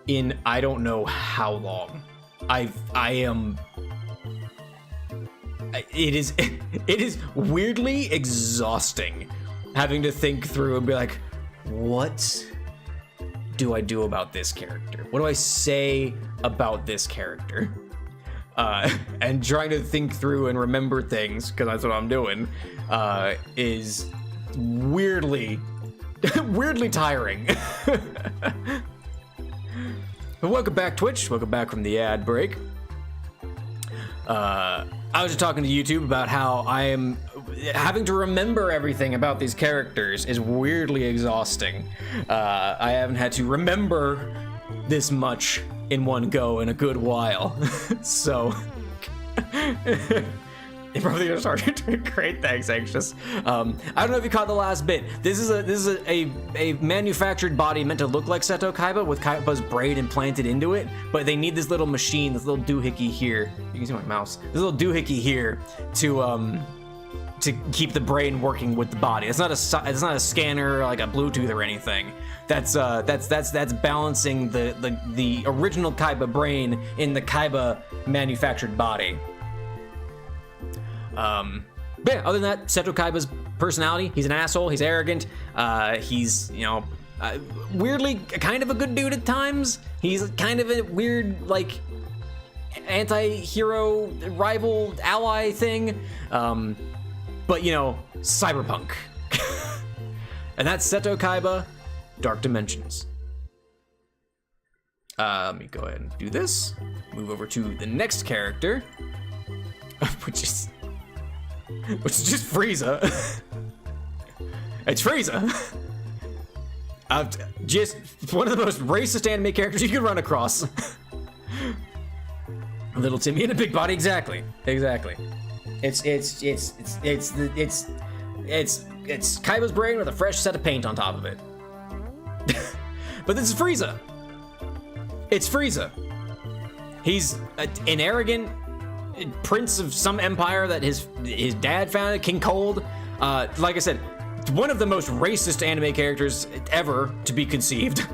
in I don't know how long. It is weirdly exhausting having to think through and be like, what do I do about this character? What do I say about this character? And trying to think through and remember things, because that's what I'm doing, is weirdly tiring. But welcome back, Twitch. Welcome back from the ad break. I was just talking to YouTube about how I am having to remember everything about these characters is weirdly exhausting. I haven't had to remember this much in one go in a good while. So you're probably gonna start doing great. Thanks, Anxious. I don't know if you caught the last bit. This is a manufactured body meant to look like Seto Kaiba with Kaiba's brain implanted into it, but they need this little machine, this little doohickey here. You can see my mouse. This little doohickey here to keep the brain working with the body. It's not a scanner or like a Bluetooth or anything. That's balancing the original Kaiba brain in the Kaiba manufactured body. But yeah, other than that, Seto Kaiba's personality, he's an asshole, he's arrogant, he's, you know, weirdly kind of a good dude at times. He's kind of a weird, like, anti-hero, rival, ally thing. But, you know, cyberpunk. And that's Seto Kaiba, Dark Dimensions. Let me go ahead and do this. Move over to the next character, which is just Frieza. It's Frieza. Just one of the most racist anime characters you could run across. Little Timmy in a big body, exactly. It's Kaiba's brain with a fresh set of paint on top of it. But this is Frieza. It's Frieza. He's an arrogant prince of some empire that his dad founded, King Cold. Like I said, one of the most racist anime characters ever to be conceived.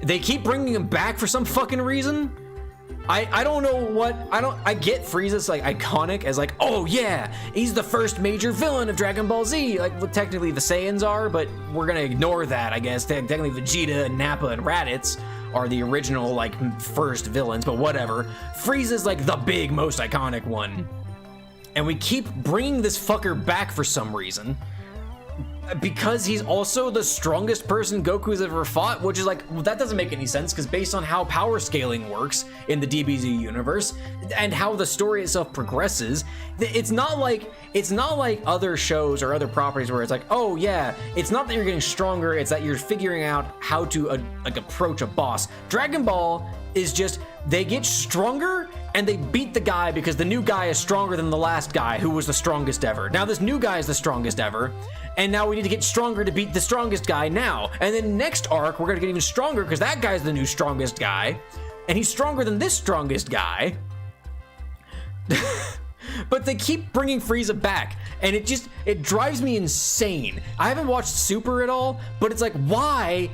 They keep bringing him back for some fucking reason. I don't know what, I get Frieza's like iconic as like, oh yeah, he's the first major villain of Dragon Ball Z. Like, well, technically the Saiyans are, but we're gonna ignore that, I guess. Technically Vegeta and Nappa and Raditz are the original like first villains, but whatever. Frieza's like the big, most iconic one. And we keep bringing this fucker back for some reason. Because he's also the strongest person Goku's ever fought, which is like, well, that doesn't make any sense, because based on how power scaling works in the DBZ universe and how the story itself progresses, it's not like other shows or other properties where it's like, oh yeah, it's not that you're getting stronger, it's that you're figuring out how to like approach a boss. Dragon Ball is just, they get stronger and they beat the guy because the new guy is stronger than the last guy who was the strongest ever. Now this new guy is the strongest ever, and now we need to get stronger to beat the strongest guy now. And then next arc, we're gonna get even stronger because that guy's the new strongest guy, and he's stronger than this strongest guy. But they keep bringing Frieza back, and it drives me insane. I haven't watched Super at all, but it's like, why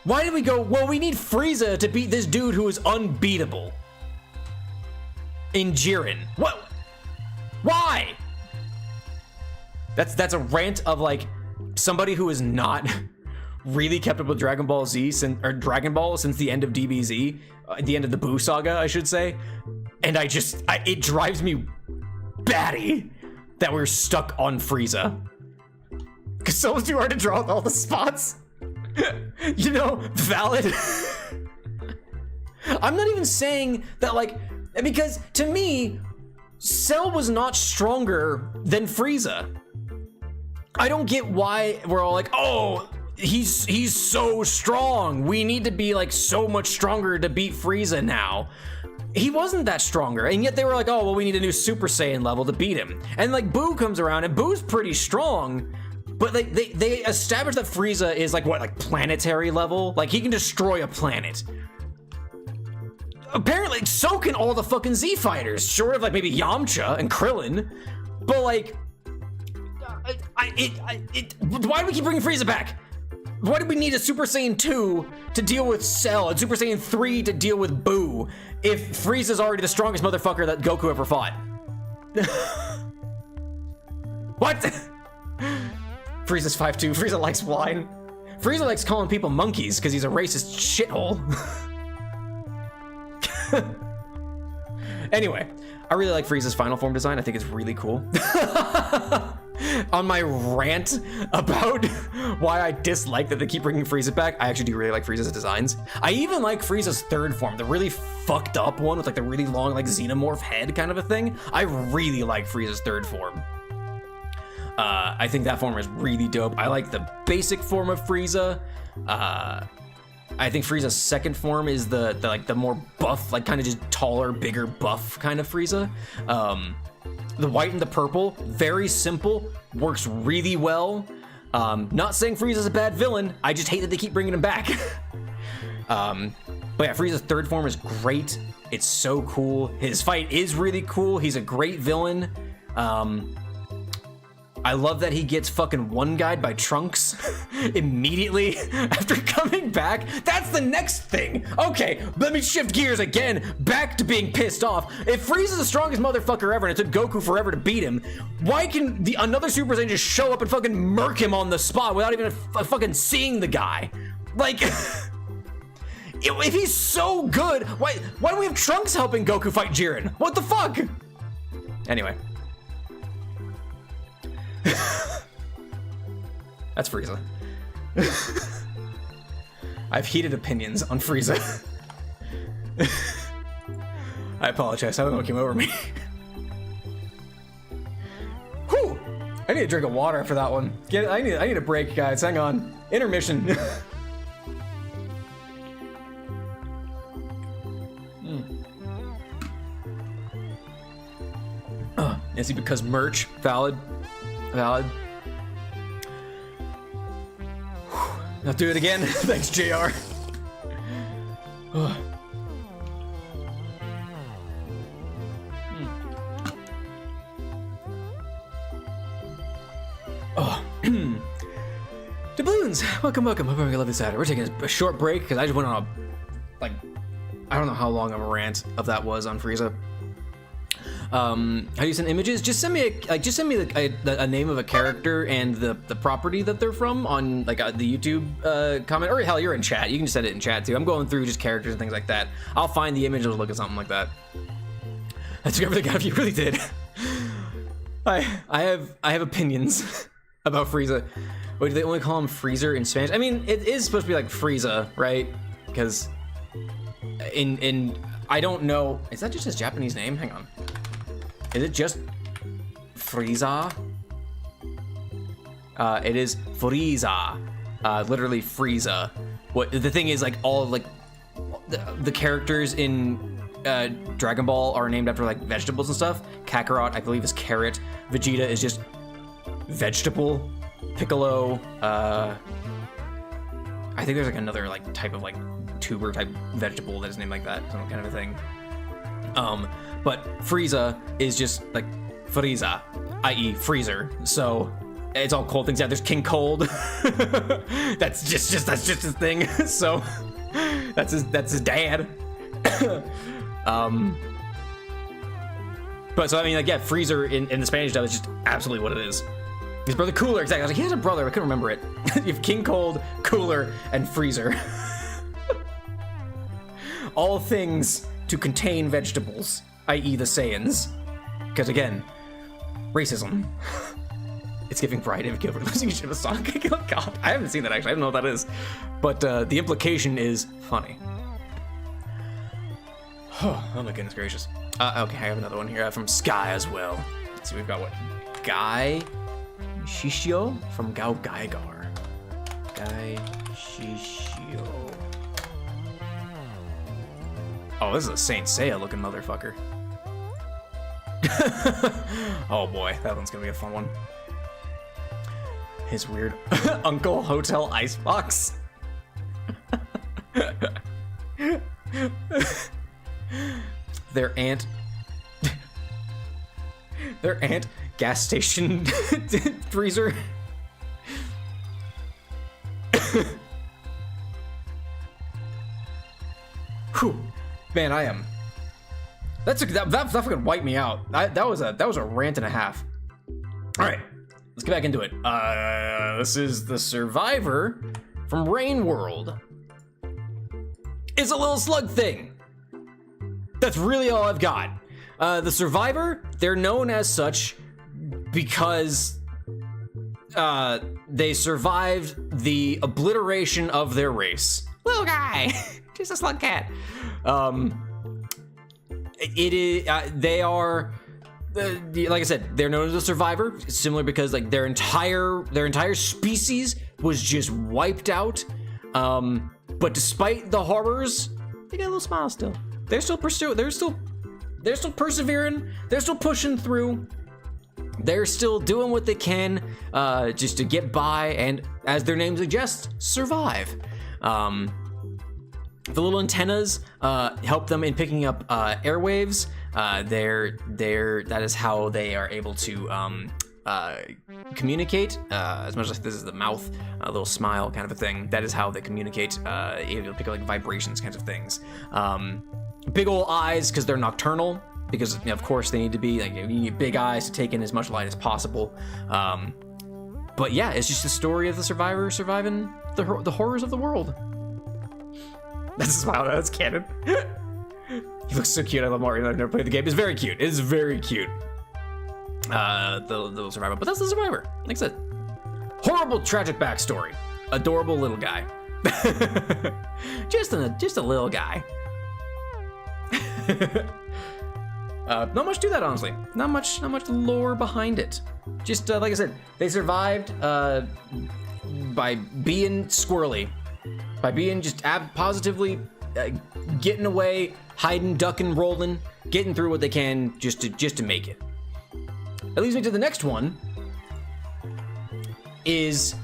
did we go, well, we need Frieza to beat this dude who is unbeatable in Jiren? What? Why? That's a rant of like somebody who has not really kept up with Dragon Ball Z since the end of DBZ, the end of the Buu saga, I should say. And it drives me batty that we're stuck on Frieza. Cause so too hard to draw with all the spots. You know, valid. I'm not even saying that, like, because to me, Cell was not stronger than Frieza. I don't get why we're all like, oh, he's so strong. We need to be like so much stronger to beat Frieza now. He wasn't that stronger, and yet they were like, oh, well, we need a new Super Saiyan level to beat him. And like Buu comes around, and Buu's pretty strong. But like they established that Frieza is like what, like planetary level? Like he can destroy a planet. Apparently, so can all the fucking Z fighters, short of like maybe Yamcha and Krillin. But like, why do we keep bringing Frieza back? Why do we need a Super Saiyan 2 to deal with Cell and Super Saiyan 3 to deal with Buu if Frieza's already the strongest motherfucker that Goku ever fought? What? Frieza's 5'2". Frieza likes wine. Frieza likes calling people monkeys because he's a racist shithole. Anyway, I really like Frieza's final form design. I think it's really cool. On my rant about why I dislike that they keep bringing Frieza back, I actually do really like Frieza's designs. I even like Frieza's third form, the really fucked up one with like the really long like xenomorph head kind of a thing. I really like Frieza's third form. I think that form is really dope. I like the basic form of Frieza. I think Frieza's second form is the more buff, like kind of just taller, bigger, buff kind of Frieza. The white and the purple, very simple, works really well. Not saying Frieza's a bad villain, I just hate that they keep bringing him back. But yeah, Frieza's third form is great. It's so cool. His fight is really cool. He's a great villain. I love that he gets fucking one guyed by Trunks immediately after coming back. That's the next thing. Okay, let me shift gears again, back to being pissed off. If Frieza's the strongest motherfucker ever and it took Goku forever to beat him, why can another Super Saiyan just show up and fucking murk him on the spot without even fucking seeing the guy? Like, if he's so good, why do we have Trunks helping Goku fight Jiren? What the fuck? Anyway. That's Frieza. I have heated opinions on Frieza. I apologize, I don't know what came over me. Whew! I need a drink of water after that one. I need a break, guys. Hang on. Intermission. Is he because merch? Valid. Valid. I'll do it again. Thanks, JR. Doubloons, welcome. Hope everyone love this Saturday. We're taking a short break because I just went on a, like, I don't know how long of a rant of that was on Frieza. How do you send images? Just send me a name of a character and the property that they're from on like the YouTube comment, or hell, you're in chat. You can just send it in chat too. I'm going through just characters and things like that. I'll find the image and look at something like that. I took everything out of you. Really did. I have opinions about Frieza. Wait, do they only call him Freezer in Spanish? I mean, it is supposed to be like Frieza, right? Because in I don't know. Is that just his Japanese name? Hang on. Is it just Frieza? It is Frieza, literally Frieza. What the thing is, like all like the characters in Dragon Ball are named after like vegetables and stuff. Kakarot, I believe, is carrot. Vegeta is just vegetable. Piccolo, I think there's like another like type of like tuber type vegetable that is named like that, some kind of a thing. But Frieza is just like Frieza, i.e. freezer. So it's all cold things. Yeah, there's King Cold. that's just his thing. So that's his dad. But so I mean, like, yeah, Freezer in the Spanish dub is just absolutely what it is. His brother Cooler, exactly. I was like, he has a brother, I couldn't remember it. You have King Cold, Cooler, and Freezer. All things to contain vegetables, i.e. the Saiyans. Because again, racism. It's giving Bride of Gilbert losing shit of a song. Oh god, I haven't seen that actually, I don't know what that is. But the implication is funny. Oh my goodness gracious. Okay, I have another one here from Sky as well. Let's see, we've got what? Guy Shishio from Gao Gaigar. Guy Shishio. Oh, this is a Saint Seiya looking motherfucker. Oh boy, that one's gonna be a fun one. His weird Uncle Hotel Icebox. Their aunt gas station freezer. Whew. Man, I am. That fucking wiped me out. That was a rant and a half. All right, let's get back into it. This is the Survivor from Rain World. It's a little slug thing. That's really all I've got. The Survivor, they're known as such because they survived the obliteration of their race. Little guy, just a slug cat. It is. They are. Like I said, they're known as a survivor. Similar because like their entire species was just wiped out. But despite the horrors, they got a little smile still. They're still pursuing. They're still persevering. They're still pushing through. They're still doing what they can just to get by and, as their name suggests, survive. The little antennas help them in picking up airwaves. That is how they are able to communicate, as much as this is the mouth, a little smile kind of a thing. That is how they communicate. You'll pick up like vibrations kinds of things. Big old eyes because they're nocturnal, because you know, of course they need to be, like, you need big eyes to take in as much light as possible. But yeah, it's just the story of the survivor surviving the horrors of the world. That's a smile, that's canon. He looks so cute. I love Mario. I've never played the game. It's very cute. It's very cute. The little survivor, but that's the survivor. Like I said, horrible, tragic backstory. Adorable little guy. just a little guy. Not much to that, honestly. Not much lore behind it. Just like I said, they survived by being squirrely, by being just positively getting away, hiding, ducking, rolling, getting through what they can just to make it. That leads me to the next one. Is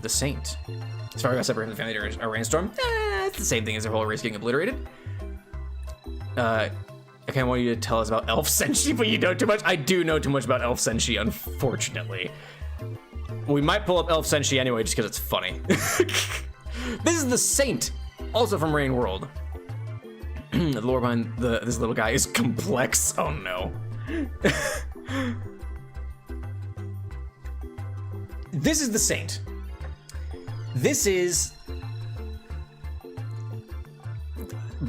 the Saint. As far as I separate the family during a rainstorm, it's the same thing as their whole race getting obliterated. I kind of want you to tell us about Elf Senshi, but you know too much. I do know too much about Elf Senshi, unfortunately. We might pull up Elf Senshi anyway, just because it's funny. This is the Saint, also from Rain World. The lore behind this little guy is complex. Oh no. This is the Saint. This is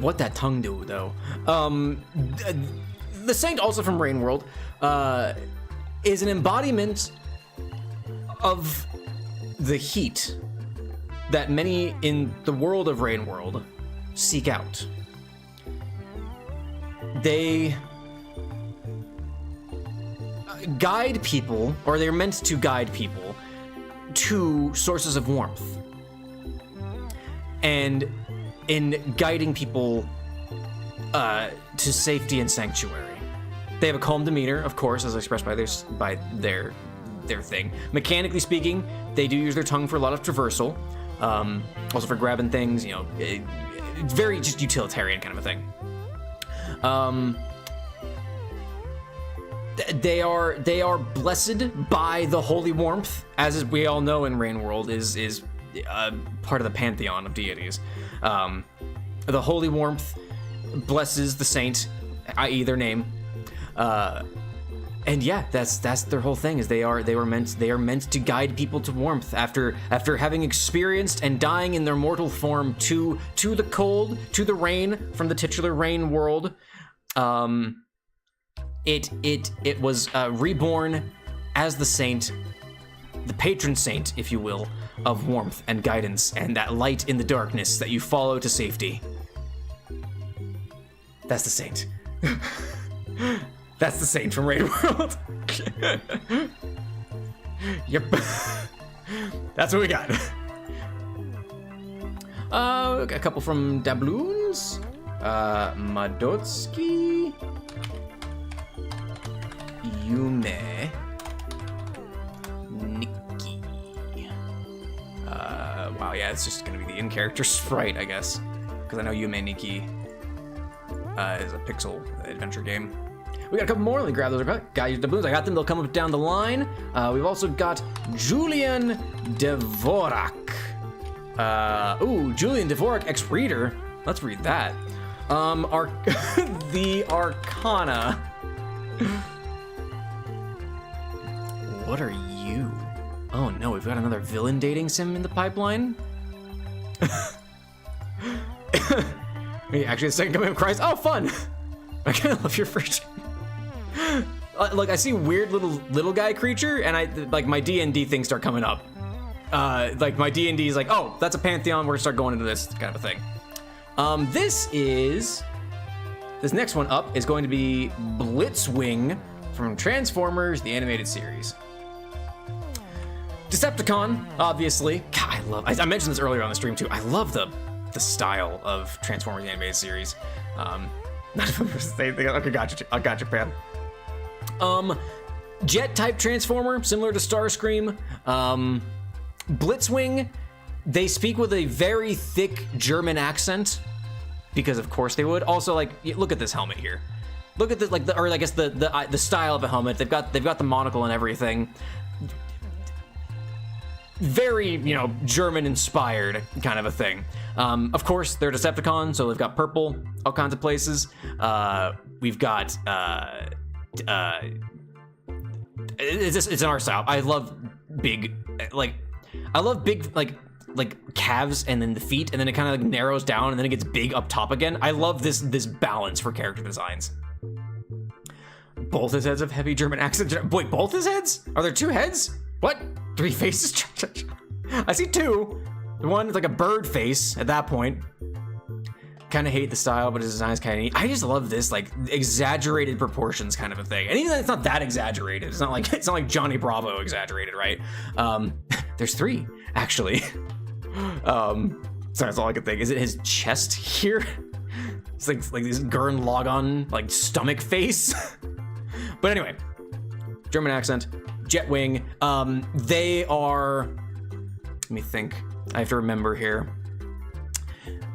what that tongue do though. The Saint, also from Rain World, is an embodiment of the heat that many in the world of Rain World seek out. They guide people, or they're meant to guide people to sources of warmth. And in guiding people to safety and sanctuary. They have a calm demeanor, of course, as expressed by their thing. Mechanically speaking, they do use their tongue for a lot of traversal, also for grabbing things, you know, very just utilitarian kind of a thing. They are blessed by the holy warmth, as we all know in Rain World is part of the pantheon of deities. The holy warmth blesses the saint, i.e. their name. And yeah, that's their whole thing, is they are meant to guide people to warmth after having experienced and dying in their mortal form to the cold, to the rain from the titular Rain World. It was reborn as the saint, the patron saint, if you will, of warmth and guidance and that light in the darkness that you follow to safety. That's the saint. That's the saint from Rain World. Yep. That's what we got. A couple from Dabloons. Madotsky. Yume. Nikki. Wow, yeah, it's just gonna be the in-character sprite, I guess. Because I know Yume Nikki is a pixel adventure game. We got a couple more. Let me grab those. Got you doubloons. I got them. They'll come up down the line. We've also got Julian Dvorak. Julian Dvorak, ex-reader. Let's read that. The Arcana. What are you? Oh no, we've got another villain dating sim in the pipeline. Actually, the second coming of Christ. Oh, fun! I kind of love your version. Look, I see weird little guy creature, and I like my D&D things start coming up. Like my D&D is like, oh, that's a pantheon. We're gonna start going into this kind of a thing. This next one up is going to be Blitzwing from Transformers: The Animated Series. Decepticon, obviously. God, I mentioned this earlier on the stream too. I love the style of Transformers: The Animated Series. Not if I'm the same thing. Okay, I got you, Pam. Jet type Transformer, similar to Starscream. Blitzwing, they speak with a very thick German accent, because of course they would. Also, like, look at this helmet here. Look at the the style of a helmet. They've got the monocle and everything. very, you know, German-inspired kind of a thing. Of course, they're Decepticons, so they've got purple, all kinds of places. We've got, it's an art style. I love big, like calves and then the feet, and then it kind of like narrows down, and then it gets big up top again. I love this balance for character designs. Both his heads have heavy German accents. Wait, both his heads? Are there 2 heads? What? 3 faces? I see 2. The one is like a bird face at that point. Kind of hate the style, but his design is kind of neat. I just love this like exaggerated proportions kind of a thing. And even though it's not that exaggerated, it's not like Johnny Bravo exaggerated, right? There's 3 actually. So that's all I can think. Is it his chest here? It's like this Gurren Lagann like stomach face. But anyway, German accent, Jetwing. They are. Let me think. I have to remember here.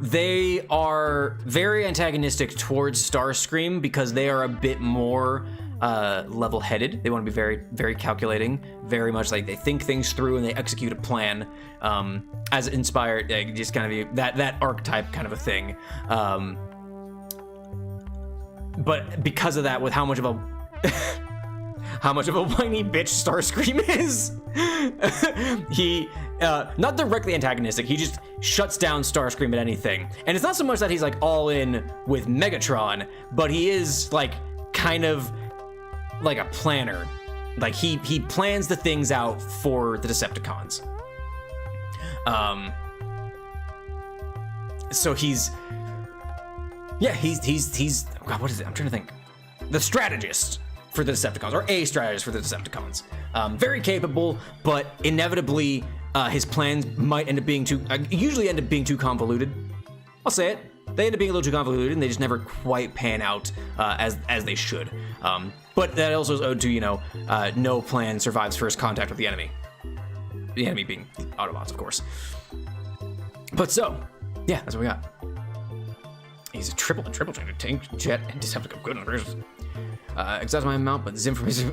They are very antagonistic towards Starscream because they are a bit more level-headed. They want to be very, very calculating, very much like they think things through and they execute a plan, as inspired, just kind of that archetype kind of a thing. But because of that, with how much of a whiny bitch Starscream is, he not directly antagonistic. He just shuts down Starscream at anything. And it's not so much that he's like all in with Megatron, but he is like kind of like a planner. Like he plans the things out for the Decepticons. So he's God, what is it? I'm trying to think. The strategist for the Decepticons, or a strategist for the Decepticons. Very capable, but inevitably his plans might end up being usually end up being too convoluted. I'll say it. They end up being a little too convoluted, and they just never quite pan out as they should. But that also is owed to, you know, no plan survives first contact with the enemy. The enemy being Autobots, of course. But so, yeah, that's what we got. He's a triple changer, tank, jet, and Decepticon. Goodness gracious. Exhaust my amount, but Zim from his.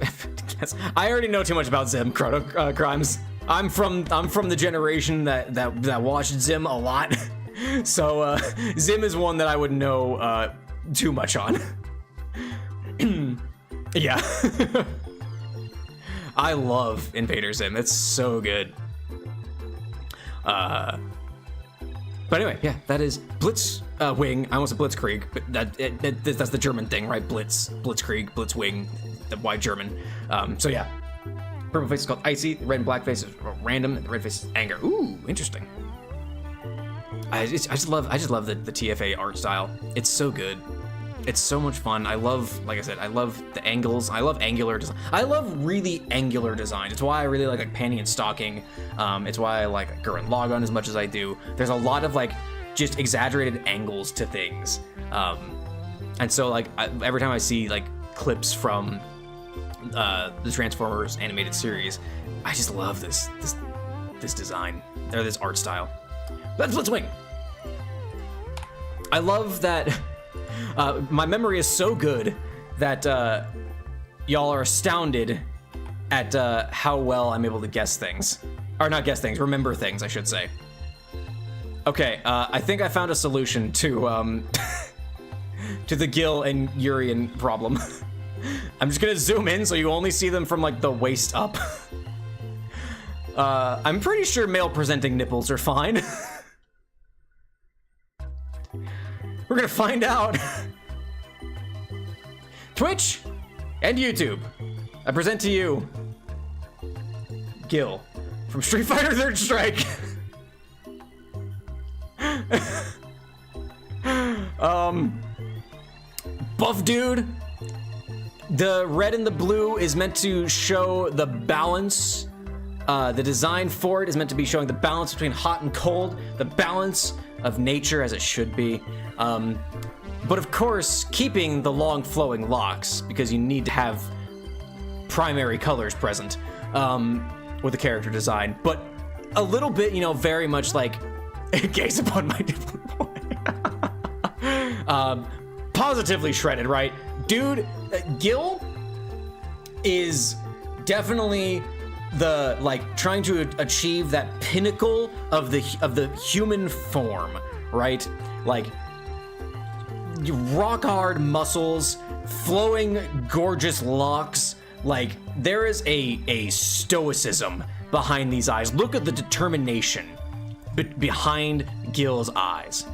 I already know too much about Zim crimes. I'm from the generation that watched Zim a lot, so Zim is one that I would know too much on. Yeah, I love Invader Zim. It's so good. But anyway, yeah, that is Blitz Wing. I almost said Blitzkrieg, but that's the German thing, right? Blitzkrieg, Blitzwing, the white German. So yeah, purple face is called Icy. The red and black face is random. And the red face is anger. Ooh, interesting. I just love the TFA art style. It's so good. It's so much fun. I love, like I said, I love the angles. I love angular design. I love really angular design. It's why I really like panty and stocking. It's why I like Gurren Lagann as much as I do. There's a lot of like just exaggerated angles to things. And so like every time I see like clips from the Transformers animated series, I just love this design or this art style. That's Blitzwing. I love that. My memory is so good that y'all are astounded at how well I'm able to guess things. Or not guess things, remember things, I should say. Okay, I think I found a solution to to the Gil and Urian problem. I'm just gonna zoom in so you only see them from like the waist up. I'm pretty sure male presenting nipples are fine. We're gonna find out. Twitch and YouTube, I present to you Gil from Street Fighter Third Strike. Buff dude. The red and the blue is meant to show the balance. The design for it is meant to be showing the balance between hot and cold, the balance of nature as it should be. But of course, keeping the long flowing locks because you need to have primary colors present with the character design. But a little bit, you know, very much like gaze upon my nipple boy. Positively shredded, right? Dude, Gil is definitely like trying to achieve that pinnacle of the human form, right? Like rock hard muscles, flowing gorgeous locks. Like there is a stoicism behind these eyes. Look at the determination behind Gil's eyes.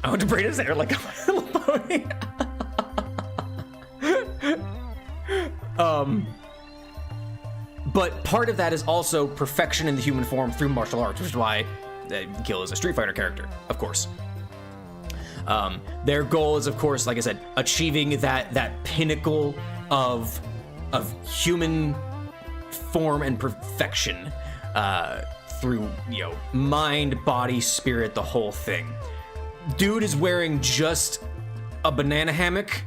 I want to braid his hair like a little pony. But part of that is also perfection in the human form through martial arts, which is why Gil is a Street Fighter character, of course. Their goal is, of course, like I said, achieving that pinnacle of human form and perfection through, mind, body, spirit, the whole thing. Dude is wearing just a banana hammock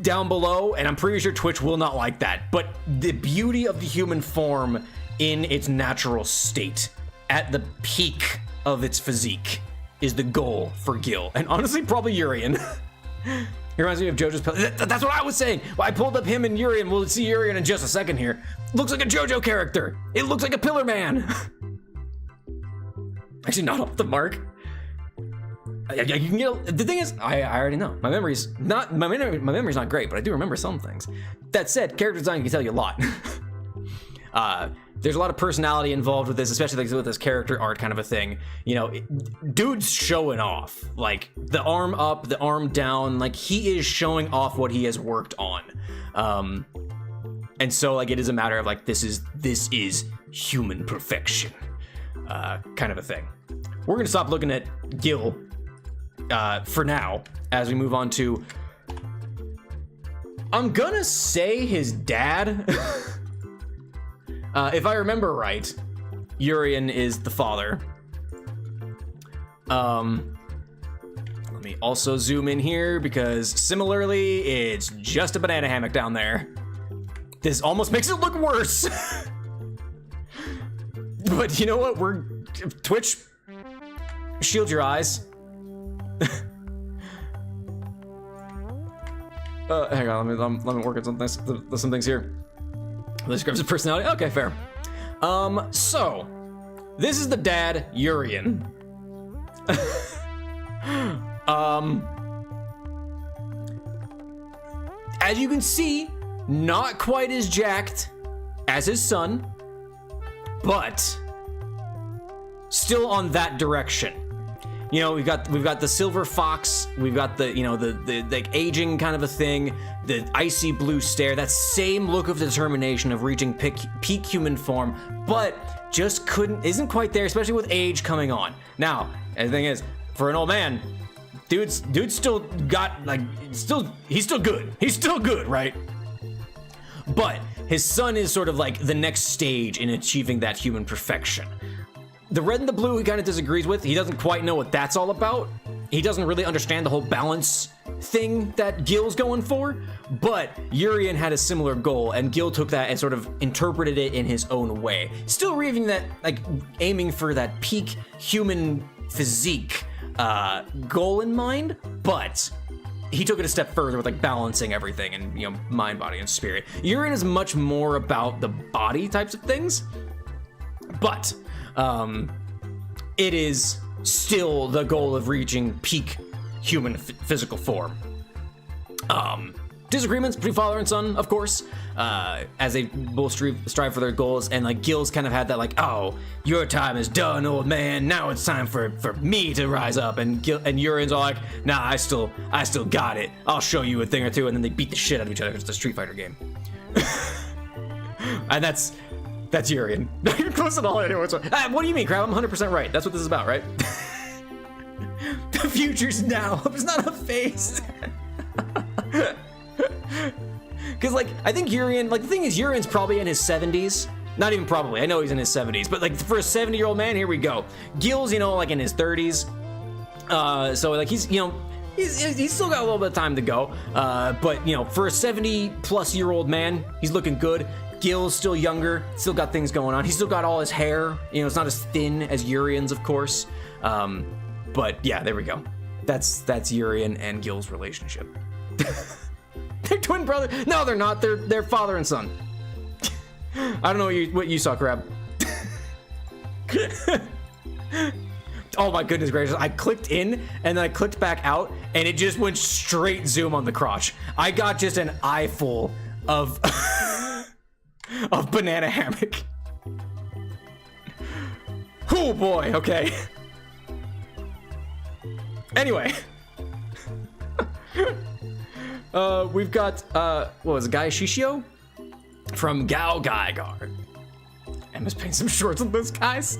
down below, and I'm pretty sure Twitch will not like that, but the beauty of the human form in its natural state at the peak of its physique is the goal for Gil, and honestly probably Urien. He reminds me of JoJo's that's what I was saying. Well, I pulled up him and Urien. We'll see Urien in just a second here. Looks like a JoJo character. It looks like a Pillar Man. Actually, not off the mark. You can get, the thing is, I already know. My memory's not great, but I do remember some things. That said, character design can tell you a lot. There's a lot of personality involved with this, especially like with this character art kind of a thing. Dude's showing off. Like the arm up, the arm down. Like he is showing off what he has worked on. And so like it is a matter of like this is human perfection, kind of a thing. We're gonna stop looking at Gil for now as we move on to, I'm gonna say his dad. If I remember right, Urien is the father. Let me also zoom in here because similarly, it's just a banana hammock down there. This almost makes it look worse. But you know what? Twitch, shield your eyes. Hang on, let me work on some things here. This describes the personality. Okay, fair. So this is the dad, Urien. As you can see, not quite as jacked as his son, but still on that direction. We've got the silver fox, we've got the aging kind of a thing, the icy blue stare, that same look of determination of reaching peak human form, but just isn't quite there, especially with age coming on. Now, the thing is, for an old man, dude's still got he's still good. He's still good, right? But his son is sort of like the next stage in achieving that human perfection. The red and the blue he kind of disagrees with. He doesn't quite know what that's all about. He doesn't really understand the whole balance thing that Gil's going for, but Urien had a similar goal, and Gil took that and sort of interpreted it in his own way. Still reaving that, aiming for that peak human physique goal in mind, but he took it a step further with balancing everything and mind, body, and spirit. Urien is much more about the body types of things, but it is still the goal of reaching peak human physical form. Disagreements between father and son, of course, as they both strive for their goals, and Gil's kind of had that oh, your time is done, old man, now it's time for me to rise up, and Urien's all nah, I still got it, I'll show you a thing or two, and then they beat the shit out of each other. It's a Street Fighter game. And that's Urien. You're close at all anyway. What do you mean, Crab? I'm 100% right. That's what this is about, right? The future's now. It's not a phase. Because, I think Urien, the thing is, Urien's probably in his 70s. Not even probably. I know he's in his 70s. But, for a 70-year-old man, here we go. Gil's, in his 30s. So, he's, he's still got a little bit of time to go. But, for a 70-plus-year-old man, he's looking good. Gil's still younger, still got things going on. He's still got all his hair. It's not as thin as Urien's, of course. But yeah, there we go. That's Urien and Gil's relationship. They're twin brothers. No, they're not. They're father and son. I don't know what you saw, Crab. Oh my goodness gracious. I clicked in and then I clicked back out and it just went straight zoom on the crotch. I got just an eyeful of of banana hammock. Oh boy, okay. Anyway. We've got what was it, Guy Shishio from Gao Gaigar. Emma's painting some shorts on those guys.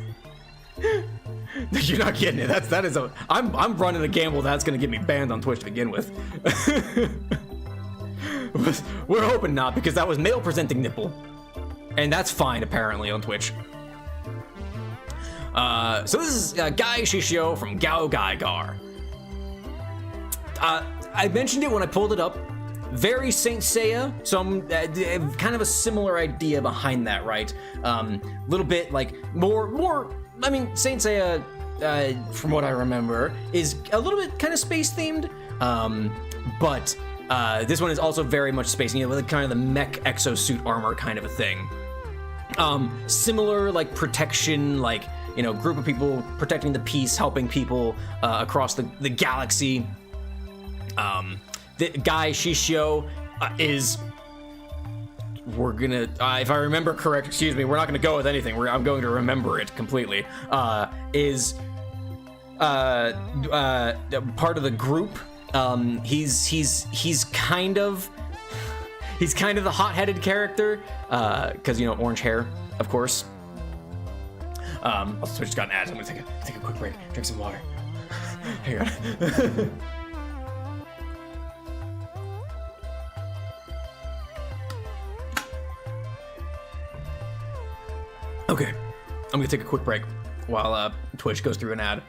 You're not getting it. That is a. I'm running a gamble that's gonna get me banned on Twitch to begin with. We're hoping not, because that was male presenting nipple, and that's fine apparently on Twitch. So this is Guy Shishio from Gao Gaigar. I mentioned it when I pulled it up. Very Saint Seiya, so I'm kind of a similar idea behind that, right? Little bit like more. I mean, Saint Seiya, from what I remember, is a little bit kind of space themed, but this one is also very much space, with kind of the mech exosuit armor kind of a thing. Similar like protection, like group of people protecting the peace, helping people across the galaxy. The Guy Shishio is, we're gonna, if I remember correct, excuse me, we're not gonna go with anything. I'm going to remember it completely. Is part of the group. He's kind of the hot-headed character, because orange hair, of course. Also, Twitch just got an ad. So I'm gonna take a quick break, drink some water. Hang on. Okay, I'm gonna take a quick break while Twitch goes through an ad.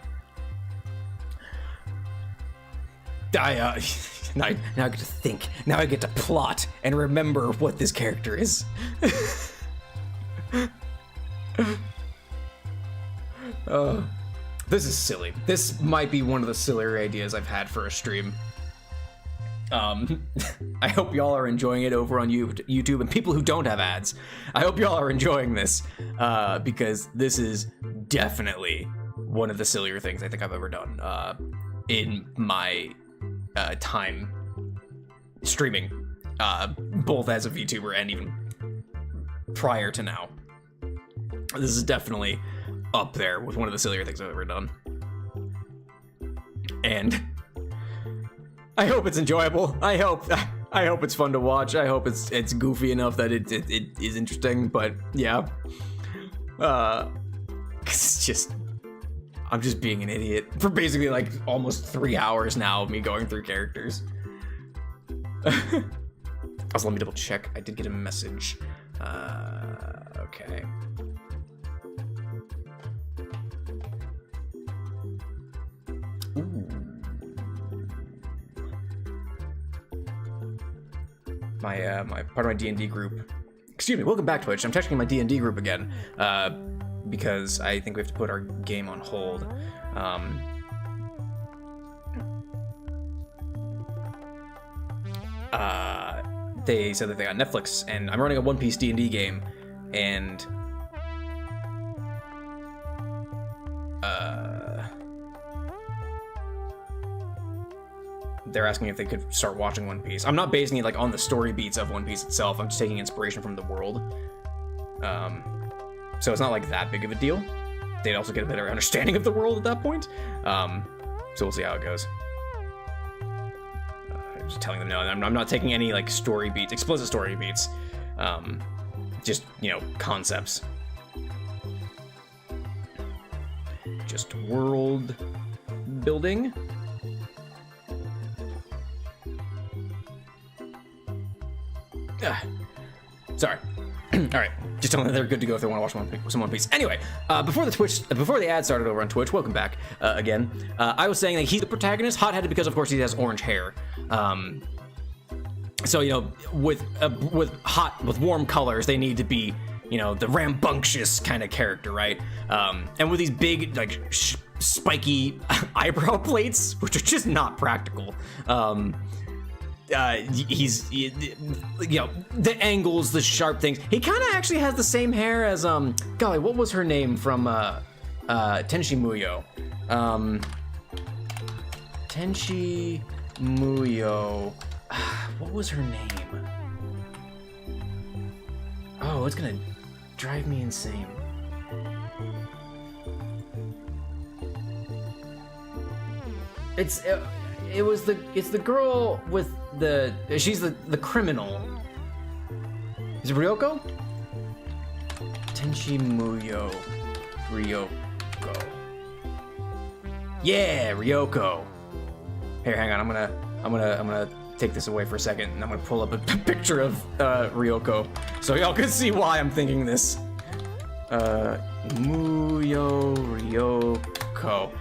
Now I get to think. Now I get to plot and remember what this character is. This is silly. This might be one of the sillier ideas I've had for a stream. I hope y'all are enjoying it over on YouTube, and people who don't have ads, I hope y'all are enjoying this, because this is definitely one of the sillier things I think I've ever done in my time streaming, both as a VTuber and even prior to now. This is definitely up there with one of the sillier things I've ever done. And I hope it's enjoyable. I hope it's fun to watch. I hope it's goofy enough that it is interesting. But yeah, 'cause it's just, I'm just being an idiot for basically like almost 3 hours now of me going through characters. Also, let me double check. I did get a message. Okay. Ooh. My part of my D&D group. Excuse me, welcome back, Twitch. I'm checking my D&D group again, because I think we have to put our game on hold. They said that they got Netflix, and I'm running a One Piece D&D game, and they're asking if they could start watching One Piece. I'm not basing it like on the story beats of One Piece itself. I'm just taking inspiration from the world. So it's not like that big of a deal. They'd also get a better understanding of the world at that point. So we'll see how it goes. Just telling them no. I'm not taking any like story beats, explicit story beats. Just, concepts. Just world building. Sorry. All right, just telling them they're good to go if they want to watch some One Piece. Anyway, before the ad started over on Twitch, welcome back again. I was saying that he's the protagonist, hot-headed because of course he has orange hair. So with warm colors, they need to be the rambunctious kind of character, right? And with these big like spiky eyebrow plates, which are just not practical. you know, the angles, the sharp things. He kind of actually has the same hair as golly, what was her name from Tenchi Muyo? Tenchi Muyo. What was her name? Oh, it's gonna drive me insane. It's the girl with she's the criminal. Is it Ryoko? Tenchi Muyo. Ryoko. Yeah, Ryoko. Here, hang on. I'm gonna take this away for a second, and I'm gonna pull up a picture of Ryoko, so y'all can see why I'm thinking this. Muyo Ryoko.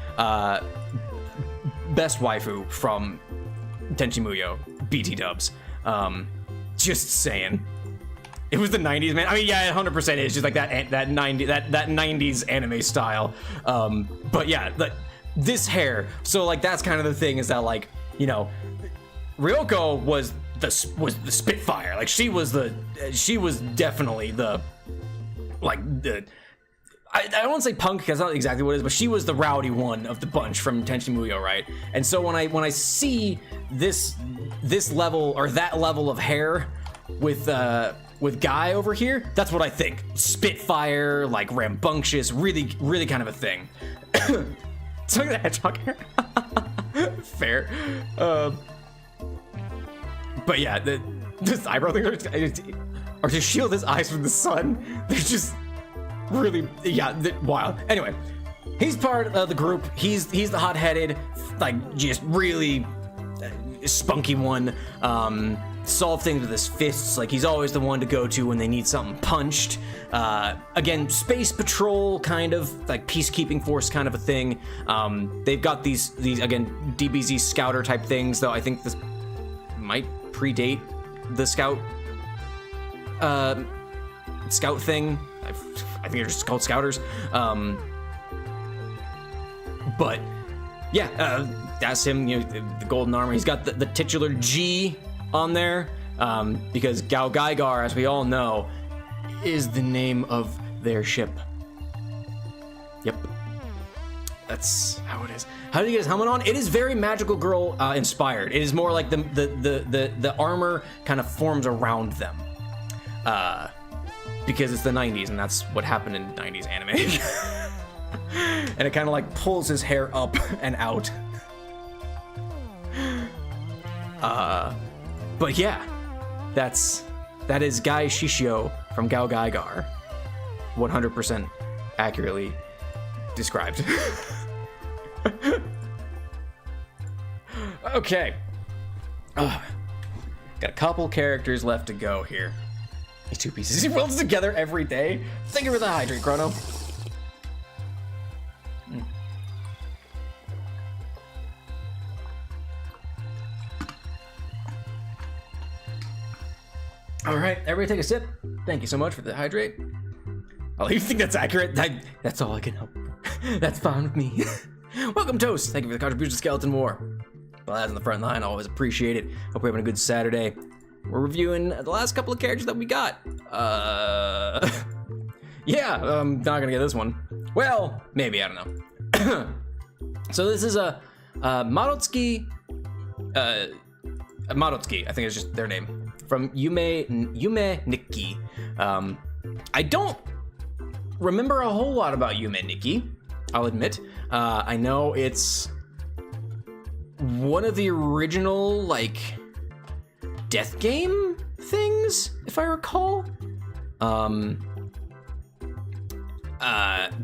Best waifu from Tenchi Muyo, BT dubs. Just saying. It was the 90s, man. I mean, yeah, 100% is just like that 90s anime style. But yeah, this hair. So like that's kind of the thing, is that like, you know, Ryoko was the Spitfire. Like she was definitely the I don't want to say punk because that's not exactly what it is, but she was the rowdy one of the bunch from Tenchi Muyo, right? And so when I see this level or that level of hair with Guy over here, that's what I think. Spitfire, like rambunctious, really kind of a thing. So look at that hedgehog hair. Fair. But yeah, this eyebrow thing are to shield his eyes from the sun. They're just really, yeah, wild. Anyway, he's part of the group. He's the hot-headed, like just really spunky one. Solve things with his fists. Like he's always the one to go to when they need something punched. Again, space patrol kind of like peacekeeping force kind of a thing. They've got these again DBZ scouter type things, though I think this might predate the scout thing. I think they're just called scouters. But yeah, that's him. You know, the golden armor. He's got the titular G on there, because Gao Gaigar, as we all know, is the name of their ship. Yep, that's how it is. How do you get his helmet on? It is very Magical Girl inspired. It is more like the armor kind of forms around them, because it's the 90s and that's what happened in 90s anime. And it kind of like pulls his hair up and out. But yeah, that is Guy Shishio from Gao Gaigar. 100% accurately described. Okay. Got a couple characters left to go here. These two pieces. He welds together every day. Thank you for the hydrate, Chrono. All right, everybody take a sip. Thank you so much for the hydrate. Oh, you think that's accurate? That's all I can help. That's fine with me. Welcome, Toast. Thank you for the contribution to Skeleton War. Well, that's on the front line. I always appreciate it. Hope you're having a good Saturday. We're reviewing the last couple of characters that we got. Yeah, I'm not gonna get this one. Well, maybe, I don't know. So this is a Marotsuki, Marotsuki, I think it's just their name, from Yume Nikki. I don't remember a whole lot about Yume Nikki, I'll admit. I know it's one of the original, like, death game things, if I recall.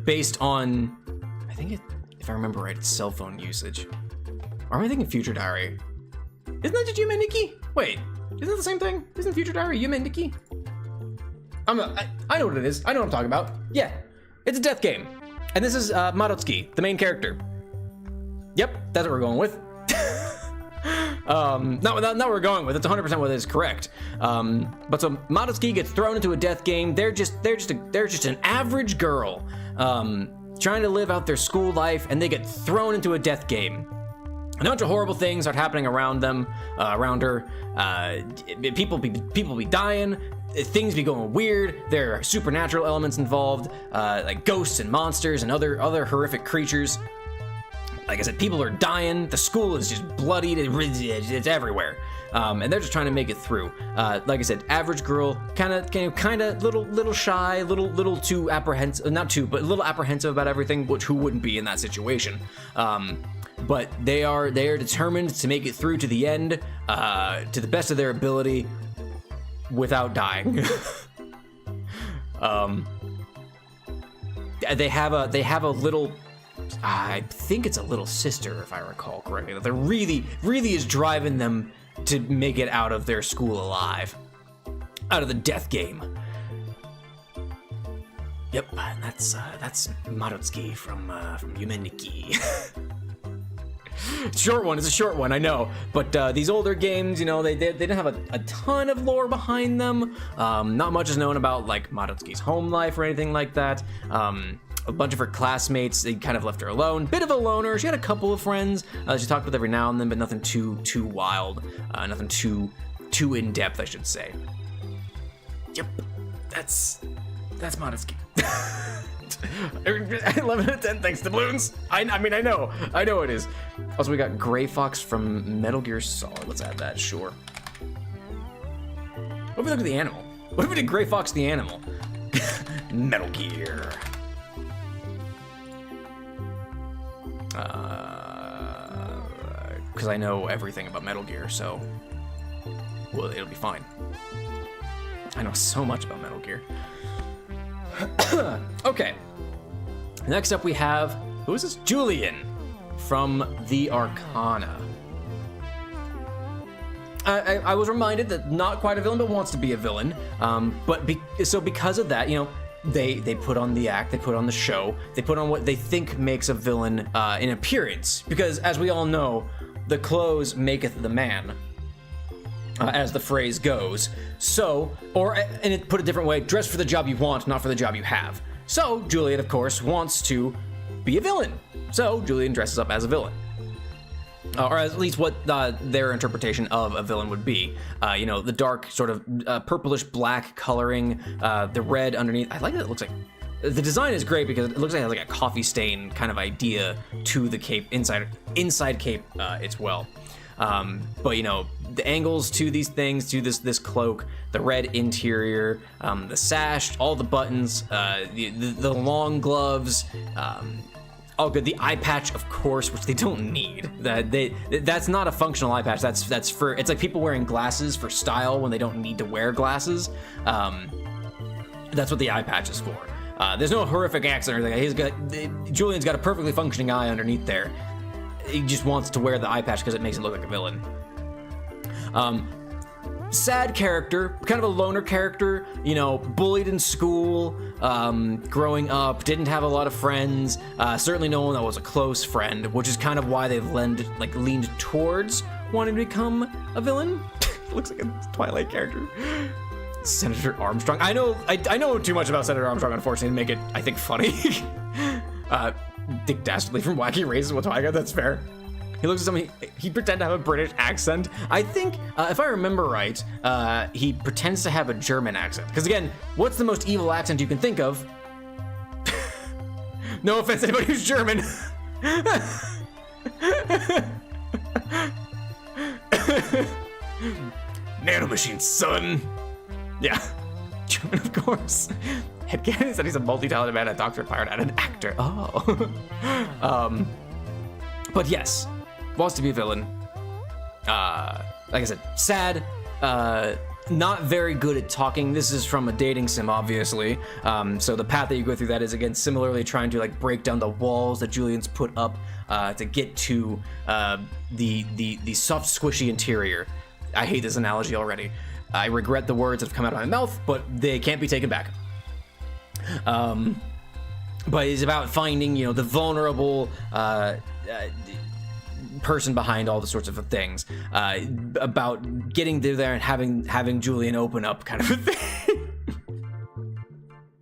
Based on, I think if I remember right, it's cell phone usage. Or am I thinking Future Diary? Isn't that just Yume Nikki? Wait, isn't that the same thing? Isn't Future Diary Yume Nikki? I know what it is. I know what I'm talking about. Yeah, it's a death game. And this is Marotsuki, the main character. Yep, that's what we're going with. Not what we're going with. It's 100% what is correct. But so Marotsuki gets thrown into a death game. They're just an average girl, trying to live out their school life, and they get thrown into a death game. a bunch of horrible things start happening around them, around her. People be dying. Things be going weird. There are supernatural elements involved, like ghosts and monsters and other horrific creatures. Like I said, people are dying. The school is just bloodied. It's everywhere, and they're just trying to make it through. Like I said, average girl, kind of little shy, little too apprehensive, not too, but a little apprehensive about everything. Which who wouldn't be in that situation? But they are determined to make it through to the end, to the best of their ability, without dying. They have a little, I think it's a little sister, if I recall correctly, that really is driving them to make it out of their school alive, out of the death game. Yep, and that's Marutsuki from Yumeniki. Short one. It's a short one, I know. But these older games, you know, they didn't have a ton of lore behind them. Not much is known about like Marutsuki's home life or anything like that. A bunch of her classmates, they kind of left her alone. Bit of a loner. She had a couple of friends she talked with every now and then, but nothing too wild. Nothing too in depth, I should say. Yep, that's Marutsuki. 11 out of 10 thanks to balloons. I mean, I know it is. Also, we got Gray Fox from Metal Gear Solid. Let's add that, sure. What if we look at the animal? What if we did Gray Fox the animal? Metal Gear. Because I know everything about Metal Gear, so well, it'll be fine. I know so much about Metal Gear. Okay. Next up we have, who is this? Julian from the Arcana. I was reminded that not quite a villain, but wants to be a villain. So because of that, you know, they put on the act, they put on the show, they put on what they think makes a villain in appearance. Because as we all know, the clothes maketh the man. As the phrase goes. So, and it put a different way, dress for the job you want, not for the job you have. So, Julian, of course, wants to be a villain. So, Julian dresses up as a villain. Or at least what their interpretation of a villain would be. You know, the dark sort of purplish black coloring, the red underneath. I like that it looks like, the design is great because it looks like it has like a coffee stain kind of idea to the cape, inside cape as well. But you know, the angles to these things, to this cloak, the red interior, the sash, all the buttons, the long gloves, all good. The eye patch, of course, which they don't need. That's not a functional eye patch. That's for, it's like people wearing glasses for style when they don't need to wear glasses. That's what the eye patch is for. There's no horrific accent or anything. Julian's got a perfectly functioning eye underneath there. He just wants to wear the eye patch because it makes it look like a villain. Sad character, kind of a loner character, you know, bullied in school, growing up, didn't have a lot of friends, certainly no one that was a close friend, which is kind of why they've leaned towards wanting to become a villain. Looks like a Twilight character. Senator Armstrong. I know too much about Senator Armstrong, unfortunately, to make it, I think, funny. Dick Dastardly from Wacky Races with Twiga, that's fair. He looks at somebody, he pretends to have a British accent. I think, if I remember right, he pretends to have a German accent. Because again, what's the most evil accent you can think of? No offense to anybody who's German. Nanomachine, son. Yeah, German, of course. Headcanon said he's a multi-talented man, a doctor, a pirate, and an actor. Oh. But yes, wants to be a villain. Like I said, sad, not very good at talking. This is from a dating sim, obviously. So the path that you go through that is, again, similarly trying to like break down the walls that Julian's put up to get to the soft, squishy interior. I hate this analogy already. I regret the words that have come out of my mouth, but they can't be taken back. But it's about finding, you know, the vulnerable person behind all the sorts of things. About getting through there and having Julian open up, kind of a thing.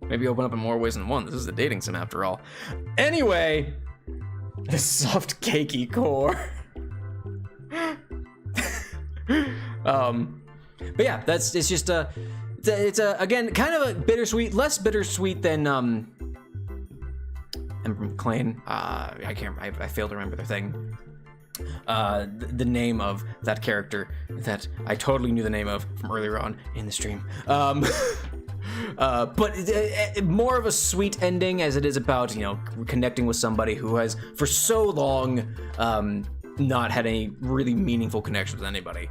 Maybe open up in more ways than one. This is a dating sim after all. Anyway, the soft cakey core. But yeah, it's just it's a again kind of a bittersweet, less bittersweet than Ember McLean. I failed to remember their thing. The name of that character that I totally knew the name of from earlier on in the stream. But more of a sweet ending, as it is about, you know, connecting with somebody who has for so long not had any really meaningful connection with anybody.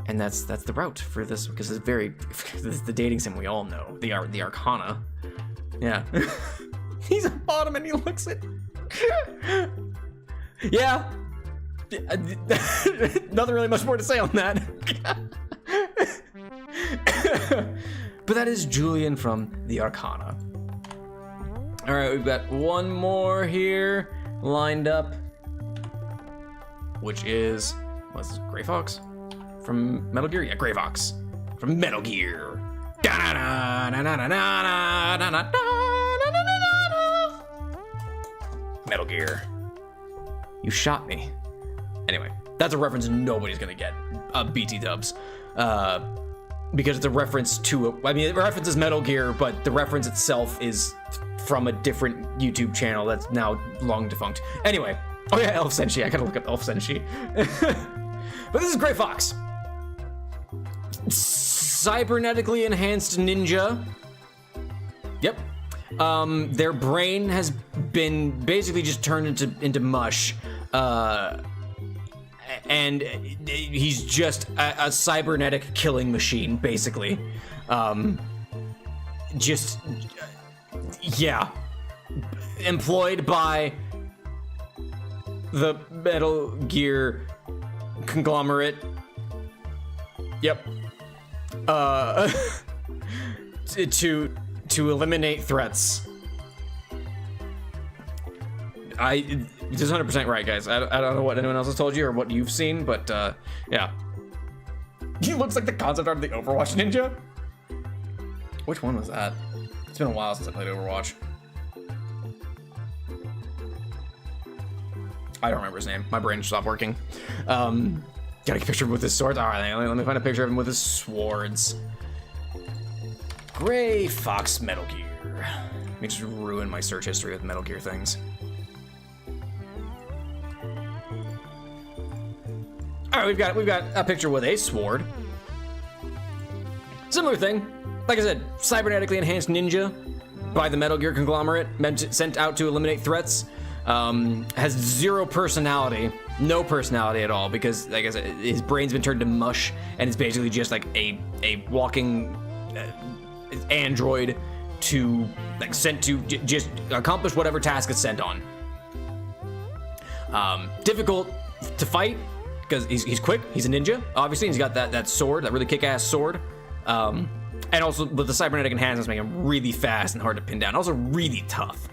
And that's the route for this, because it's very this is the dating sim we all know, the Arcana. Yeah. He's a bottom and he looks at. Yeah. Nothing really much more to say on that. But that is Julian from the Arcana. All right, we've got one more here lined up, which is, what's this, Gray Fox from Metal Gear? Yeah, Gray Fox from Metal Gear. Metal Gear. You shot me. Anyway, that's a reference nobody's gonna get. BT dubs. Because it's a reference to, I mean, it references Metal Gear, but the reference itself is from a different YouTube channel that's now long defunct. Anyway, oh yeah, Elf Senshi. I gotta look up Elf Senshi. But this is Gray Fox. Cybernetically enhanced ninja. Yep. Their brain has been basically just turned into mush. And he's just a cybernetic killing machine, basically. Yeah. Employed by the Metal Gear conglomerate. Yep. To eliminate threats. This is 100% right, guys. I don't know what anyone else has told you or what you've seen, but yeah. He looks like the concept art of the Overwatch ninja. Which one was that? It's been a while since I played Overwatch. I don't remember his name. My brain stopped working. Gotta get a picture of him with his swords. All right, let me find a picture of him with his swords. Gray Fox Metal Gear. Let me just ruin my search history with Metal Gear things. All right, we've got a picture with a sword. Similar thing. Like I said, cybernetically enhanced ninja by the Metal Gear conglomerate, sent out to eliminate threats. Has zero personality, no personality at all, because, like I said, his brain's been turned to mush, and it's basically just like a walking android to, like, sent to just accomplish whatever task it's sent on. Difficult to fight, because he's quick, he's a ninja, obviously, and he's got that sword, that really kick-ass sword. And also, with the cybernetic enhancements, making him really fast and hard to pin down. Also really tough.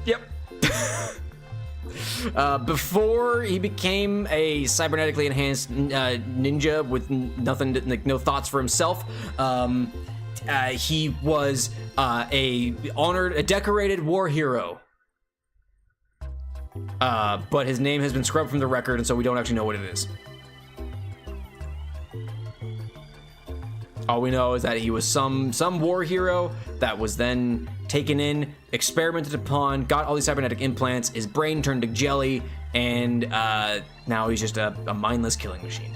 Yep. Before he became a cybernetically enhanced ninja with nothing, like no thoughts for himself, he was a decorated war hero. But his name has been scrubbed from the record, and so we don't actually know what it is. All we know is that he was some war hero that was then taken in, experimented upon, got all these cybernetic implants, his brain turned to jelly, and now he's just a mindless killing machine.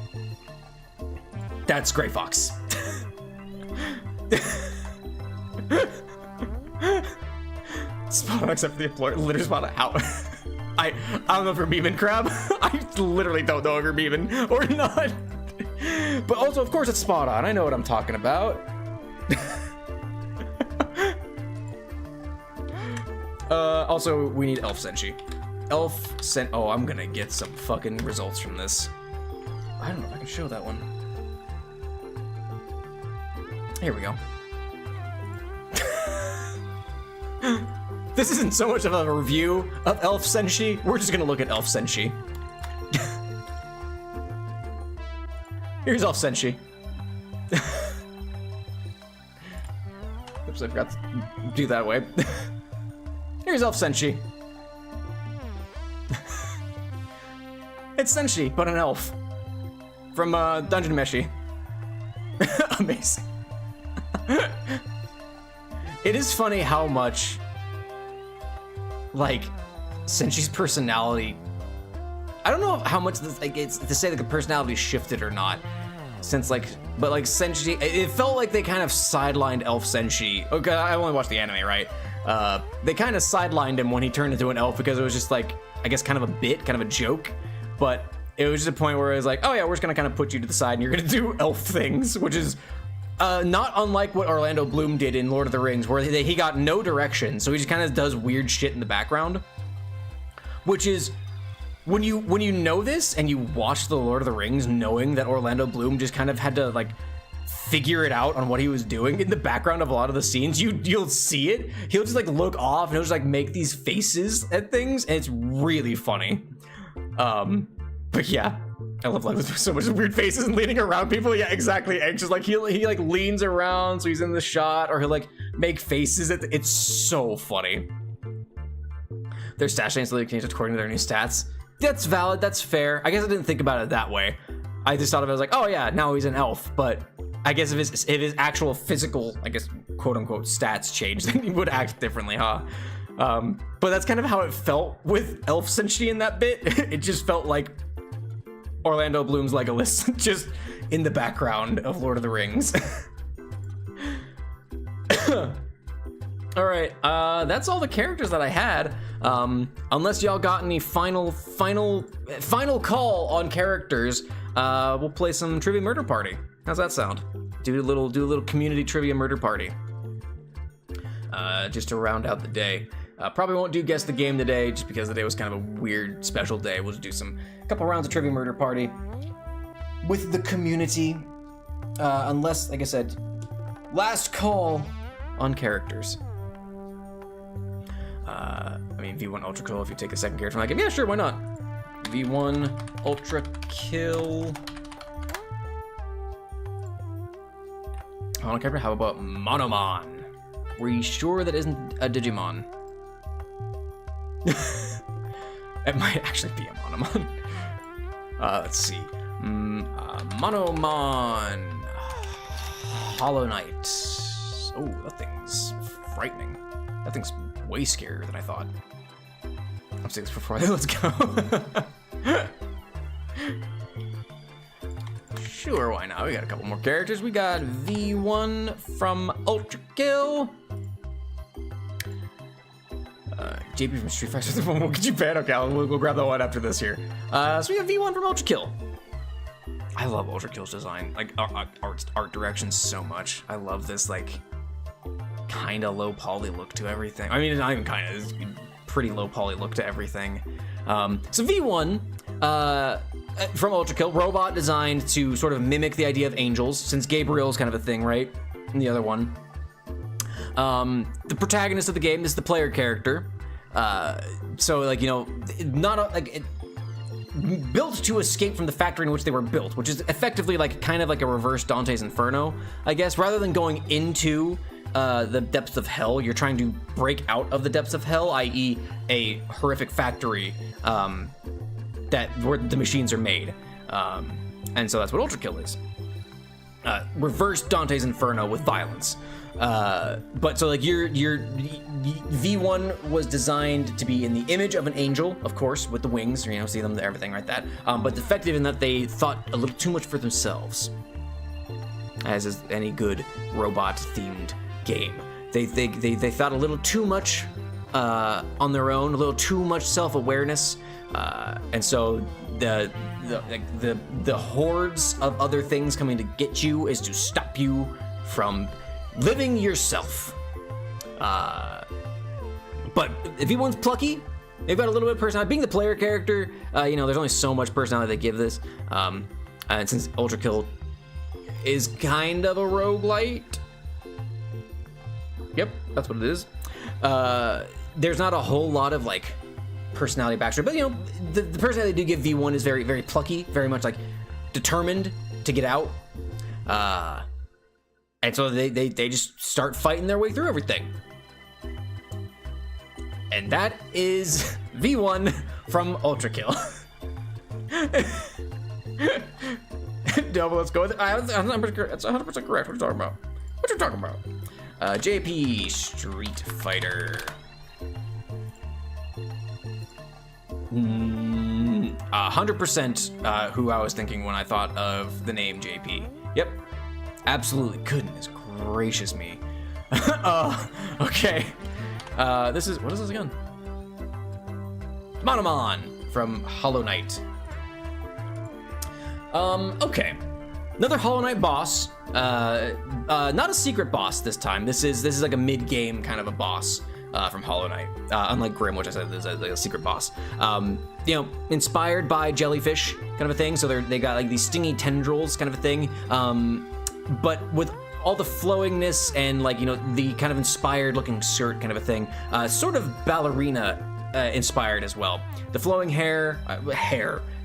That's Gray Fox. Spot on except for the employer. Literally spot on how. I don't know if you're memeing, Crab. I literally don't know if you're memeing or not. But also, of course, it's spot on. I know what I'm talking about. Also, we need Elf Senshi. Oh, I'm gonna get some fucking results from this. I don't know if I can show that one. Here we go. This isn't so much of a review of Elf Senshi. We're just gonna look at Elf Senshi. Here's Elf Senshi. Oops, I forgot to do that way. Here's Elf Senshi. It's Senshi, but an elf. From Dungeon Meshi. Amazing. It is funny how much, like, Senshi's personality, I don't know how much this, like, it's to say that the personality shifted or not, since like, but like Senshi, it felt like they kind of sidelined Elf Senshi. Okay, I only watched the anime, right? They kind of sidelined him when he turned into an elf because it was just like, I guess kind of a bit, kind of a joke, but it was just a point where it was like, oh yeah, we're just gonna kind of put you to the side and you're gonna do elf things, which is not unlike what Orlando Bloom did in Lord of the Rings, where he got no direction, so he just kind of does weird shit in the background. Which is, when you know this and you watch the Lord of the Rings, knowing that Orlando Bloom just kind of had to like figure it out on what he was doing in the background of a lot of the scenes, you'll see it. He'll just like look off and he'll just like make these faces at things, and it's really funny. But yeah, I love life with so much weird faces and leaning around people. Yeah, exactly. Anxious. Like he like leans around so he's in the shot, or he'll like make faces at it's so funny. Their stat chains literally changed according to their new stats. That's valid. That's fair. I guess I didn't think about it that way. I just thought of it as like, oh yeah, now he's an elf. But I guess if his actual physical, I guess quote unquote stats changed, then he would act differently, huh? But that's kind of how it felt with Elf Senshi in that bit. It just felt like Orlando Bloom's Legolas just in the background of Lord of the Rings. All right, that's all the characters that I had. Unless y'all got any final call on characters, we'll play some Trivia Murder Party. How's that sound? Do a little community trivia murder party. Just to round out the day. Probably won't do Guess the Game today, just because the day was kind of a weird, special day. We'll just do a couple rounds of Trivia Murder Party with the community. Unless, like I said, last call on characters. I mean, V1 Ultra Kill, if you take a second character from that game. Yeah, sure, why not? V1 Ultra Kill. I want to cover. How about Monomon? Were you sure that isn't a Digimon? It might actually be a Monomon. Let's see. Monomon. Hollow Knight. Oh, that thing's frightening. That thing's way scarier than I thought. I'm saying this before. Let's go. Sure, why not? We got a couple more characters. We got V1 from Ultra Kill. JP from Street Fighter. We'll get you banned. Okay, we'll grab that one after this here. So we have V1 from Ultra Kill. I love Ultra Kill's design, like art direction so much. I love this like kind of low poly look to everything. I mean, not even kind of, it's pretty low poly look to everything. So V1 from Ultra Kill, robot designed to sort of mimic the idea of angels, since Gabriel is kind of a thing, right? And the other one. The protagonist of the game is the player character. So like, you know, built to escape from the factory in which they were built, which is effectively like kind of like a reverse Dante's Inferno, I guess. Rather than going into the depths of hell, you're trying to break out of the depths of hell, i.e. a horrific factory where the machines are made. And so that's what Ultra Kill is. Reverse Dante's Inferno with violence. But so like your V1 was designed to be in the image of an angel, of course, with the wings, you know, see them, everything like that. But defective in that they thought a little too much for themselves, as is any good robot-themed game. They thought a little too much on their own, a little too much self-awareness, and so the hordes of other things coming to get you is to stop you from living yourself. But if V1's plucky, they've got a little bit of personality. Being the player character, you know, there's only so much personality they give this. And since Ultra Kill is kind of a roguelite, yep, that's what it is. There's not a whole lot of like personality backstory, but you know, the personality they do give V1 is very, very plucky, very much like determined to get out. And so they just start fighting their way through everything. And that is V1 from Ultra Kill. Double, let's go with it. That's 100% correct. What are you talking about? What you talking about? JP Street Fighter. 100% who I was thinking when I thought of the name JP. Yep, absolutely. Goodness gracious me. Okay. This is, what is this again? Monomon from Hollow Knight. Okay. Another Hollow Knight boss. Not a secret boss this time. This is like a mid-game kind of a boss from Hollow Knight. Unlike Grim, which I said is like a secret boss. You know, inspired by jellyfish kind of a thing. So they got like these stingy tendrils kind of a thing. But with all the flowingness and like, you know, the kind of inspired looking shirt kind of a thing. Sort of ballerina inspired as well. The flowing hair,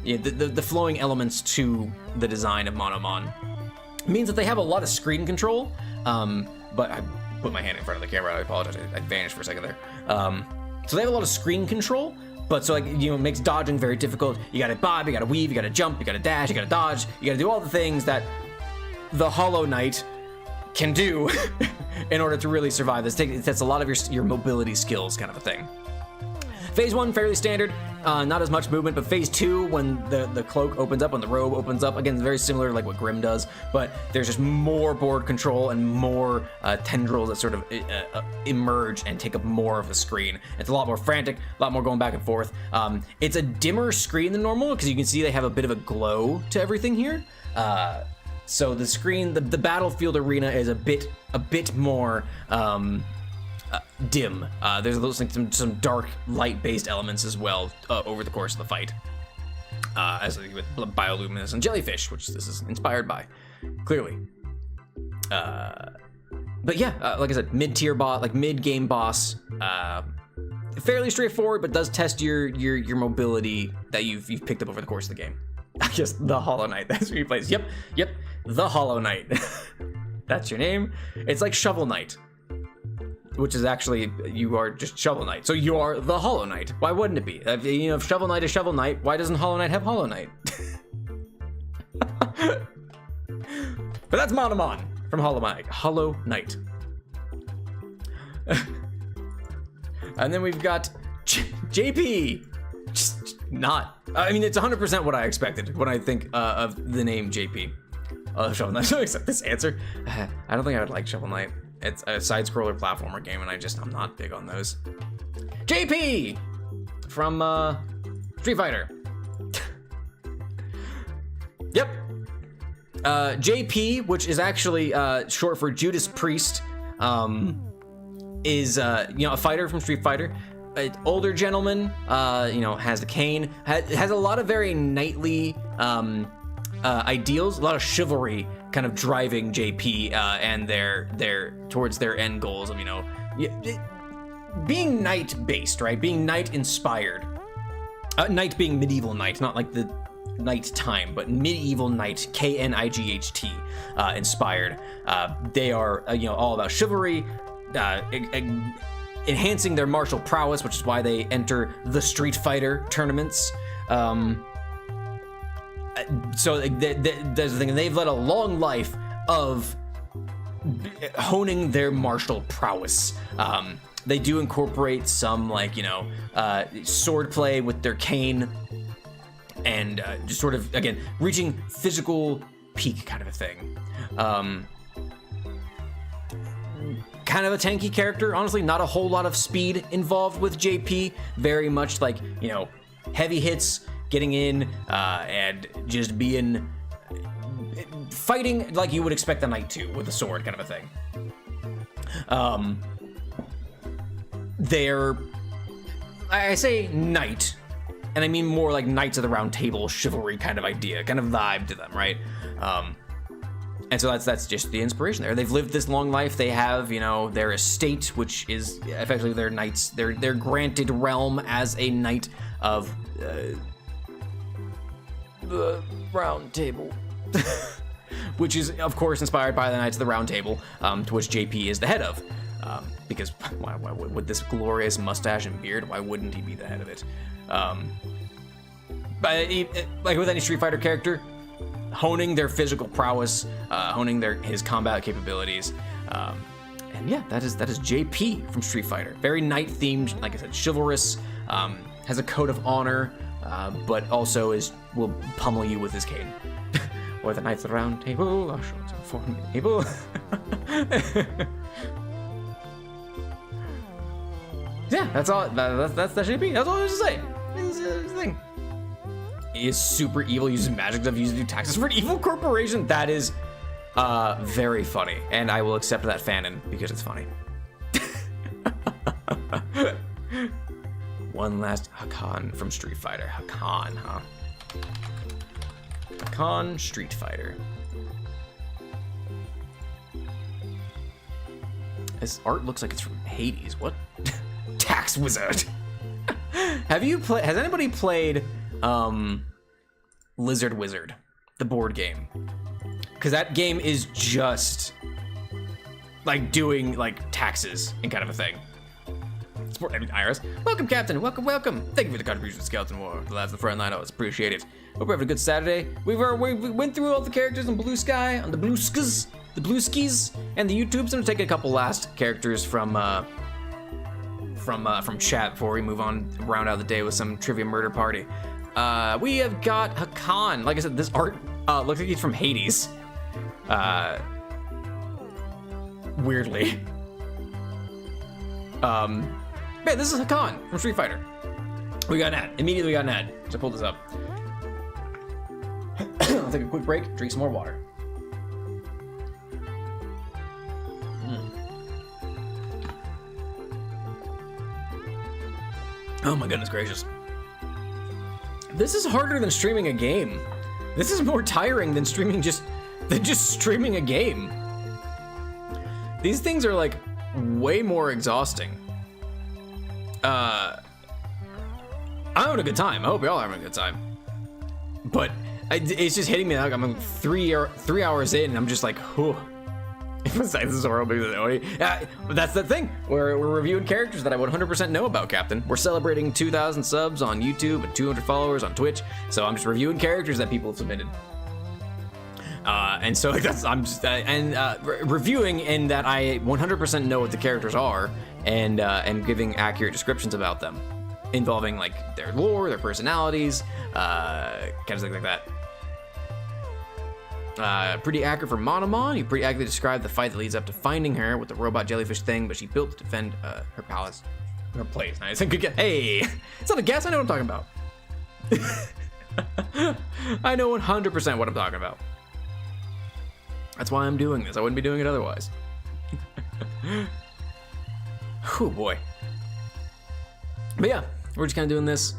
yeah, the flowing elements to the design of Monomon means that they have a lot of screen control, but I put my hand in front of the camera, I apologize, I vanished for a second there. So they have a lot of screen control, but so like, you know, it makes dodging very difficult. You gotta bob, you gotta weave, you gotta jump, you gotta dash, you gotta dodge, you gotta do all the things that the Hollow Knight can do in order to really survive this. That's a lot of your mobility skills kind of a thing. Phase 1, fairly standard, not as much movement, but phase 2, when the cloak opens up, when the robe opens up, again, very similar like what Grim does, but there's just more board control and more tendrils that sort of emerge and take up more of the screen. It's a lot more frantic, a lot more going back and forth. It's a dimmer screen than normal, because you can see they have a bit of a glow to everything here. So the screen, the battlefield arena is a bit more dim. There's like some dark light-based elements as well over the course of the fight, as with bioluminescent jellyfish, which this is inspired by, clearly. But yeah, like I said, mid-tier boss, like mid-game boss, fairly straightforward, but does test your mobility that you've picked up over the course of the game. I guess the Hollow Knight. That's what he plays. Yep, the Hollow Knight. That's your name. It's like Shovel Knight, which is actually, you are just Shovel Knight. So you are the Hollow Knight. Why wouldn't it be? You know, if Shovel Knight is Shovel Knight, why doesn't Hollow Knight have Hollow Knight? But that's Monomon from Hollow Knight. And then we've got JP. Just not, I mean, it's 100% what I expected when I think of the name JP. Shovel Knight. I don't accept this answer. I don't think I would like Shovel Knight. It's a side-scroller platformer game, and I'm not big on those. JP from Street Fighter. Yep. JP, which is actually short for Judas Priest, is you know, a fighter from Street Fighter. An older gentleman, you know, has the cane, has a lot of very knightly ideals, a lot of chivalry kind of driving JP and their towards their end goals of, you know, being knight based, right? Being knight inspired. Knight being medieval knight, not like the night time, but medieval knight, KNIGHT inspired. They are you know, all about chivalry, enhancing their martial prowess, which is why they enter the Street Fighter tournaments. So there's the thing, and they've led a long life of honing their martial prowess. They do incorporate some, like, you know, sword play with their cane, and just sort of, again, reaching physical peak kind of a thing. Kind of a tanky character, honestly, not a whole lot of speed involved with JP. Very much like, you know, heavy hits, getting in, and just fighting like you would expect a knight to, with a sword kind of a thing. They're, I say knight, and I mean more like Knights of the Round Table chivalry kind of idea, kind of vibe to them, right? And so that's just the inspiration there. They've lived this long life. They have, you know, their estate, which is effectively their knights, their granted realm as a knight of the Round Table, which is of course inspired by the Knights of the Round Table, to which JP is the head of. Because why with this glorious mustache and beard, why wouldn't he be the head of it? like with any Street Fighter character, honing their physical prowess, honing his combat capabilities. And yeah, that is JP from Street Fighter. Very knight themed, like I said, chivalrous, has a code of honor, but also will pummel you with his cane. Or the knights of the round table are short and formidable. Yeah, that's all. That's JP. That's all there's to say. It's a thing. He is super evil, uses magic stuff, uses to do taxes for an evil corporation. That is very funny, and I will accept that fanon because it's funny. One last Hakan from Street Fighter. Hakan, huh? Hakan Street Fighter. This art looks like it's from Hades. What? Tax Wizard. Has anybody played Lizard Wizard, the board game? Because that game is just like doing like taxes and kind of a thing. Iris, welcome, Captain. Welcome. Thank you for the contribution to Skeleton War. The lads of the front line, always appreciate it. Hope you're having a good Saturday. We went through all the characters on Blue Sky, on the Blueskis, and the YouTubes. I'm gonna take a couple last characters from chat before we move on, round out the day with some trivia murder party. We have got Hakan. Like I said, this art looks like he's from Hades. Weirdly. Man, this is Hakan from Street Fighter. We got an ad. Immediately we got an ad. So I pulled this up. I'll take a quick break, drink some more water. Oh my goodness gracious. This is harder than streaming a game. This is more tiring than just streaming a game. These things are like way more exhausting. I'm having a good time. I hope y'all are having a good time. But it's just hitting me like I'm 3 hours in and I'm just like, whew. This is horrible. But that's the thing. We're reviewing characters that I would 100% know about, Captain. We're celebrating 2,000 subs on YouTube and 200 followers on Twitch. So I'm just reviewing characters that people have submitted. And so I'm just reviewing in that I 100% know what the characters are and giving accurate descriptions about them, involving like their lore, their personalities, kind of things like that. Pretty accurate for Monomon. You pretty accurately described the fight that leads up to finding her with the robot jellyfish thing, but she built to defend her palace, her place. Nice and good guess. Hey, it's not a guess. I know what I'm talking about. I know 100% what I'm talking about. That's why I'm doing this. I wouldn't be doing it otherwise. Oh boy. But yeah, we're just kind of doing this.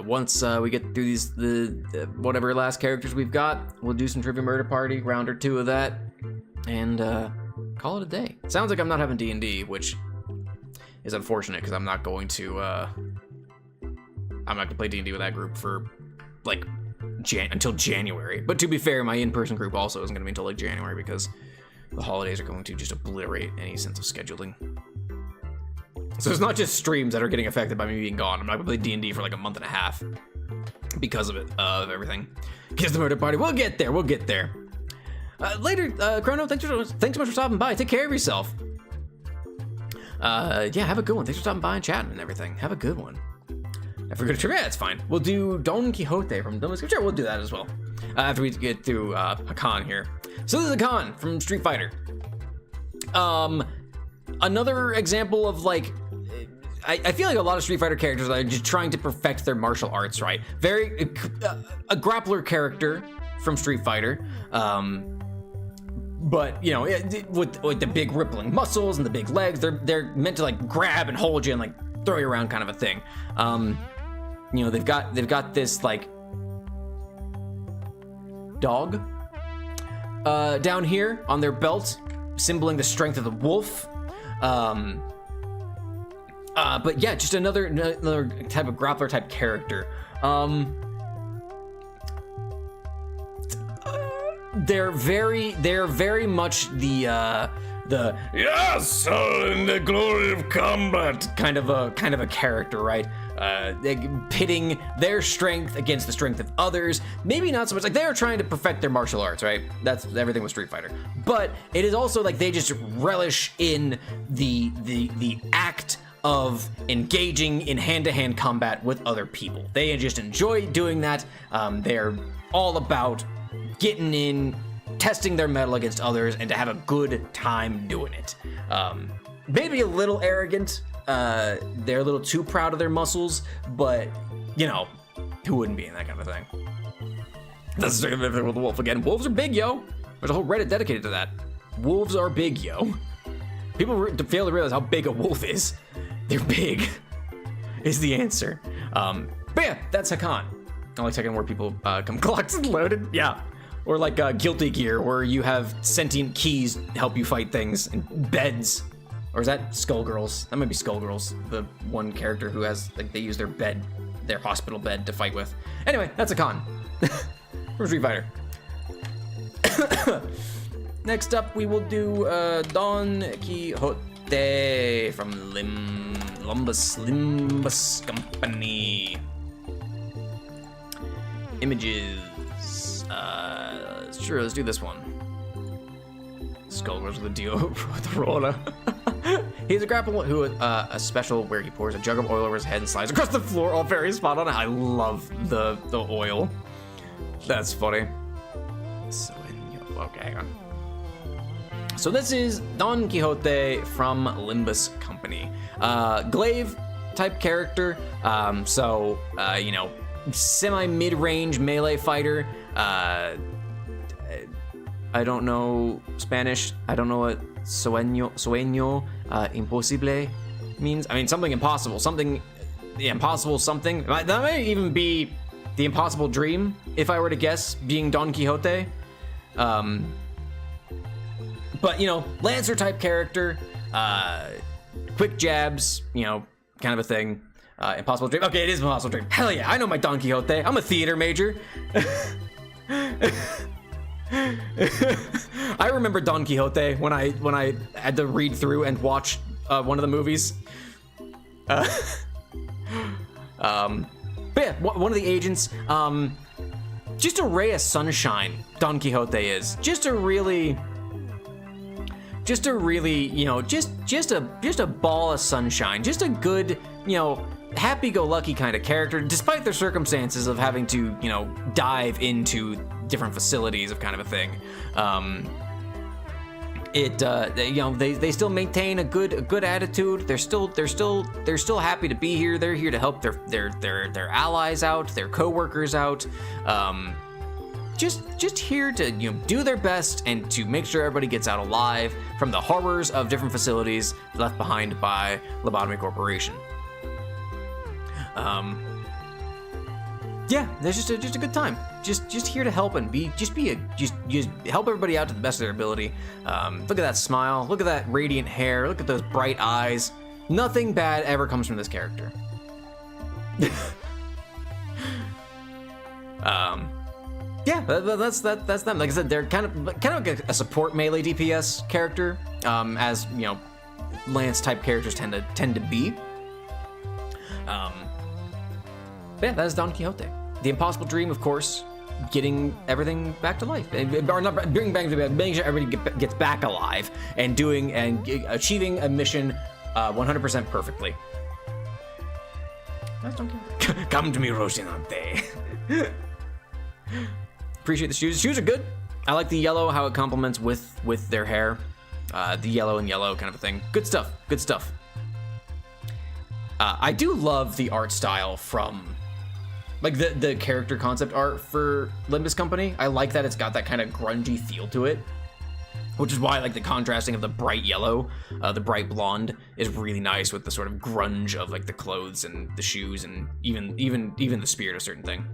Once we get through the whatever last characters we've got, we'll do some trivia murder party, round or two of that, and call it a day. Sounds like I'm not having D&D, which is unfortunate because I'm not going to play D&D with that group for like until January. But to be fair, my in-person group also isn't going to be until like January because the holidays are going to just obliterate any sense of scheduling. So it's not just streams that are getting affected by me being gone. I'm not gonna play D&D for like a month and a half because of it, of everything. Kiss the murder party. We'll get there. We'll get there. Later, Chrono. Thanks so much for stopping by. Take care of yourself. Yeah, have a good one. Thanks for stopping by and chatting and everything. Have a good one. If we're gonna trivia, that's fine. We'll do Don Quixote from Don Quixote. Sure, we'll do that as well after we get through Hakan here. So this is Hakan from Street Fighter. Another example of like, I feel like a lot of Street Fighter characters are just trying to perfect their martial arts, right? Very a grappler character from Street Fighter, but you know, with the big rippling muscles and the big legs, they're meant to like grab and hold you and like throw you around, kind of a thing. You know, they've got this like dog down here on their belt, symboling the strength of the wolf. But yeah, just another type of grappler type character. They're very much the yes, in the glory of combat kind of a character, right? Pitting their strength against the strength of others. Maybe not so much like they're trying to perfect their martial arts, right? That's everything with Street Fighter. But it is also like they just relish in the act of engaging in hand-to-hand combat with other people. They just enjoy doing that. They're all about getting in, testing their mettle against others, and to have a good time doing it. Maybe a little arrogant. They're a little too proud of their muscles, but you know, who wouldn't be in that kind of thing? That's the with the wolf again. Wolves are big, yo. There's a whole Reddit dedicated to that. Wolves are big, yo. People fail to realize how big a wolf is. They're big, is the answer. But yeah, that's Hakan. I like second where people come clocks and loaded. Yeah. Or like Guilty Gear, where you have sentient keys help you fight things, and beds. Or is that Skullgirls? That might be Skullgirls, the one character who has, like, they use their bed, their hospital bed to fight with. Anyway, that's Hakan from Street Fighter. Next up, we will do Don Quixote from Limbus Company. Images. Sure, let's do this one. Skullgirls with a deal with the roller. He's a grapple who a special where he pours a jug of oil over his head and slides across the floor, all very spot on. I love the oil. That's funny. Okay, hang on. So this is Don Quixote from Limbus Company. Glaive type character. You know, semi mid-range melee fighter. I don't know Spanish. I don't know what sueño imposible means. I mean, something impossible. Something, the impossible something. That may even be the impossible dream, if I were to guess, being Don Quixote. But, you know, Lancer type character, quick jabs, you know, kind of a thing. Impossible dream. Okay, it is impossible dream. Hell yeah, I know my Don Quixote. I'm a theater major. I remember Don Quixote when I had to read through and watch one of the movies. But yeah, one of the agents, just a ray of sunshine. Don Quixote is just a really, you know, just a ball of sunshine, just a good, you know, happy-go-lucky kind of character, despite their circumstances of having to, you know, dive into different facilities of kind of a thing. You know, they still maintain a good attitude. They're still happy to be here. They're here to help their allies out, their co-workers out. Just here to, you know, do their best and to make sure everybody gets out alive from the horrors of different facilities left behind by Lobotomy Corporation. Yeah, there's just a good time. Just here to help and just help everybody out to the best of their ability. Look at that smile. Look at that radiant hair. Look at those bright eyes. Nothing bad ever comes from this character. Yeah, that's them. Like I said, they're kind of like a support melee DPS character, as you know, Lance type characters tend to be. Yeah, that is Don Quixote. The impossible dream, of course, getting everything back to life, or not bringing back to making sure everybody gets back alive and doing and achieving a mission 100% perfectly. That's Don Quixote. Come to me, Rocinante. Appreciate the shoes. The shoes are good. I like the yellow, how it complements with their hair. The yellow and yellow kind of a thing. Good stuff. Good stuff. I do love the art style from, like, the character concept art for Limbus Company. I like that it's got that kind of grungy feel to it, which is why I like the contrasting of the bright yellow, the bright blonde is really nice with the sort of grunge of like the clothes and the shoes and even the spirit of certain thing.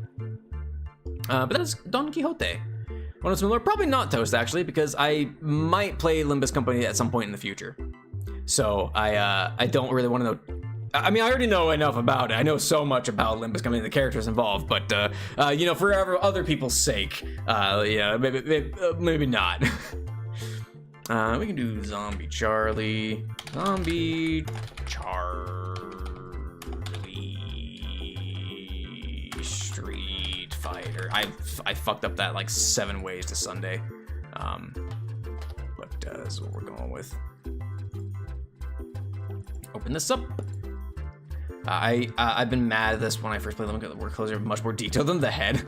But that is Don Quixote. One of similar, probably not Toast actually, because I might play Limbus Company at some point in the future. So I don't really want to know. I mean, I already know enough about it. I know so much about Limbus Company and the characters involved, but you know, for other people's sake, yeah, maybe not. We can do Zombie Charlie. Zombie Charlie Street Fighter. I fucked up that like 7 ways to Sunday. But that's what we're going with. Open this up. I've been mad at this when I first played them because the work clothes are much more detailed than the head.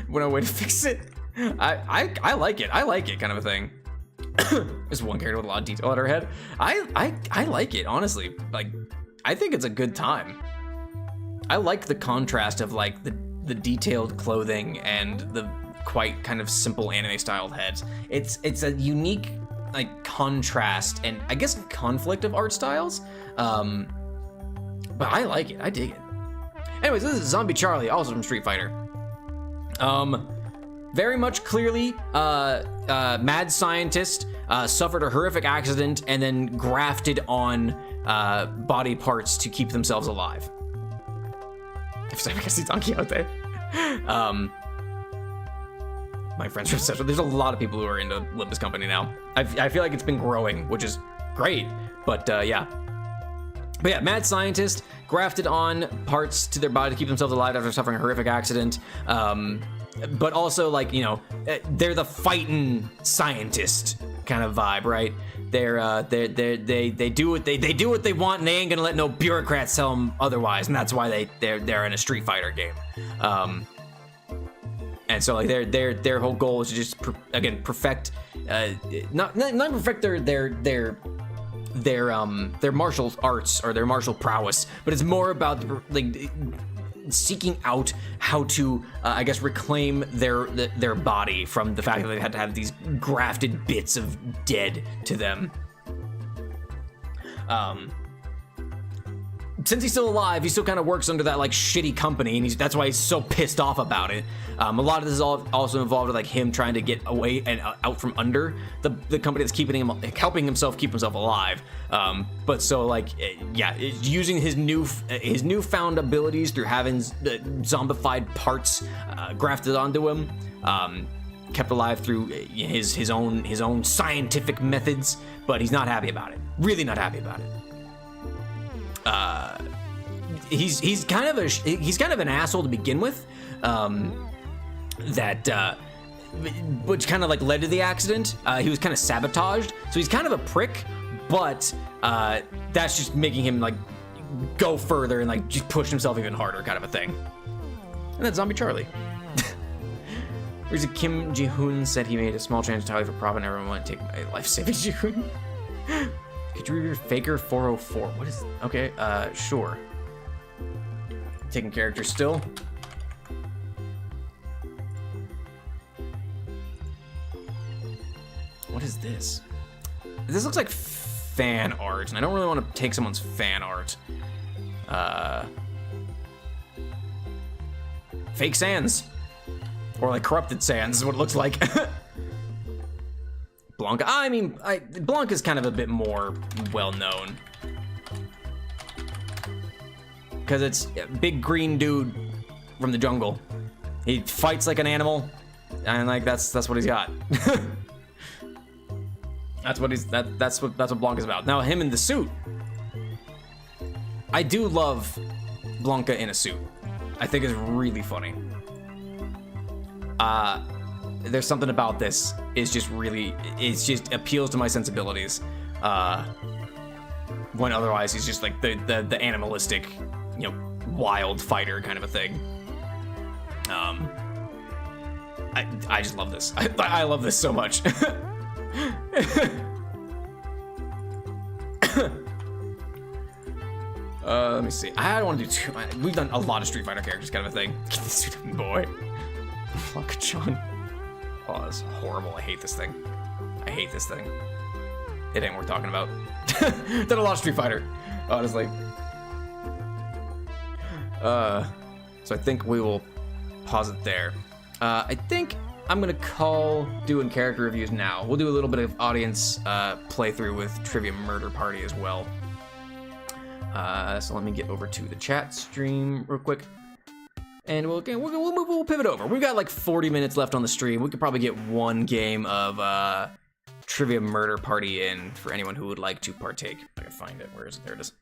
When I wait to fix it, I like it. I like it, kind of a thing. There's one character with a lot of detail on her head. I like it, honestly. Like, I think it's a good time. I like the contrast of like the detailed clothing and the quite kind of simple anime styled heads. It's a unique like contrast and I guess conflict of art styles. But I like it. I dig it. Anyways, this is Zombie Charlie, also from Street Fighter. Very much clearly, mad scientist, suffered a horrific accident and then grafted on body parts to keep themselves alive. If I can see Don Quixote. My friends are obsessed with. There's a lot of people who are into Olympus Company now. I feel like it's been growing, which is great. But yeah. But yeah, mad scientist grafted on parts to their body to keep themselves alive after suffering a horrific accident. But also like, you know, they're the fighting scientist kind of vibe, right? They do what they want and they ain't gonna let no bureaucrats tell them otherwise, and that's why they're in a Street Fighter game. And so like their whole goal is to just perfect, not perfect their martial arts or their martial prowess, but it's more about like seeking out how to I guess reclaim their body from the fact that they had to have these grafted bits of dead to them. Since he's still alive, he still kind of works under that like shitty company, and that's why he's so pissed off about it. A lot of this is also involved with like him trying to get away and out from under the company that's keeping him, helping himself keep himself alive. But so like, yeah, using his newfound abilities through having zombified parts grafted onto him, kept alive through his own scientific methods. But he's not happy about it. Really not happy about it. He's kind of an asshole to begin with, which kind of like led to the accident. He was kind of sabotaged, so he's kind of a prick, but that's just making him like go further and like just push himself even harder, kind of a thing. And that's Zombie Charlie. Where's it? Kim Ji-hoon said he made a small change entirely for profit and everyone wanted to take my life-saving Ji-hoon. Could you read your Faker 404? What is, okay, sure. Taking character still. What is this? This looks like fan art, and I don't really want to take someone's fan art. Fake Sans. Or like corrupted Sans is what it looks like. Blanca, I mean, Blanca's kind of a bit more well-known. Because it's a big green dude from the jungle. He fights like an animal, and like that's what he's got. That's what Blanca's about. Now him in the suit. I do love Blanca in a suit. I think it's really funny. There's something about this is just really, it just appeals to my sensibilities. When otherwise he's just like the animalistic, you know, wild fighter kind of a thing. I just love this. I love this so much. Let me see. I don't want to do too much. We've done a lot of Street Fighter characters kind of a thing. Get this stupid boy. Fuck-a-chon. Oh, that's horrible. I hate this thing. I hate this thing. It ain't worth talking about. Done a lot of Street Fighter, honestly. So I think we will pause it there. I think I'm gonna call doing character reviews now. We'll do a little bit of audience playthrough with Trivia Murder Party as well. So let me get over to the chat stream real quick. And we'll pivot over. We've got like 40 minutes left on the stream. We could probably get one game of trivia murder party in for anyone who would like to partake. I can find it. Where is it? There it is.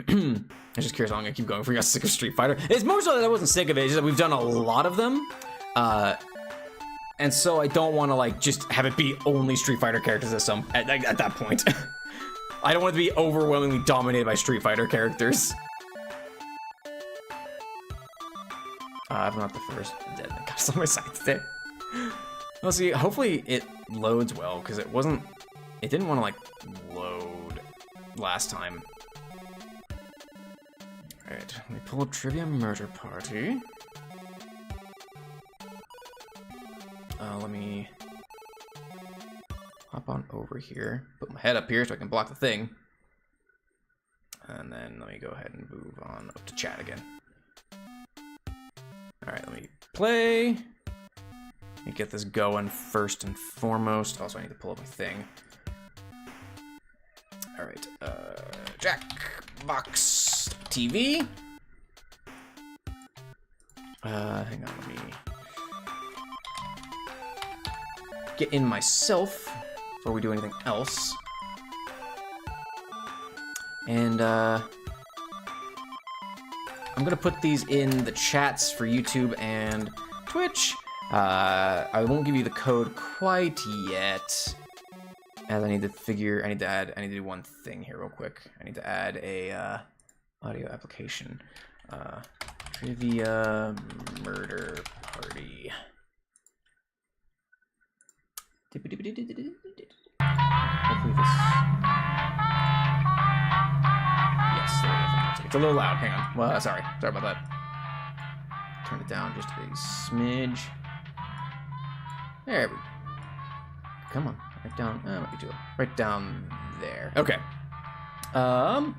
I'm just curious how long I keep going for. You got sick of Street Fighter? It's more so that I wasn't sick of it. It's just that we've done a lot of them. And so I don't want to like just have it be only Street Fighter characters at that point. I don't want it to be overwhelmingly dominated by Street Fighter characters. I'm not the first dead. I got some sights there. Well, see, hopefully it loads well, because it didn't want to like load last time. All right, let me pull up Trivia Murder Party. Let me hop on over here, put my head up here so I can block the thing. And then let me go ahead and move on up to chat again. All right, let me play. Let me get this going first and foremost. Also, I need to pull up my thing. All right, Jackbox TV. Hang on, let me get in myself before we do anything else. And I'm gonna put these in the chats for YouTube and Twitch. I won't give you the code quite yet, as I need to do one thing here real quick. I need to add a audio application. Trivia Murder Party. Hopefully this. Yes, there we go. It's a little loud. Hang on. Well, sorry about that. Turn it down just a smidge. There we go. Come on, right down. Might be too low. Right down there. Okay. All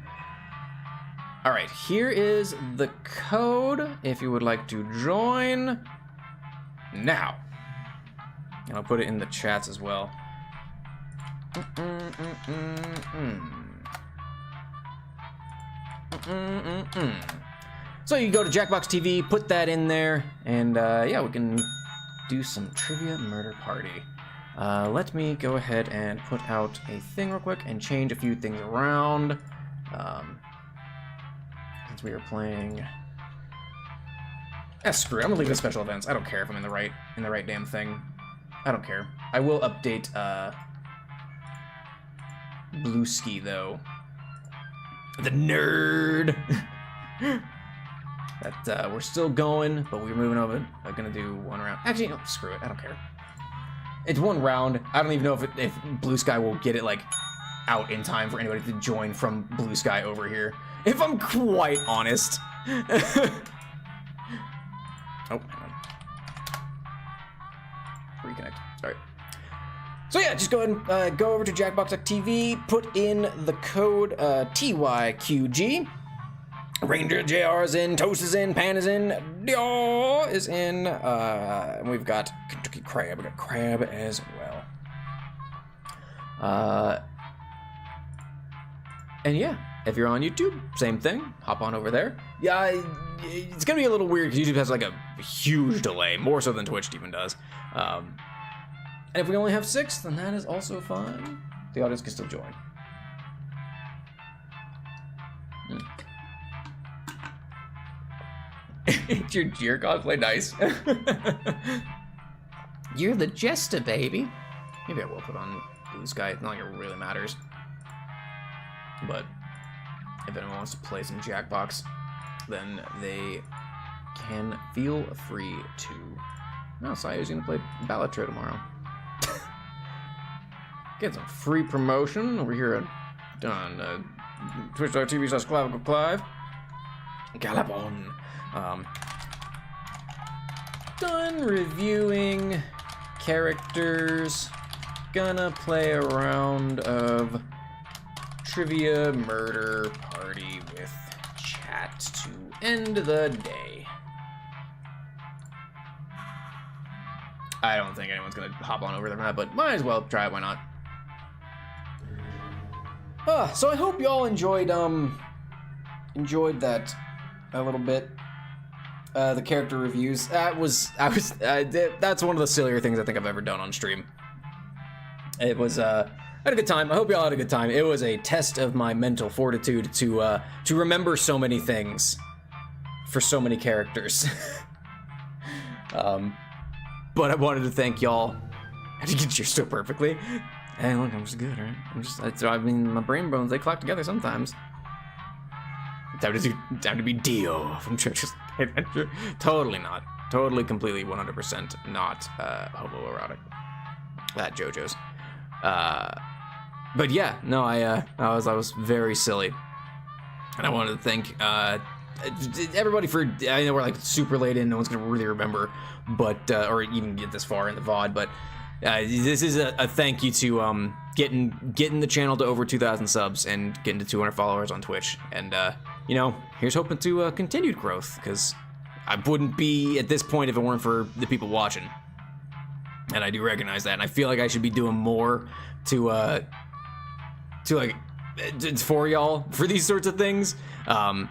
right. Here is the code if you would like to join now. And I'll put it in the chats as well. So you go to Jackbox TV, put that in there, and yeah, we can do some Trivia Murder Party. Let me go ahead and put out a thing real quick and change a few things around. Since we are playing. Screw it. I'm gonna leave the special events. I don't care if I'm in the right damn thing. I don't care. I will update Blueski though. The nerd. That we're still going, but we're moving over. I'm gonna do one round. Actually, no, screw it. I don't care. It's one round. I don't even know if Blue Sky will get it like out in time for anybody to join from Blue Sky over here. If I'm quite honest. Oh, hang on. Reconnect. Sorry. So yeah, just go ahead and go over to Jackbox.tv, put in the code TYQG. Ranger JR is in, Toast is in, Pan is in, Dio is in, and we've got Kentucky Crab. We got Crab as well. And yeah, if you're on YouTube, same thing. Hop on over there. Yeah, it's gonna be a little weird because YouTube has like a huge delay, more so than Twitch even does. And if we only have 6, then that is also fine. The audience can still join. It's your Jeer cosplay, nice. You're the Jester, baby. Maybe I will put on Blue Sky. It's not like it really matters. But if anyone wants to play some Jackbox, then they can feel free to. No, Saya's gonna play Balatro tomorrow. Get some free promotion over here on twitch.tv/Clavicle Galabon. Done reviewing characters. Gonna play a round of Trivia Murder Party with chat to end the day. I don't think anyone's gonna hop on over there, but might as well try it, why not? So I hope y'all enjoyed that a little bit. The character reviews. That's one of the sillier things I think I've ever done on stream. It was, I had a good time. I hope y'all had a good time. It was a test of my mental fortitude to remember so many things for so many characters. But I wanted to thank y'all. I did get yours so perfectly. Hey, look, I'm just good, right? I mean, my brain bones, they clock together sometimes. Time to be Dio from Church's Adventure. Totally not. Totally, completely, 100% not homoerotic. That JoJo's. But yeah, no, I was very silly, and I wanted to thank everybody for. I know we're like super late in, no one's gonna really remember, but or even get this far in the VOD, but this is a thank you to getting the channel to over 2,000 subs and getting to 200 followers on Twitch, and you know, here's hoping to continued growth, because I wouldn't be at this point if it weren't for the people watching. And I do recognize that, and I feel like I should be doing more to like for y'all for these sorts of things. I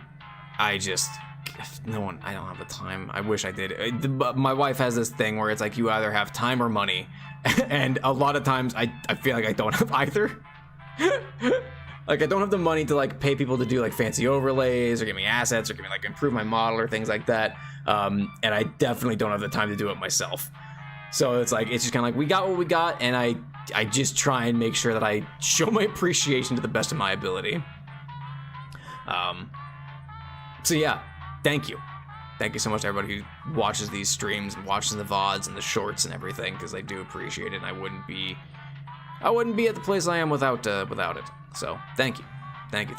don't have the time. I wish I did. My wife has this thing where it's like you either have time or money, and a lot of times I feel like I don't have either. Like I don't have the money to like pay people to do like fancy overlays or give me assets or give me like improve my model or things like that. And I definitely don't have the time to do it myself. So it's like, it's just kind of like, we got what we got, and I just try and make sure that I show my appreciation to the best of my ability. So yeah, thank you. Thank you so much to everybody who watches these streams and watches the VODs and the shorts and everything, because I do appreciate it, and I wouldn't be at the place I am without it. So thank you. Thank you.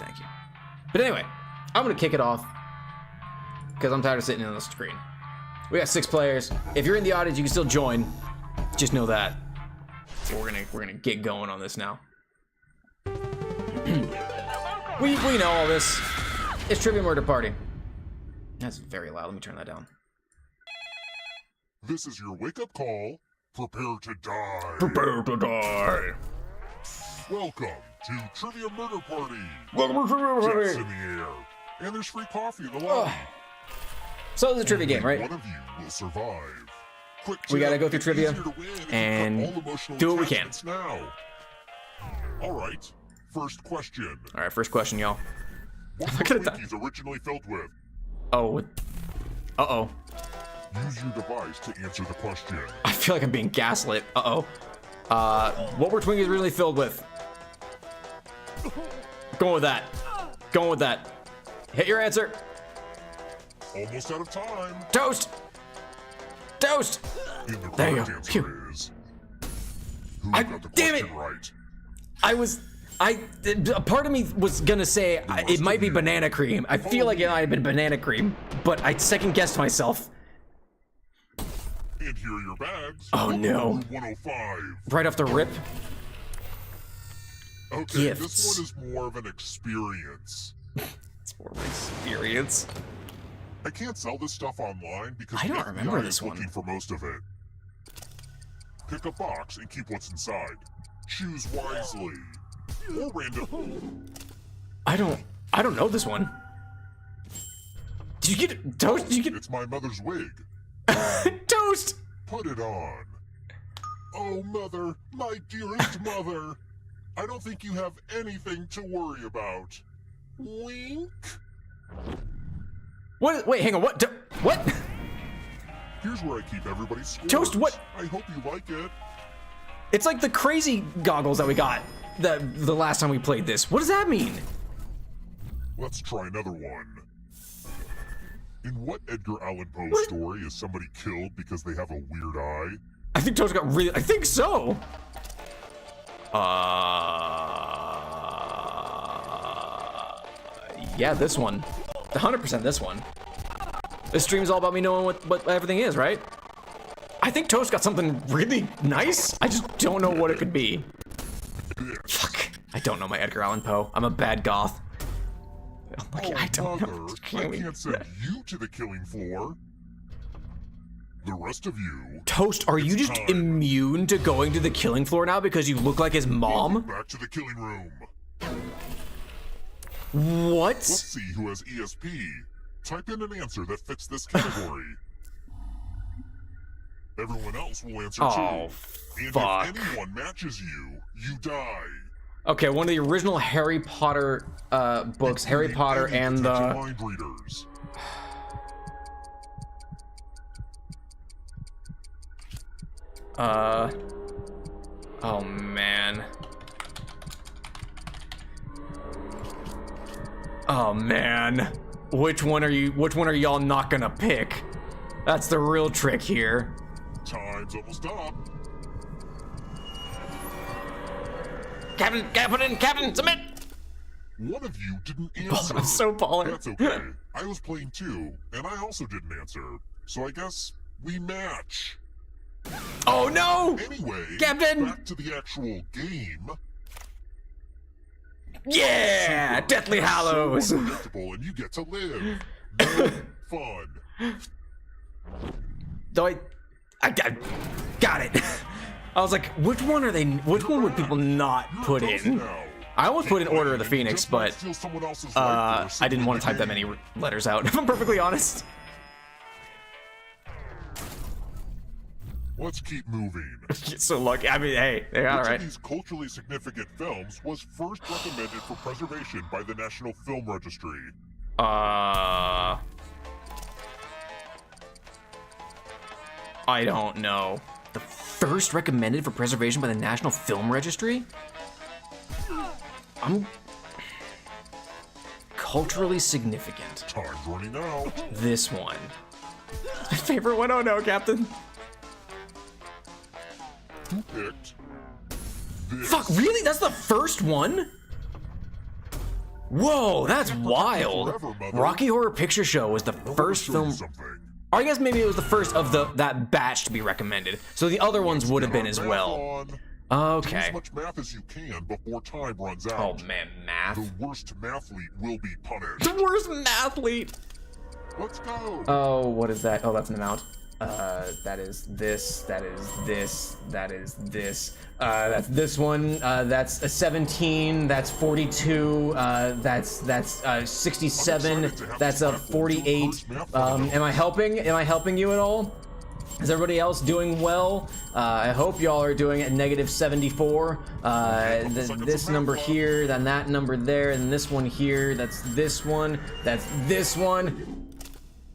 But anyway, I'm gonna kick it off, because I'm tired of sitting on the screen. We got 6 players. If you're in the audience, you can still join. Just know that. So we're gonna get going on this now. we know all this. It's Trivia Murder Party. That's very loud. Let me turn that down. This is your wake-up call. Prepare to die. Prepare to die. Welcome to Trivia Murder Party. Welcome to Trivia Murder Jets Party. in the air. And there's free coffee in the lobby. So it's a trivia game, right? One of you will survive. Quick We gotta tip, go through it's trivia easier to win if you and cut all emotional do what we can. attachments now. All right. First question. All right, first question, y'all. What Look were at that. Twinkies originally filled with? Oh. Uh-oh. Use your device to answer the question. I feel like I'm being gaslit. Uh-oh. What were Twinkies really filled with? Going with that. Going with that. Hit your answer. Almost out of time. Toast. Toast. And the There you correct go. answer Phew. is... Who I- got the damn question it. right? A part of me was gonna say it might be banana cream. I feel like it might have been banana cream, but I second guessed myself. And here are your bags. Oh, Welcome no. to Room 105. Right off the rip. Okay, Gifts. this one is more of an experience. It's more of an experience. I can't sell this stuff online because I the don't FBI remember is this one. looking for most of it. Pick a box and keep what's inside. Choose wisely. Or random. I don't know this one. Did you get Toast? Did you get It's my mother's wig. Toast? Put it on. Oh, mother, my dearest mother. I don't think you have anything to worry about. Wink. What? Wait, hang on. What? What? Here's where I keep everybody's scores. Toast, what? I hope you like it. It's like the crazy goggles that we got the last time we played this. What does that mean? Let's try another one. In what Edgar Allan Poe What? story is somebody killed because they have a weird eye? I think Toast got really. I think so. Yeah, this one. 100% this one. This stream's all about me knowing what everything is, right? I think Toast got something really nice. I just don't know what it could be. Fuck. I don't know my Edgar Allan Poe. I'm a bad goth. Like, Oh, I don't mother, know. I can't send you to the killing floor. The rest of you... Toast, are you It's just time. immune to going to the killing floor now because you look like his mom? Back to the killing room. What? Let's see who has ESP. Type in an answer that fits this category. Everyone else will answer Oh, too. And fuck. if anyone matches you, you die. Okay, one of the original Harry Potter books, Harry Including Potter any and potential the... mind readers. Oh man. Oh man. Which one are y'all not gonna pick? That's the real trick here. Time's almost up. Captain, submit! One of you didn't answer. I'm so baller. That's okay. I was playing too, and I also didn't answer. So I guess we match. Oh no! Anyway, Captain! back to the actual game. Yeah! Deathly Hallows! So unpredictable, and you get to live. No fun. Though I got it. I was like, which one would people not put in? Now. I almost put in Order of the Phoenix, Just might but steal someone else's life force I didn't in want to the type that many game. letters out, if I'm perfectly honest. Let's keep moving. So lucky. I mean, hey, Which alright. of these culturally significant films was first recommended for preservation by the National Film Registry? I don't know. The first recommended for preservation by the National Film Registry? I'm culturally significant. Time's running out. This one. My favorite one? Oh no, Captain. Who picked this? Fuck, really? That's the first one? Whoa, that's wild. Forever, Mother. Rocky Horror Picture Show was the first Show you film. something. Or I guess maybe it was the first of that batch to be recommended. So the other ones would have been as Math well. on. Do Okay. as much math as you can before time runs Oh out. man, math. The worst mathlete will be punished. The worst mathlete. Let's go. Oh, what is that? Oh, that's an amount. That is this. That is this. That is this. That's this one. That's a 17. That's 42. That's 67. That's a 48. Am I helping? Am I helping you at all? Is everybody else doing well? I hope y'all are doing at negative 74. This number here, then that number there, and this one here. That's this one. That's this one.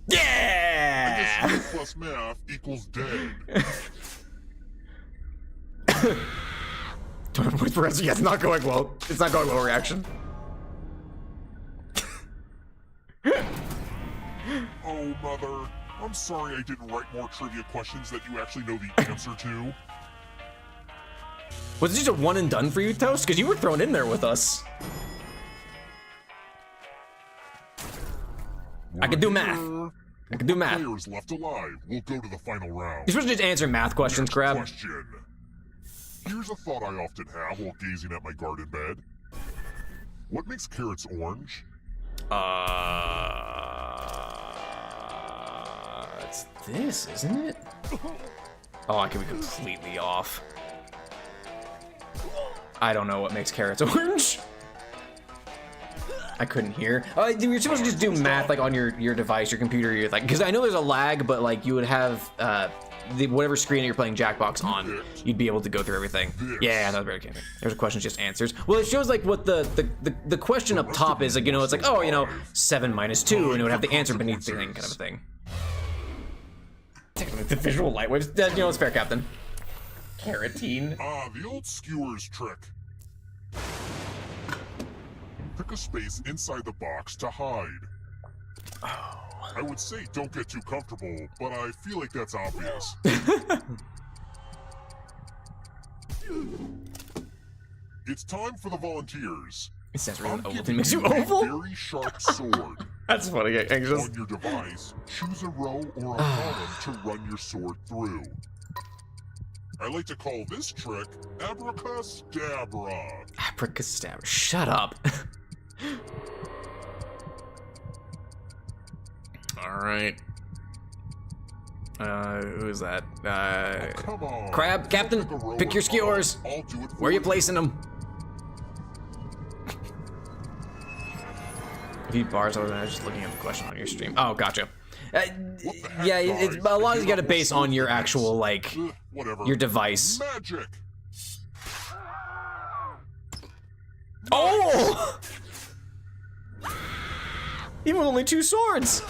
Yeah! I guess you plus math equals dead. Don't wait for us. Yeah, it's not going well. It's not going well. Reaction. Oh, Mother. I'm sorry I didn't write more trivia questions that you actually know the answer to. Was it just a one and done for you, Toast? Because you were thrown in there with us. I can do math. I can do math. Players left alive will go to the final round. You're supposed to just answer math questions, Next Crab. question. Here's a thought I often have while gazing at my garden bed. What makes carrots orange? It's this, isn't it? Oh, I could be completely off. I don't know what makes carrots orange. I couldn't hear. You're supposed to just do math like on your device, your computer, your like, because I know there's a lag, but like you would have whatever screen that you're playing Jackbox on, you'd be able to go through everything. Yeah, that was very okay. There's a question, just answers. Well, it shows like what the question up top is, like, you know, it's like, oh, you know, 7 minus 2, and it would have the answer beneath the thing, kind of a thing. The visual light waves. You know, it's fair, Captain. Carotene. Ah, the old skewers trick. Pick a space inside the box to hide. Oh. I would say don't get too comfortable, but I feel like that's obvious. It's time for the volunteers. It says I'm oval. It giving makes you you a oval? very sharp sword. That's funny, anxious. On your device, choose a row or a column to run your sword through. I like to call this trick abracadabra. Abracadabra. Shut up. Alright. Who's that? Come on. Crab, Captain, Pick a row pick or your column. skewers. I'll do it for Where are you placing them? Repeat bars. I was just looking at the question on your stream. Oh, gotcha. Yeah, it's guys? a lot of you got to If base you're on your not actual like whatever. your device. Magic. Oh! Even with only 2 swords.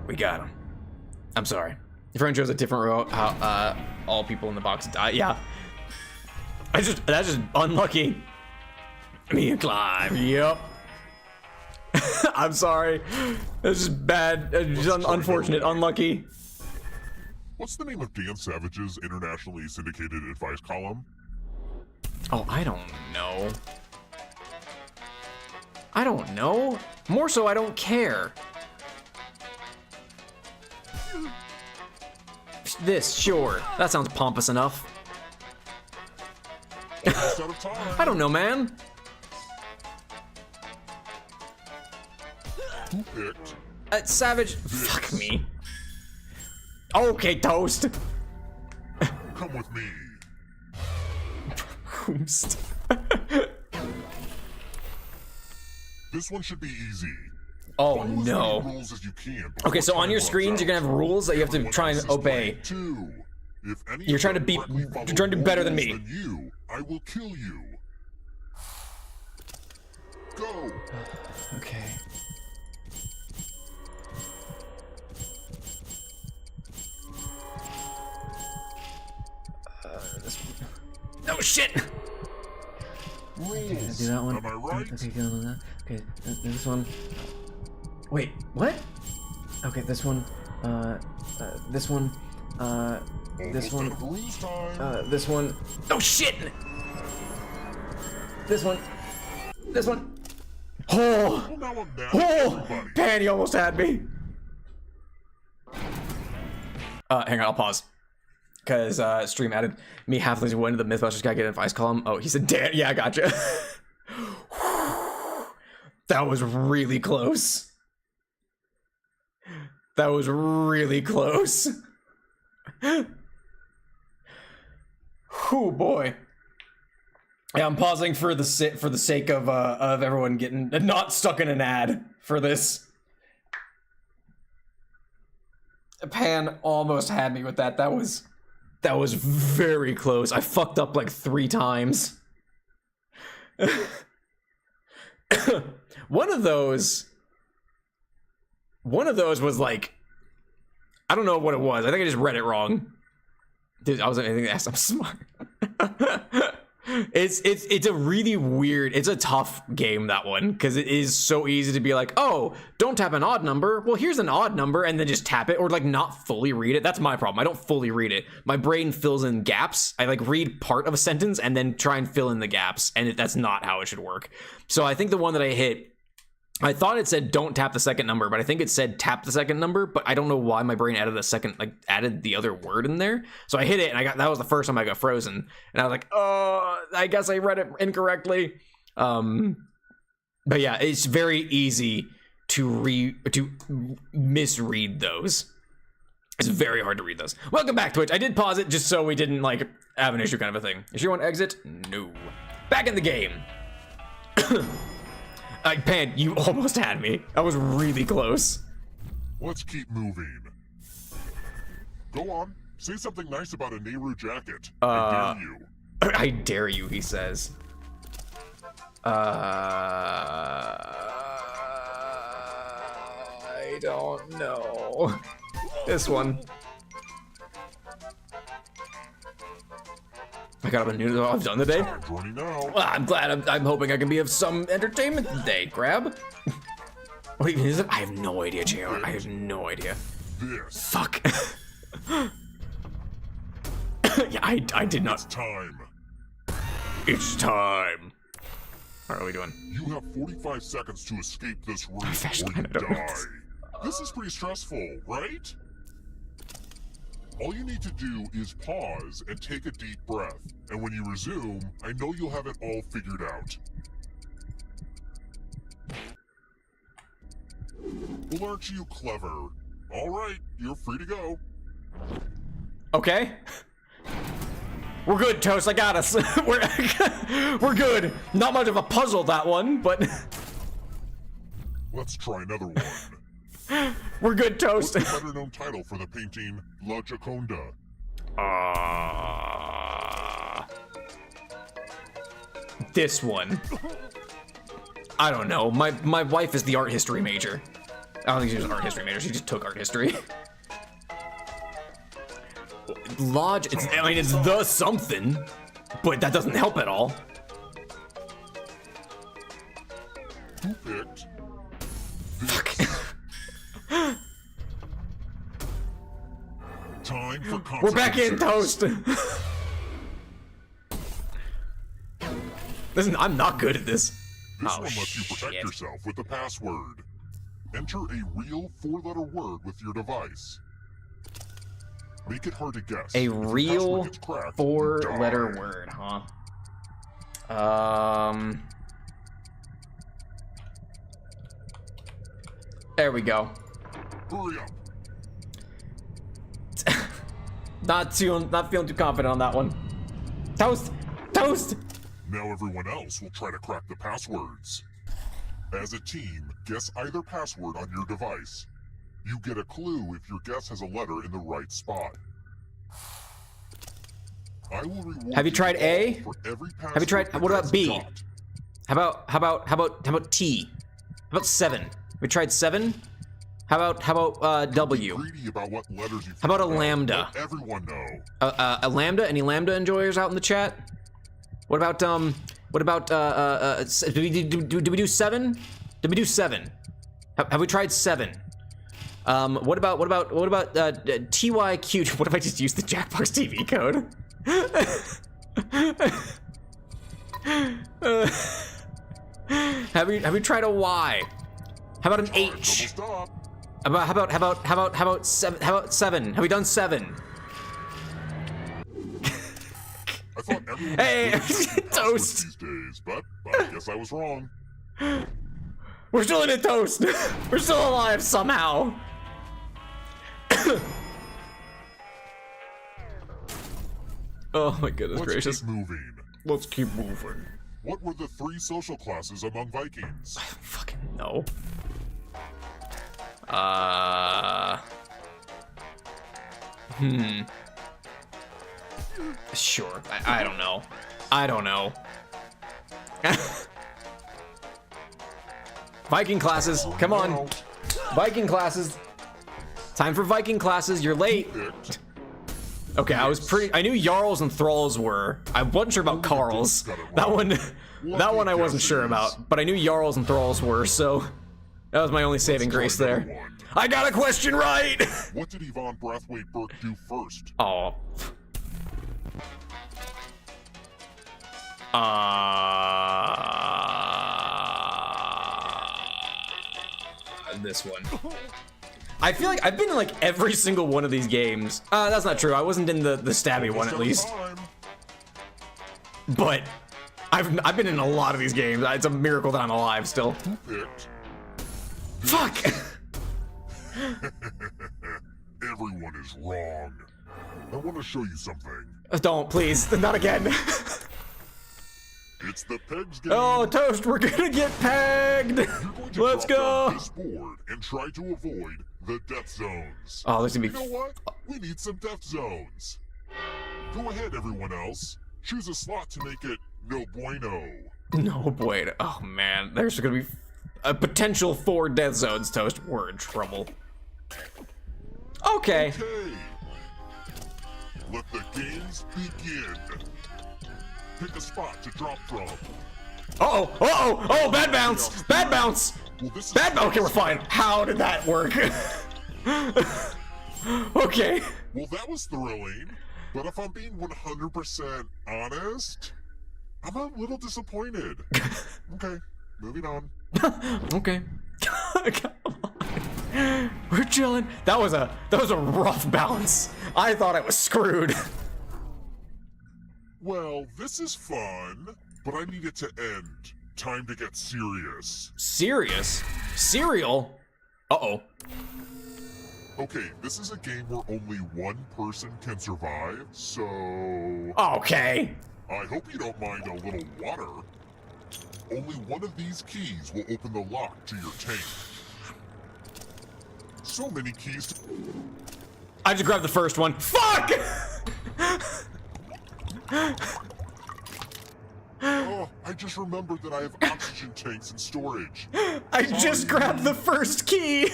We got him. I'm sorry. Your friend chose a different row. How all people in the box die. Yeah. That's just unlucky. Me and Clive. Yep. I'm sorry. This is bad. Just unfortunate. Unlucky. What's the name of Dan Savage's internationally syndicated advice column? Oh, I don't know. I don't know. More so, I don't care. This, sure. That sounds pompous enough. Almost out of time. I don't know, man. Who picked? Savage. Fuck me. Okay, Toast. Come with me. Oops. This one should be easy. Oh Follow as many no. rules as you can Okay, so before on your time screens, runs you're gonna have out. rules that you have to Everyone try else and is obey. playing too. If any You're of trying to them beat- correctly you're follow trying to do better than rules me. than you, I will kill you. Go. Okay. This one. No shit! Rules. Do that one. Am I right? Okay, go on that. Okay, this one. Wait, what? Okay, this one. This one. This Almost one. out of rules time. This one. Oh shit! This one. This one. Oh! Well, now I'm mad at Oh! everybody. Pan, you almost had me. Hang on, I'll pause. Because stream added me halfway to the Mythbusters gotta get an advice column. Oh, he said, Dan, yeah, I gotcha. That was really close. That was really close. Oh boy. Yeah, I'm pausing for the sake of everyone getting not stuck in an ad for this. Pan almost had me with that. That was very close. I fucked up like 3 times. One of those was like, I don't know what it was. I think I just read it wrong. Dude, I wasn't anything to ask. I'm smart. It's a really weird, it's a tough game, that one, because it is so easy to be like, oh, don't tap an odd number. Well, here's an odd number, and then just tap it, or like not fully read it. That's my problem. I don't fully read it. My brain fills in gaps. I like read part of a sentence and then try and fill in the gaps, and that's not how it should work. So I think the one that I hit, I thought it said don't tap the second number, but I think it said tap the second number, but I don't know why my brain added added the other word in there. So I hit it, and that was the first time I got frozen. And I was like, oh, I guess I read it incorrectly. But yeah, it's very easy to misread those. It's very hard to read those. Welcome back, Twitch. I did pause it just so we didn't like have an issue kind of a thing. You sure you want to exit? No. Back in the game. Pan, you almost had me. That was really close. Let's keep moving. Go on. Say something nice about a Nehru jacket. I dare you. I dare you, he says. I don't know. This one. I got up a new I've done today. Time's running out. Well, I'm glad. I'm hoping I can be of some entertainment today. Grab. What even is it? I have no idea, JR. I have no idea. This. Fuck. Yeah, I did not. It's time. It's time. What are we doing? You have 45 seconds to escape this room Professional or you anecdotes. die. This is pretty stressful, right? All you need to do is pause and take a deep breath. And when you resume, I know you'll have it all figured out. Well, aren't you clever? All right, you're free to go. Okay. We're good, Toast. I got us. We're good. Not much of a puzzle, that one, but Let's try another one. We're good, What's Toast. the better known title for the painting La Gioconda? This one. I don't know. My wife is the art history major. I don't think she was an art history major. She just took art history. Lodge. I mean, it's the something, but that doesn't help at all. Who picked? Fuck. Time for We're back in, Toast. Listen, I'm not good at this. This Oh, one lets you protect shit. yourself with the password. Enter a real 4-letter word with your device. Make it hard to guess. A If the real password gets cracked, you 4-letter die. word, huh? There we go. Hurry up. Not feeling too confident on that one. Toast! Toast! Now everyone else will try to crack the passwords. As a team, guess either password on your device. You get a clue if your guess has a letter in the right spot. I will reward Have you tried all A? for every Have you tried? password What that about B? gets got. How about T? How about 7? We tried 7? How about W? Greedy about what letters you How about a figured out. lambda? Let everyone know. A lambda? Any lambda enjoyers out in the chat? What about do we do 7? Did we do 7? Have we tried 7? What about TYQ? What if I just use the Jackbox TV code? Have we tried a Y? How about an H? Time's almost up. How about 7? How about 7? Have we done 7? I thought everyone Hey, was good at passwords Toast. these days, but I guess I was wrong. We're still in it, Toast. We're still alive somehow. Oh my goodness Let's gracious. keep moving. Let's keep moving. What were the 3 social classes among Vikings? Fucking no. Sure. I don't know. I don't know. Viking classes. Come on. Viking classes. Time for Viking classes. You're late. Picked. Okay, I knew Jarls and Thralls were. I wasn't sure about Carls. That one I wasn't sure about, but I knew Jarls and Thralls were, so that was my only saving grace there. I got a question right! What did Yvonne Brathwaite Burke do first? Oh. This one. I feel like I've been in like every single one of these games. That's not true. I wasn't in the stabby one at least. But I've been in a lot of these games. It's a miracle that I'm alive still. Picked. Fuck! Everyone is wrong. I want to show you something. Don't, please. Not again. It's the pegs game. Oh, Toast, we're gonna get pegged! You're going to Let's drop go! down this board and try to avoid the death zones. Oh, there's gonna You be... know what? We need some death zones. Go ahead, everyone else. Choose a slot to make it no bueno. No, boy. Oh, man. There's gonna be a potential 4 death zones, Toast. We're in trouble. Okay. Okay. Let the games begin. Pick a spot to drop from. Oh, bad bounce! Bad bounce! Well, this is Okay, we're fine. How did that work? Okay. Well, that was thrilling. But if I'm being 100% honest, I'm a little disappointed. Okay, moving on. Okay. Come on. We're chilling. That was a rough bounce. I thought I was screwed. Well, this is fun, but I need it to end. Time to get serious. Serious? Cereal? Uh-oh. Okay, this is a game where only one person can survive, so Okay. I hope you don't mind a little water. Only one of these keys will open the lock to your tank. so many keys. I just grabbed the first one. Fuck! Oh, I just remembered that I have oxygen tanks in storage. I just grabbed the first key.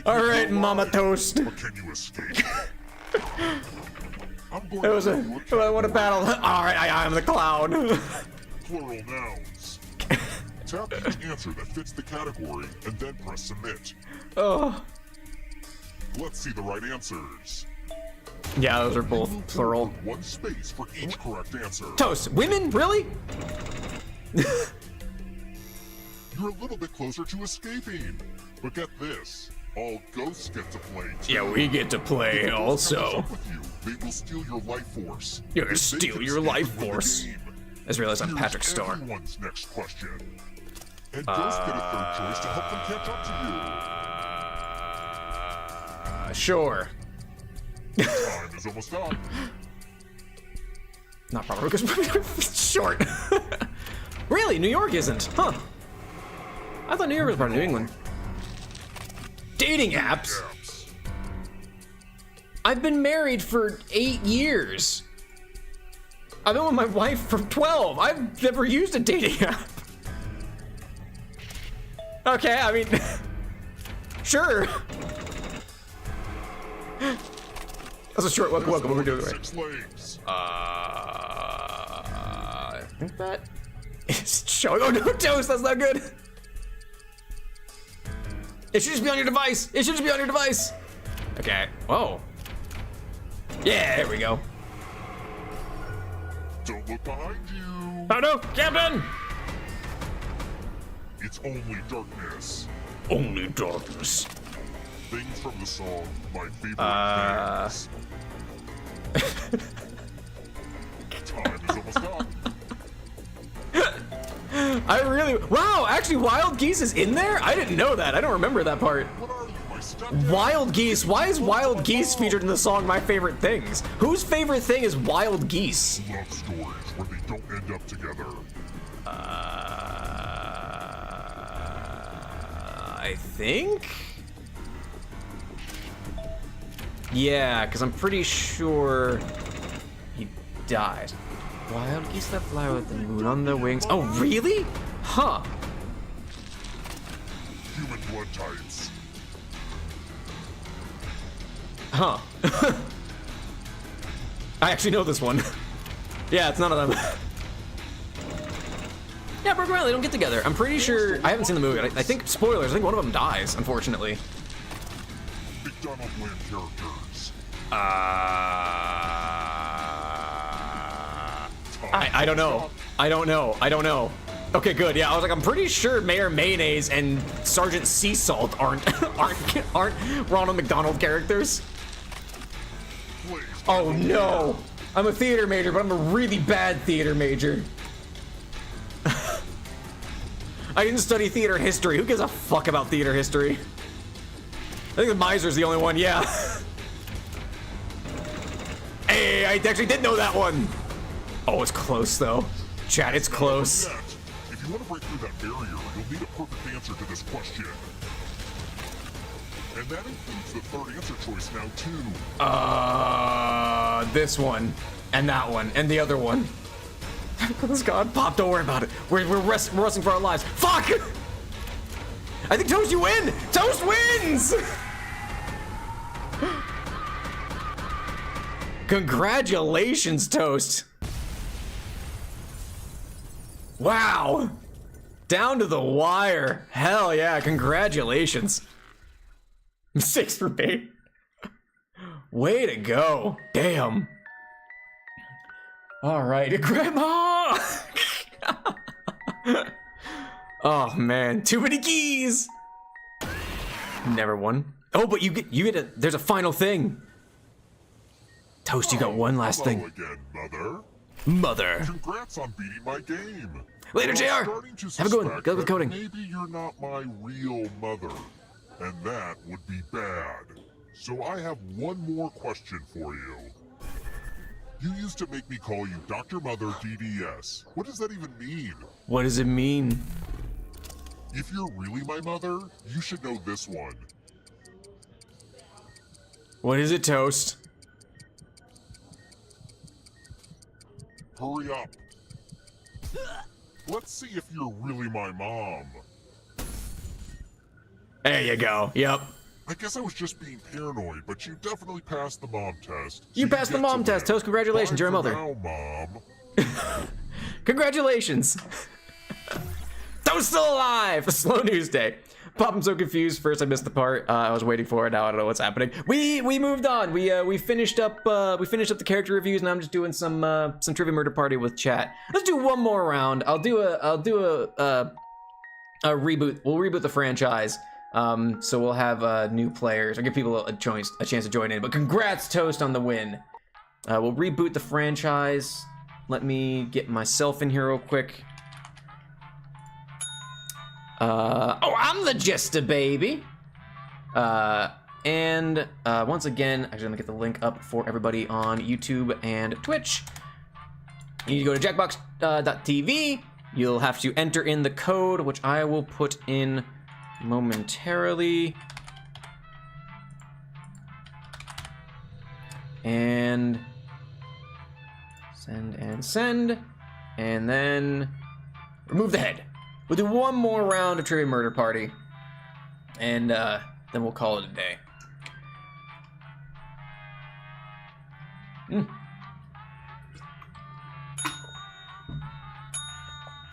All right, Mama Toast. But can you escape? I'm going It was to a. give you I want to battle. All right, I am the clown. plural nouns. Tap each answer that fits the category and then press submit. Oh. Let's see the right answers. Yeah, those are both plural. One space for each correct answer. Toast. Women? Really? You're a little bit closer to escaping. But get this, all ghosts get to play too. Yeah, we get to play If ghosts also. catch up with you, they will steal your life force. You're gonna If they steal can your escape life and win the force. game, I just realized I'm here's Patrick Star. Everyone's next question. And ghosts get a third choice to help them catch up to Sure. you. Time is almost up. Not probably because we're short. Really? New York isn't? Huh. I thought New York was part of New England. Dating apps? Apps. I've been married for 8 years. I've been with my wife for 12. I've never used a dating app. Okay, I mean, sure. That's a short welcome. We're doing it right. 6 legs. I think that is showing. Oh no, Toast, that's not good. It should just be on your device. It should just be on your device. Okay. Whoa. Yeah, there we go. Don't look behind you. Oh no, Captain! It's only darkness. Only darkness. Things from the song My Favorite Things. Time is almost up. I really. Wow, actually, Wild Geese is in there? I didn't know that. I don't remember that part. What are you, my stepdad? Wild Geese. Why is Wild Geese featured in the song My Favorite Things? Whose favorite thing is Wild Geese? Love stories where they don't end up together. I think? Yeah, because I'm pretty sure he died. Wild geese that fly with the moon on their wings. Oh, really? Huh. Human blood types. Huh. I actually know this one. Yeah, it's none of them. Yeah, Brooke and Riley don't get together. I'm pretty sure. I haven't seen the movie. I think, spoilers, I think one of them dies, unfortunately. McDonald Land characters. I don't know. I don't know. I don't know. Okay, good. Yeah, I was like, I'm pretty sure Mayor Mayonnaise and Sergeant Sea Salt aren't Ronald McDonald characters. Please, Oh no! I'm a theater major, but I'm a really bad theater major. I didn't study theater history. Who gives a fuck about theater history? I think the miser's the only one, yeah. Hey, I actually did know that one. Oh, it's close though. Chat, it's close. Yet, if you want to break through that barrier, you'll need a perfect answer to this question. And that includes the third answer choice now too. This one, and that one, and the other one. This God, Pop, don't worry about it. We're wrestling for our lives. Fuck! I think Toast, you win! Toast wins! Congratulations, Toast. Wow. Down to the wire. Hell yeah, congratulations. 6 for bait. Way to go. Damn. All right, Grandma. Oh man, too many keys. Never won. Oh, but you get a. There's a final thing. Toast, you got one last Hello thing. again, Mother. Mother. Congrats on beating my game. Later, I'm JR. starting to Have a good one. suspect Good luck with that coding. Maybe you're not my real mother, and that would be bad. So I have one more question for you. You used to make me call you Dr. Mother DDS. What does that even mean? What does it mean? If you're really my mother, you should know this one. What is it, Toast? Hurry up. Let's see if you're really my mom. There you go. Yep. I guess I was just being paranoid, but you definitely passed the mom test. You so passed the get mom to test. live. Toast, congratulations, Bye you're a for mother. now, Mom. Congratulations. Toast still alive. Slow news day. Pop, I'm so confused. First I missed the part I was waiting for. Now I don't know what's happening. We moved on. We finished up the character reviews, and I'm just doing some trivia murder party with chat. Let's do one more round. I'll do a reboot. We'll reboot the franchise. So we'll have new players. I'll give people a chance to join in. But congrats, Toast, on the win. We'll reboot the franchise. Let me get myself in here real quick. Oh, I'm the Jester baby. And once again, actually, let me get the link up for everybody on YouTube and Twitch. You need to go to jackbox.tv. You'll have to enter in the code, which I will put in momentarily. And send, and then remove the head. We'll do one more round of Trivia Murder Party, and then we'll call it a day.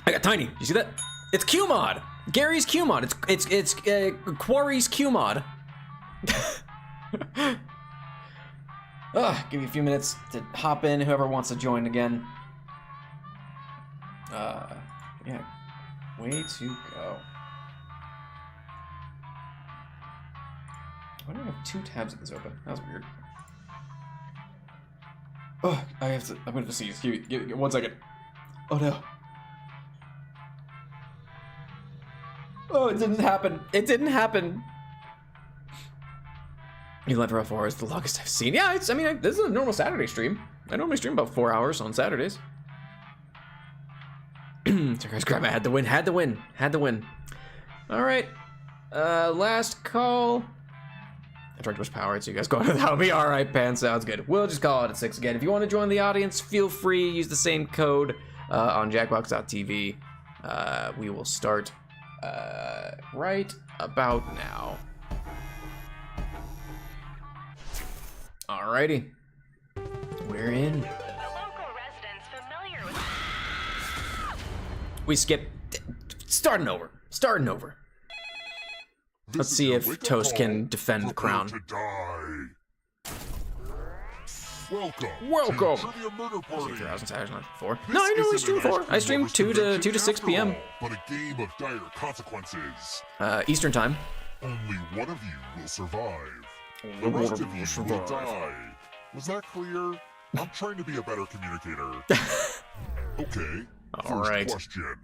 I got Tiny. You see that? It's QMod. Gary's QMod. It's Quarry's QMod. Give me a few minutes to hop in. Whoever wants to join again. Yeah. Way to go. Why do I have two tabs of this open? That was weird. Oh, I'm gonna have to see. Give me 1 second. Oh no. Oh, it didn't happen. It didn't happen. 11 for 4 is the longest I've seen. Yeah, I mean, this is a normal Saturday stream. I normally stream about 4 hours on Saturdays. So guys, grab it. Had to win. All right. Last call. I drank too much power, so you guys go without me. All right, Pan, sounds good. We'll just call it at 6 again. If you want to join the audience, feel free. Use the same code on jackbox.tv. We will start right about now. Alrighty. We're in. The local residents familiar with We skip. Starting over. Let's see if Toast can defend the crown. To die. Welcome. Welcome. To Trivia Murder Party. 3 hours on Saturday, not 4. This No, I normally isn't stream an 4. ice I stream cream 2 lovers to 6 p.m. But a game of dire consequences. Eastern time. Only one of you will survive. Only The one rest of of you you will will survive. die. Was that clear? I'm trying to be a better communicator. Okay. All First right. question.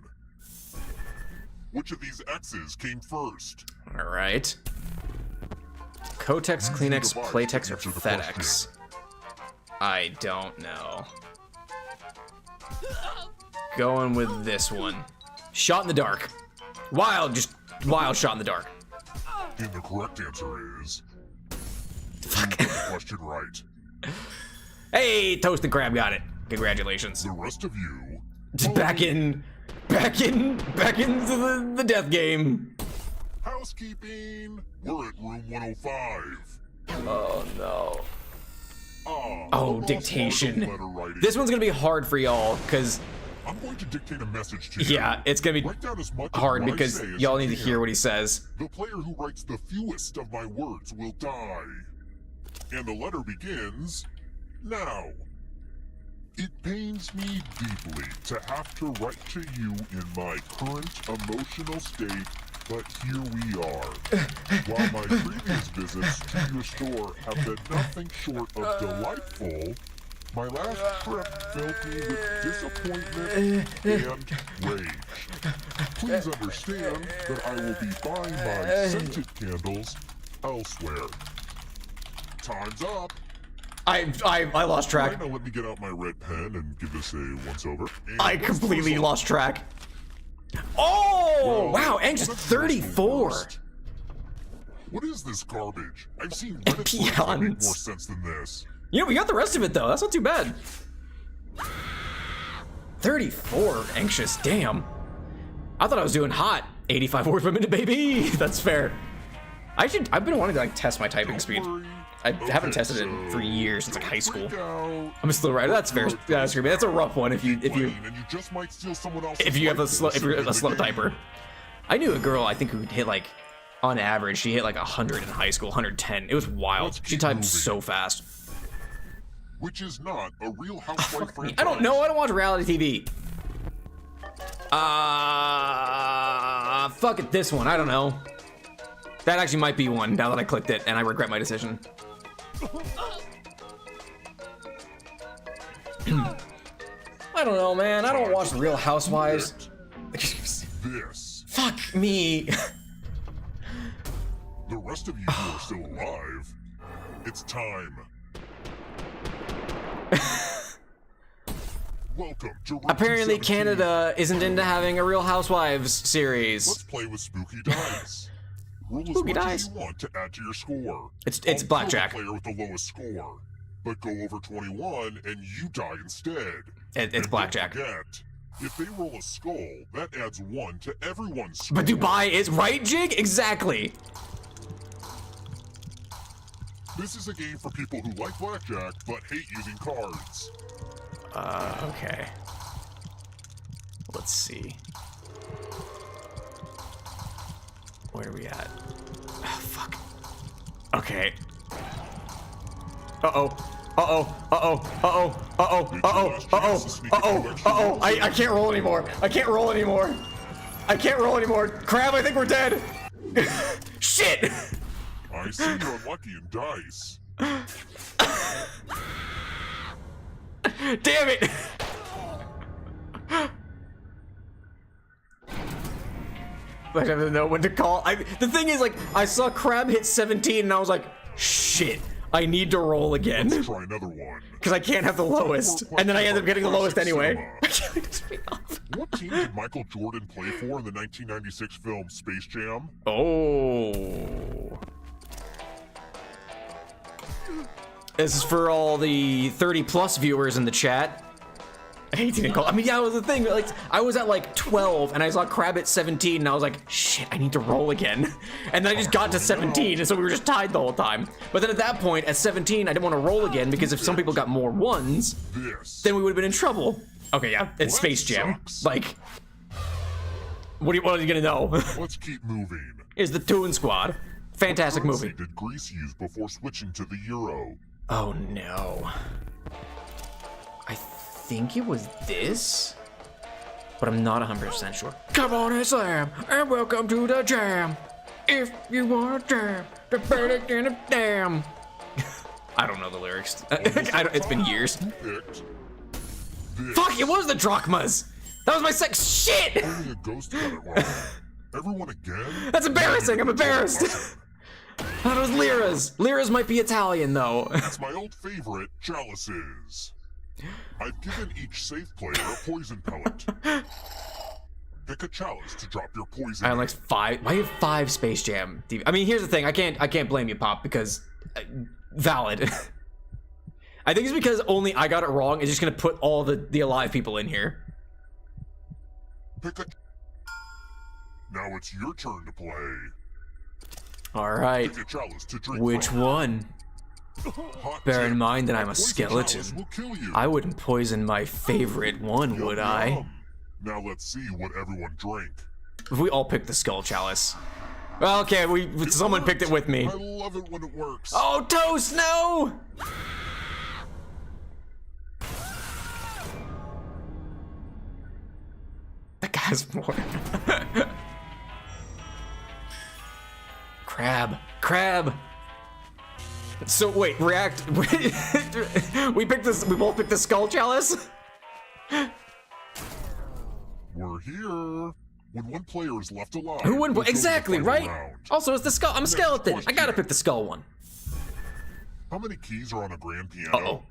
Which of these X's came first? All right. Kotex, Kleenex, Device Playtex, to or answer the FedEx? question. I don't know. Going with this one. Shot in the dark. Wild shot in the dark. And the correct answer is... Fuck. You got the question right. Hey, Toast and Crab got it. Congratulations. The rest of you... Back into the death game. Housekeeping! We're at room 105. Oh no. Ah, Oh, a lost dictation. art of letter writing. This one's gonna be hard for y'all, cause I'm going to dictate a message to you. yeah, it's gonna be Write down as much of hard what I because say as y'all you need to can. hear what he says. The player who writes the fewest of my words will die. And the letter begins now. It pains me deeply to have to write to you in my current emotional state, but here we are. While my previous visits to your store have been nothing short of delightful, my last trip filled me with disappointment and rage. Please understand that I will be buying my scented candles elsewhere. Time's up. I lost track. Right, now let me get out my red pen and give this a once-over. And I what's the completely result? lost track. Oh, Well, wow, Anxious that's the 34. worst. What is this garbage? I've seen Reddit forums that make more Peons. sense than this. You know, we got the rest of it though. That's not too bad. 34 Anxious, damn. I thought I was doing hot. 85 words per minute, baby. That's fair. I've been wanting to like test my typing speed. Worry. I haven't tested it for years since like high school. I'm a slow writer. That's fair. That's fair. That's a rough one if you And you just might steal someone else's if you have a life slow force if you're in a the slow game. typer. I knew a girl I think who hit like on average she hit like 100 in high school, 110. It was wild. Let's She keep typed moving. so fast. Which is not a Real Housewife franchise. I don't know. I don't watch reality TV. Fuck it. This one. I don't know. That actually might be one now that I clicked it and I regret my decision. I don't know, man. I don't watch the Real Housewives. This. Fuck me. The rest of you who are still alive, it's time. Welcome to Route Apparently 217. Canada isn't into having a Real Housewives Let's series. play with spooky dice. Roll as Spooky much dice. as you want to add to your score. It's I'll kill blackjack. the player with the lowest score, but go over 21 and you die instead. It's And blackjack. Don't forget, if they roll a skull, that adds 1 to everyone's score. But Dubai is right, Jig? Exactly. This is a game for people who like blackjack but hate using cards. Okay. Let's see. Where are we at? Oh, fuck. Okay. Uh-oh. Uh-oh. Uh-oh. Uh-oh. Uh-oh. Uh-oh. Uh-oh. Uh-oh. Uh-oh. I can't roll anymore. I can't roll anymore. I can't roll anymore. Crab, I think we're dead. Shit! I see you're unlucky in dice. Damn it! I don't know when to call. The thing is, like, I saw Crab hit 17 and I was like, shit, I need to roll again. Let's try another one. Because I can't have the lowest. And then I end up getting the lowest anyway. What team did Michael Jordan play for in the 1996 film Space Jam? Oh. This is for all the 30+ viewers in the chat. 18 and call. I mean, yeah, it was the thing. Like, I was at like 12 and I saw Crab at 17 and I was like, shit, I need to roll again. And then I just got to 17 and so we were just tied the whole time. But then at that point, at 17, I didn't want to roll again because if some people got more ones, This. then we would have been in trouble. Okay, yeah, it's Well, that Space Jam. sucks. Like, what are you gonna know? Let's keep moving. Is the Toon Squad. Fantastic What currency movie. did Greece use before switching to the euro? Oh no. I think it was this, but I'm not 100% sure. Come on and slam, and welcome to the jam. If you want a jam, the better than a damn. I don't know the lyrics. It's been years. Who picked this? Fuck, it was the drachmas. That was my shit. Only a ghost got it wrong. Everyone again? That's embarrassing. I'm embarrassed. That was liras. Liras might be Italian though. It's my old favorite, chalices. I've given each safe player a poison pellet. Pick a chalice to drop your poison. I have like 5. I have 5 Space Jam TV. I mean, here's the thing. I can't blame you, Pop, because valid. I think it's because only I got it wrong. It's just gonna put all the alive people in here. Pick a. Now it's your turn to play. All right. Pick a chalice to drink Which from. one? Hot Bear in tip, mind that I'm a poison skeleton. chalice will kill you. I wouldn't poison my favorite one, Yum, would I? yum. Now let's see what everyone drank. If we all picked the skull chalice. Well, okay, someone picked it with me. I love it when it works. Oh, Toast, no! That guy's more. Crab. So wait, react. We picked this. We both picked the skull chalice. We're here. When one player is left alive, Who wouldn't? we'll go to the Exactly final right. round. Also, it's the skull. I'm a skeleton. I gotta pick the skull one. How many keys are on a grand piano? Uh-oh.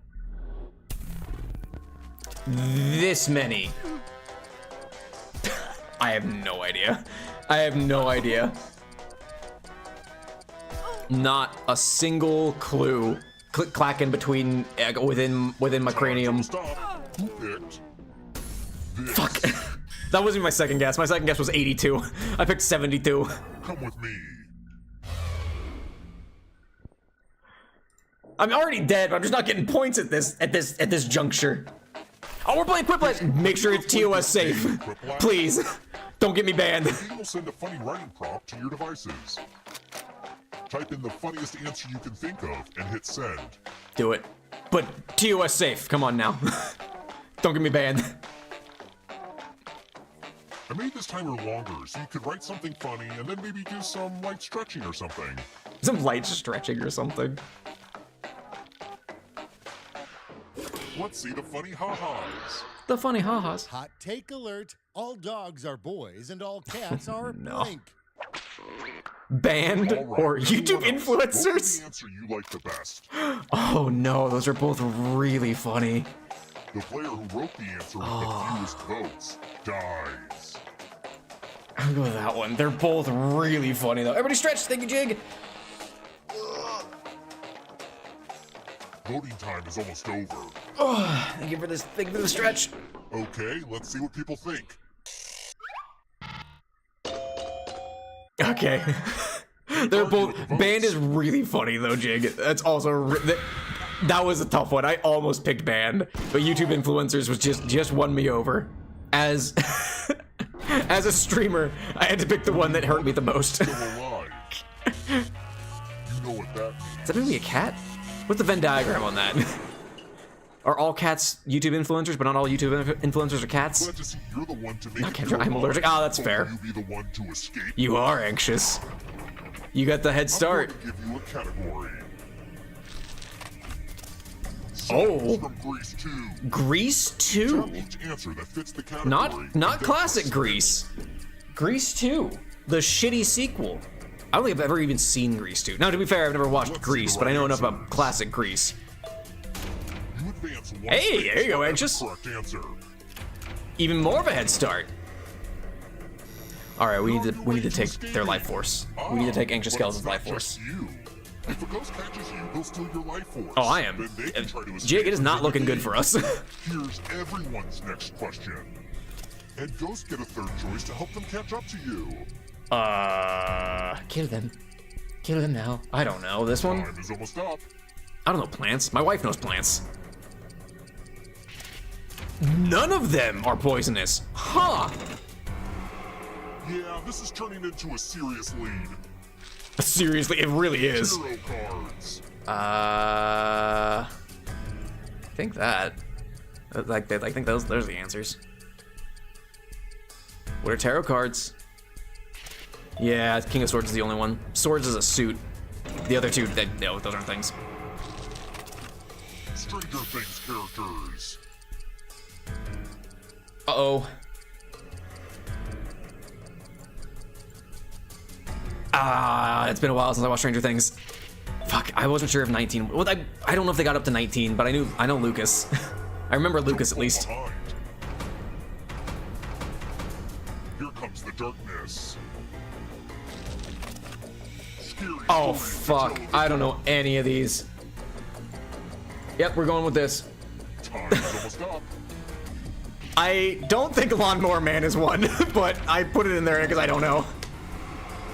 This many. I have no idea. I have no idea. Not a single clue. Click clacking between within my cranium. Stop. Who picked this? Fuck. That wasn't my second guess. My second guess was 82. I picked 72. Come with me. I'm already dead, but I'm just not getting points at this juncture. Oh, we're playing Quiplash. Make sure it's TOS safe. Please. Don't get me banned. We will send a funny writing prompt to your devices. Type in the funniest answer you can think of and hit send. Do it. But TOS safe. Come on now. Don't get me banned. I made this timer longer so you could write something funny and then maybe do some light stretching or something. Some light stretching or something. Let's see the funny ha-has. The funny ha-has. Hot take alert. All dogs are boys and all cats are No. blank. Banned All right, or everyone YouTube else, what was influencers? the answer you like the best? Oh no, those are both really funny. The player who wrote the answer with the fewest votes dies. I'll go with that one. They're both really funny though. Everybody stretch, thank you, Jig. Voting time is almost over. Thank you for this. Thank you for the stretch. Okay, let's see what people think. Okay. They're both. Band is really funny though, Jig. That's also. That was a tough one. I almost picked Band, but YouTube influencers was just won me over. As as a streamer, I had to pick the one that hurt me the most. Still alive. You know what that means. Is that maybe a cat? What's the Venn diagram on that? Are all cats YouTube influencers, but not all YouTube influencers are cats? Glad to see you're the one to make Not it cat, feel I'm allergic. alive. Ah, that's Or fair. will you be the one to escape? You are anxious. You got the head start. I'm going to give you a category. Oh. From Grease 2. Grease 2. Tell each answer that fits the category. Not and then classic press Grease. Grease 2. The shitty sequel. I don't think I've ever even seen Grease 2. Now, to be fair, I've never watched Let's see Grease, the but I know right enough about answers. classic Grease. You advance one Hey, stage there you go, for every Anxious. Correct answer. Even more of a head start. All right, we need to take their life force. We need to take Anxious But it's Skeleton's not life force. just you. If a ghost catches you, he'll steal your life force. Oh, I am. Then they can try to escape Jig, it is and not take looking the good lead. for us. Here's everyone's next question. And ghosts get a third choice to help them catch up to you. Kill them. Kill them now. I don't know. This one? Time is almost up. I don't know plants. My wife knows plants. None of them are poisonous. Huh. Yeah, this is turning into a serious lead. Seriously, it really is. Hero cards. I think that. I think those are the answers. What are tarot cards? Yeah, King of Swords is the only one. Swords is a suit. The other two, no, those aren't things. Stranger Things characters. Uh-oh. It's been a while since I watched Stranger Things. Fuck, I wasn't sure if 19. Well, I don't know if they got up to 19, but I know Lucas. I remember Lucas at least. Behind. Here comes the darkness. Scary Oh stories fuck, to tell I don't know any of these. Yep, we're going with this. Time is almost up. I don't think Lawnmower Man is one, but I put it in there because I don't know.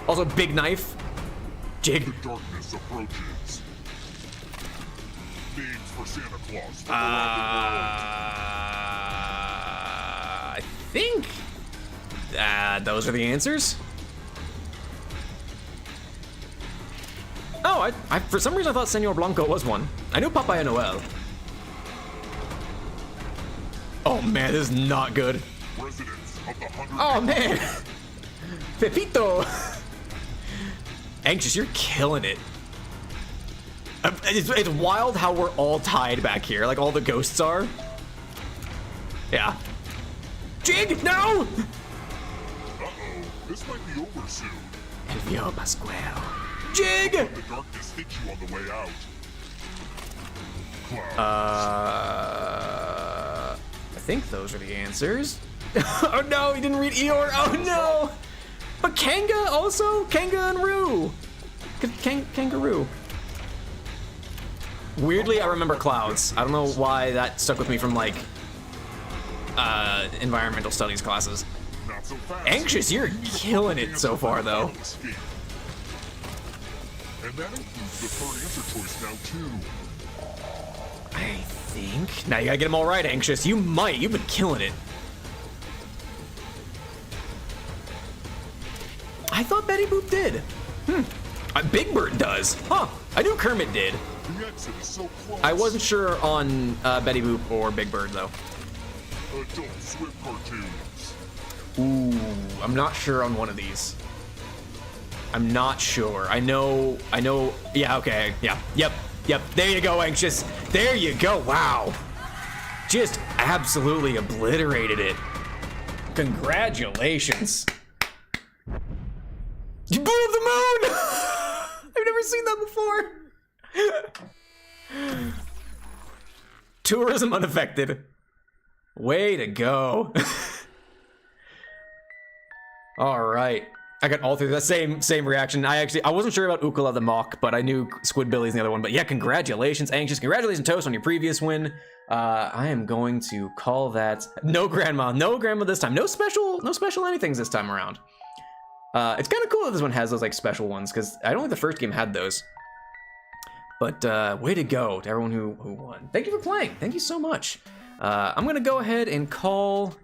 Also, Big Knife. Jig. The darkness approaches. Names for Santa Claus from I think those are the answers. Oh, I for some reason I thought Senor Blanco was one. I knew Papaya Noel. Oh man, this is not good. around the world. Residents of the 100 Oh man, Pepito. Anxious, you're killing it. It's wild how we're all tied back here, like all the ghosts are. Yeah. Jig, no! Uh-oh, this might be over soon. Elvio Pascual. Jig! The darkness hit you on the way out. Cloud. I think those are the answers. Oh no, he didn't read Eeyore. Oh no! But Kanga also? Kanga and Roo. Kangaroo. Weirdly, I remember clouds. I don't know why that stuck with me from like environmental studies classes. Not so fast. Anxious, you're killing it so far though. Escape. And that includes the third answer choice now too. I think. Now you gotta get them all right, Anxious. You might. You've been killing it. I thought Betty Boop did. Big Bird does. Huh. I knew Kermit did. The exit is so close. I wasn't sure on Betty Boop or Big Bird though. Adult Swim cartoons. Ooh, I'm not sure on one of these. I'm not sure. I know. Yeah, okay. Yeah. Yep. There you go, Anxious. There you go. Wow. Just absolutely obliterated it. Congratulations. You blew up the moon! I've never seen that before. Tourism unaffected. Way to go. All right. I got all three. That same reaction. I wasn't sure about Ukala the Mock, but I knew Squidbilly's the other one. But yeah, congratulations, Anxious. Congratulations, Toast, on your previous win. I am going to call that no grandma this time. No special anythings this time around. It's kind of cool that this one has those like special ones because I don't think the first game had those. But way to go to everyone who won. Thank you for playing. Thank you so much. I'm gonna go ahead and call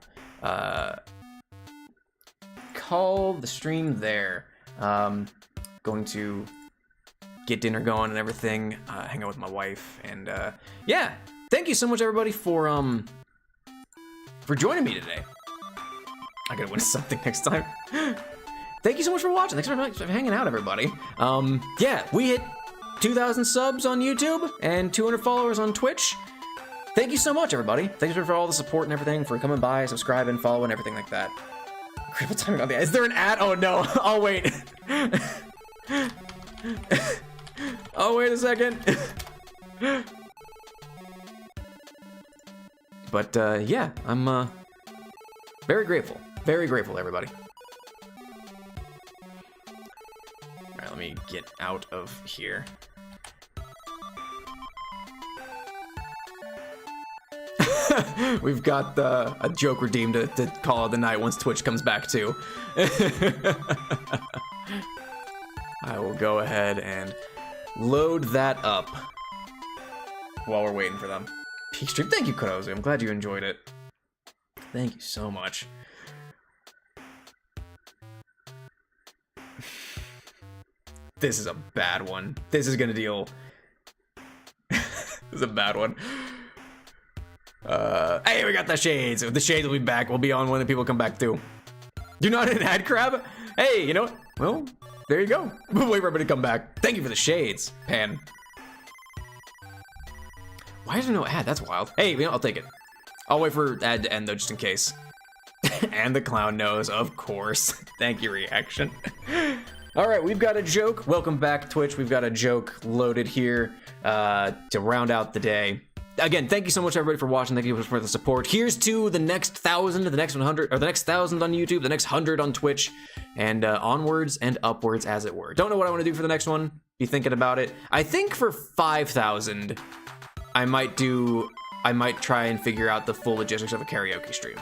the stream there. Going to get dinner going and everything. Hang out with my wife and yeah. Thank you so much everybody for joining me today. I gotta win something next time. Thank you so much for watching. Thanks for hanging out, everybody. Yeah, we hit 2,000 subs on YouTube and 200 followers on Twitch. Thank you so much, everybody. Thanks for all the support and everything, for coming by, subscribing, following, everything like that. Critical timing on the. Is there an ad? Oh no! I'll wait. Oh wait a second. But yeah, I'm very grateful. Very grateful, everybody. All right, let me get out of here. We've got a joke redeemed to call it the night once Twitch comes back too. I will go ahead and load that up while we're waiting for them. Peak stream. Thank you, Kurozu. I'm glad you enjoyed it. Thank you so much. This is a bad one. This is gonna deal. This is a bad one. Hey, we got the shades. The shades will be back. We'll be on when the people come back too. You're not an ad crab? Hey, you know what? Well, there you go. We'll wait for everybody to come back. Thank you for the shades, Pan. Why is there no ad? That's wild. Hey, you know, I'll take it. I'll wait for ad to end though, just in case. And the clown knows, of course. Thank you, reaction. All right, we've got a joke. Welcome back, Twitch. We've got a joke loaded here to round out the day. Again, thank you so much, everybody, for watching. Thank you for the support. Here's to the next 1,000, the next 100, or the next 1,000 on YouTube, the next 100 on Twitch, and onwards and upwards, as it were. Don't know what I want to do for the next one. Be thinking about it. I think for 5,000, I might try and figure out the full logistics of a karaoke stream.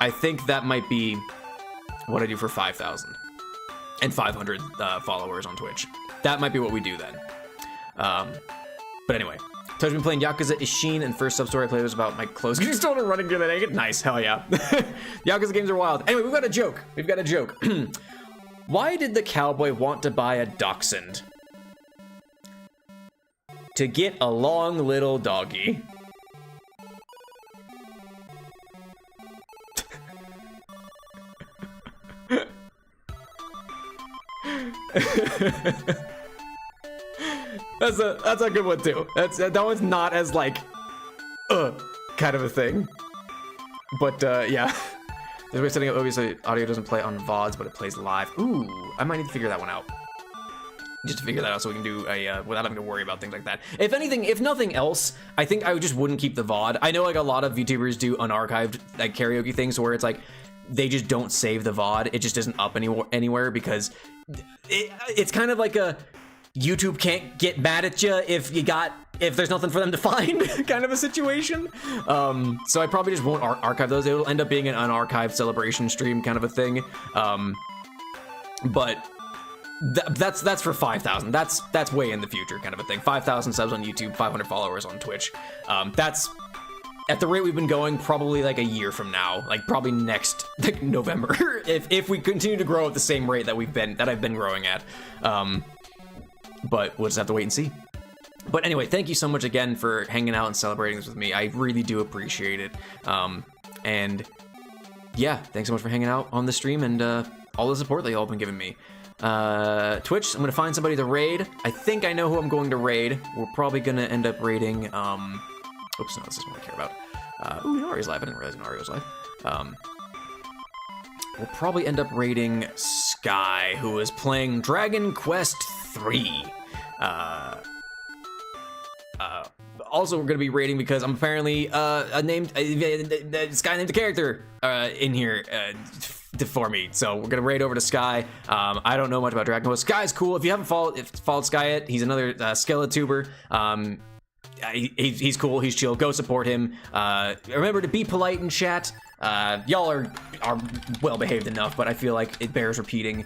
I think that might be what I do for 5,000 and 500 followers on Twitch. That might be what we do then. But anyway. So I've been playing Yakuza Ishin, and first sub-story I played was about my clothes getting stolen and running through the naked. Nice, hell yeah. Yakuza games are wild. Anyway, we've got a joke. Why did the cowboy want to buy a dachshund? To get a long little doggy. That's a good one too. That one's not as like kind of a thing. But yeah. There's a way of setting up OBS so audio doesn't play on VODs, but it plays live. Ooh, I might need to figure that one out. just to figure that out so we can do a without having to worry about things like that. If anything, if nothing else, I think I just wouldn't keep the VOD. I know like a lot of VTubers do unarchived like karaoke things where it's like they just don't save the VOD. It just isn't up anywhere because it's kind of like a YouTube can't get mad at you if there's nothing for them to find kind of a situation. So I probably just won't archive those. It'll end up being an unarchived celebration stream kind of a thing. But that's for 5,000. That's way in the future kind of a thing. 5,000 subs on YouTube, 500 followers on Twitch. That's at the rate we've been going, probably like a year from now, like probably next like November, if we continue to grow at the same rate that I've been growing at. But we'll just have to wait and see. But anyway, thank you so much again for hanging out and celebrating this with me. I really do appreciate it. And yeah, thanks so much for hanging out on the stream and all the support that y'all have been giving me. Twitch, I'm gonna find somebody to raid. I think I know who I'm going to raid. We're probably gonna end up raiding, oops, no, this isn't what I care about. Ooh, Nari's live. I didn't realize Nari was live. We'll probably end up raiding Sky, who is playing Dragon Quest 3. Also, we're gonna be raiding because I'm apparently Sky named a character in here for me. So we're gonna raid over to Sky. I don't know much about Dragon Quest. Sky's cool. If you haven't followed Sky yet, he's another SkeleTuber. He's cool. He's chill. Go support him. Remember to be polite in chat. Y'all are well behaved enough, but I feel like it bears repeating.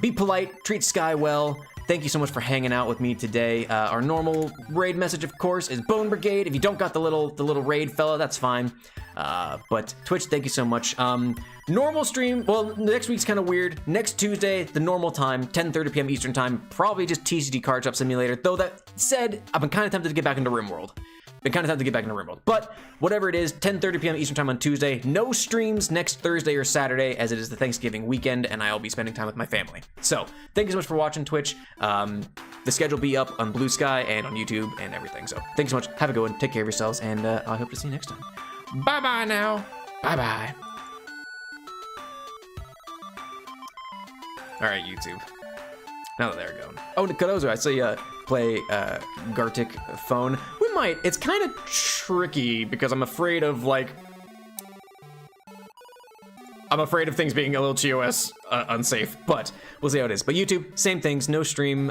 Be polite. Treat Sky well. Thank you so much for hanging out with me today. Our normal raid message, of course, is Bone Brigade. If you don't got the little raid fella, that's fine. But Twitch, thank you so much. Normal stream, well, next week's kind of weird. Next Tuesday, the normal time, 10:30 p.m. Eastern time, probably just TCG Card Shop Simulator. Though that said, I've been kind of tempted to get back into RimWorld. But whatever it is, 10:30 p.m. Eastern time on Tuesday. No streams next Thursday or Saturday, as it is the Thanksgiving weekend, and I'll be spending time with my family. So, thank you so much for watching Twitch. The schedule will be up on Blue Sky and on YouTube and everything. So, thank you so much. Have a good one. Take care of yourselves, and I hope to see you next time. Bye-bye now. Bye-bye. All right, YouTube. Now that they're going. Oh, Nikodozu, I saw you play Gartic Phone. We might. It's kind of tricky because I'm afraid of things being a little TOS unsafe, but we'll see how it is. But YouTube, same things. No stream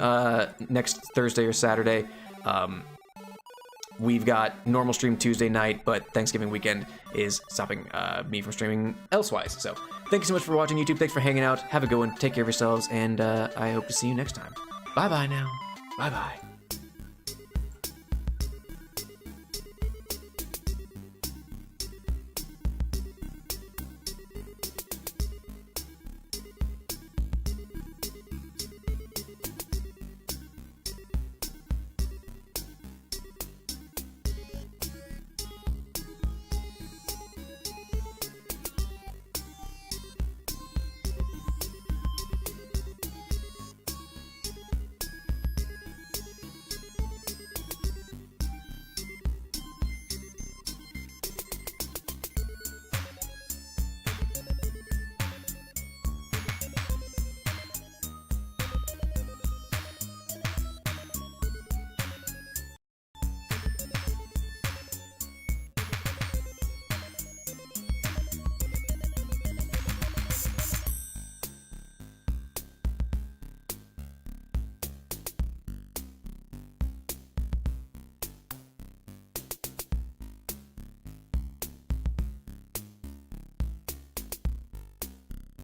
next Thursday or Saturday. We've got normal stream Tuesday night, but Thanksgiving weekend is stopping me from streaming elsewise. So thank you so much for watching, YouTube. Thanks for hanging out. Have a good one. Take care of yourselves, and I hope to see you next time. Bye-bye now. Bye-bye.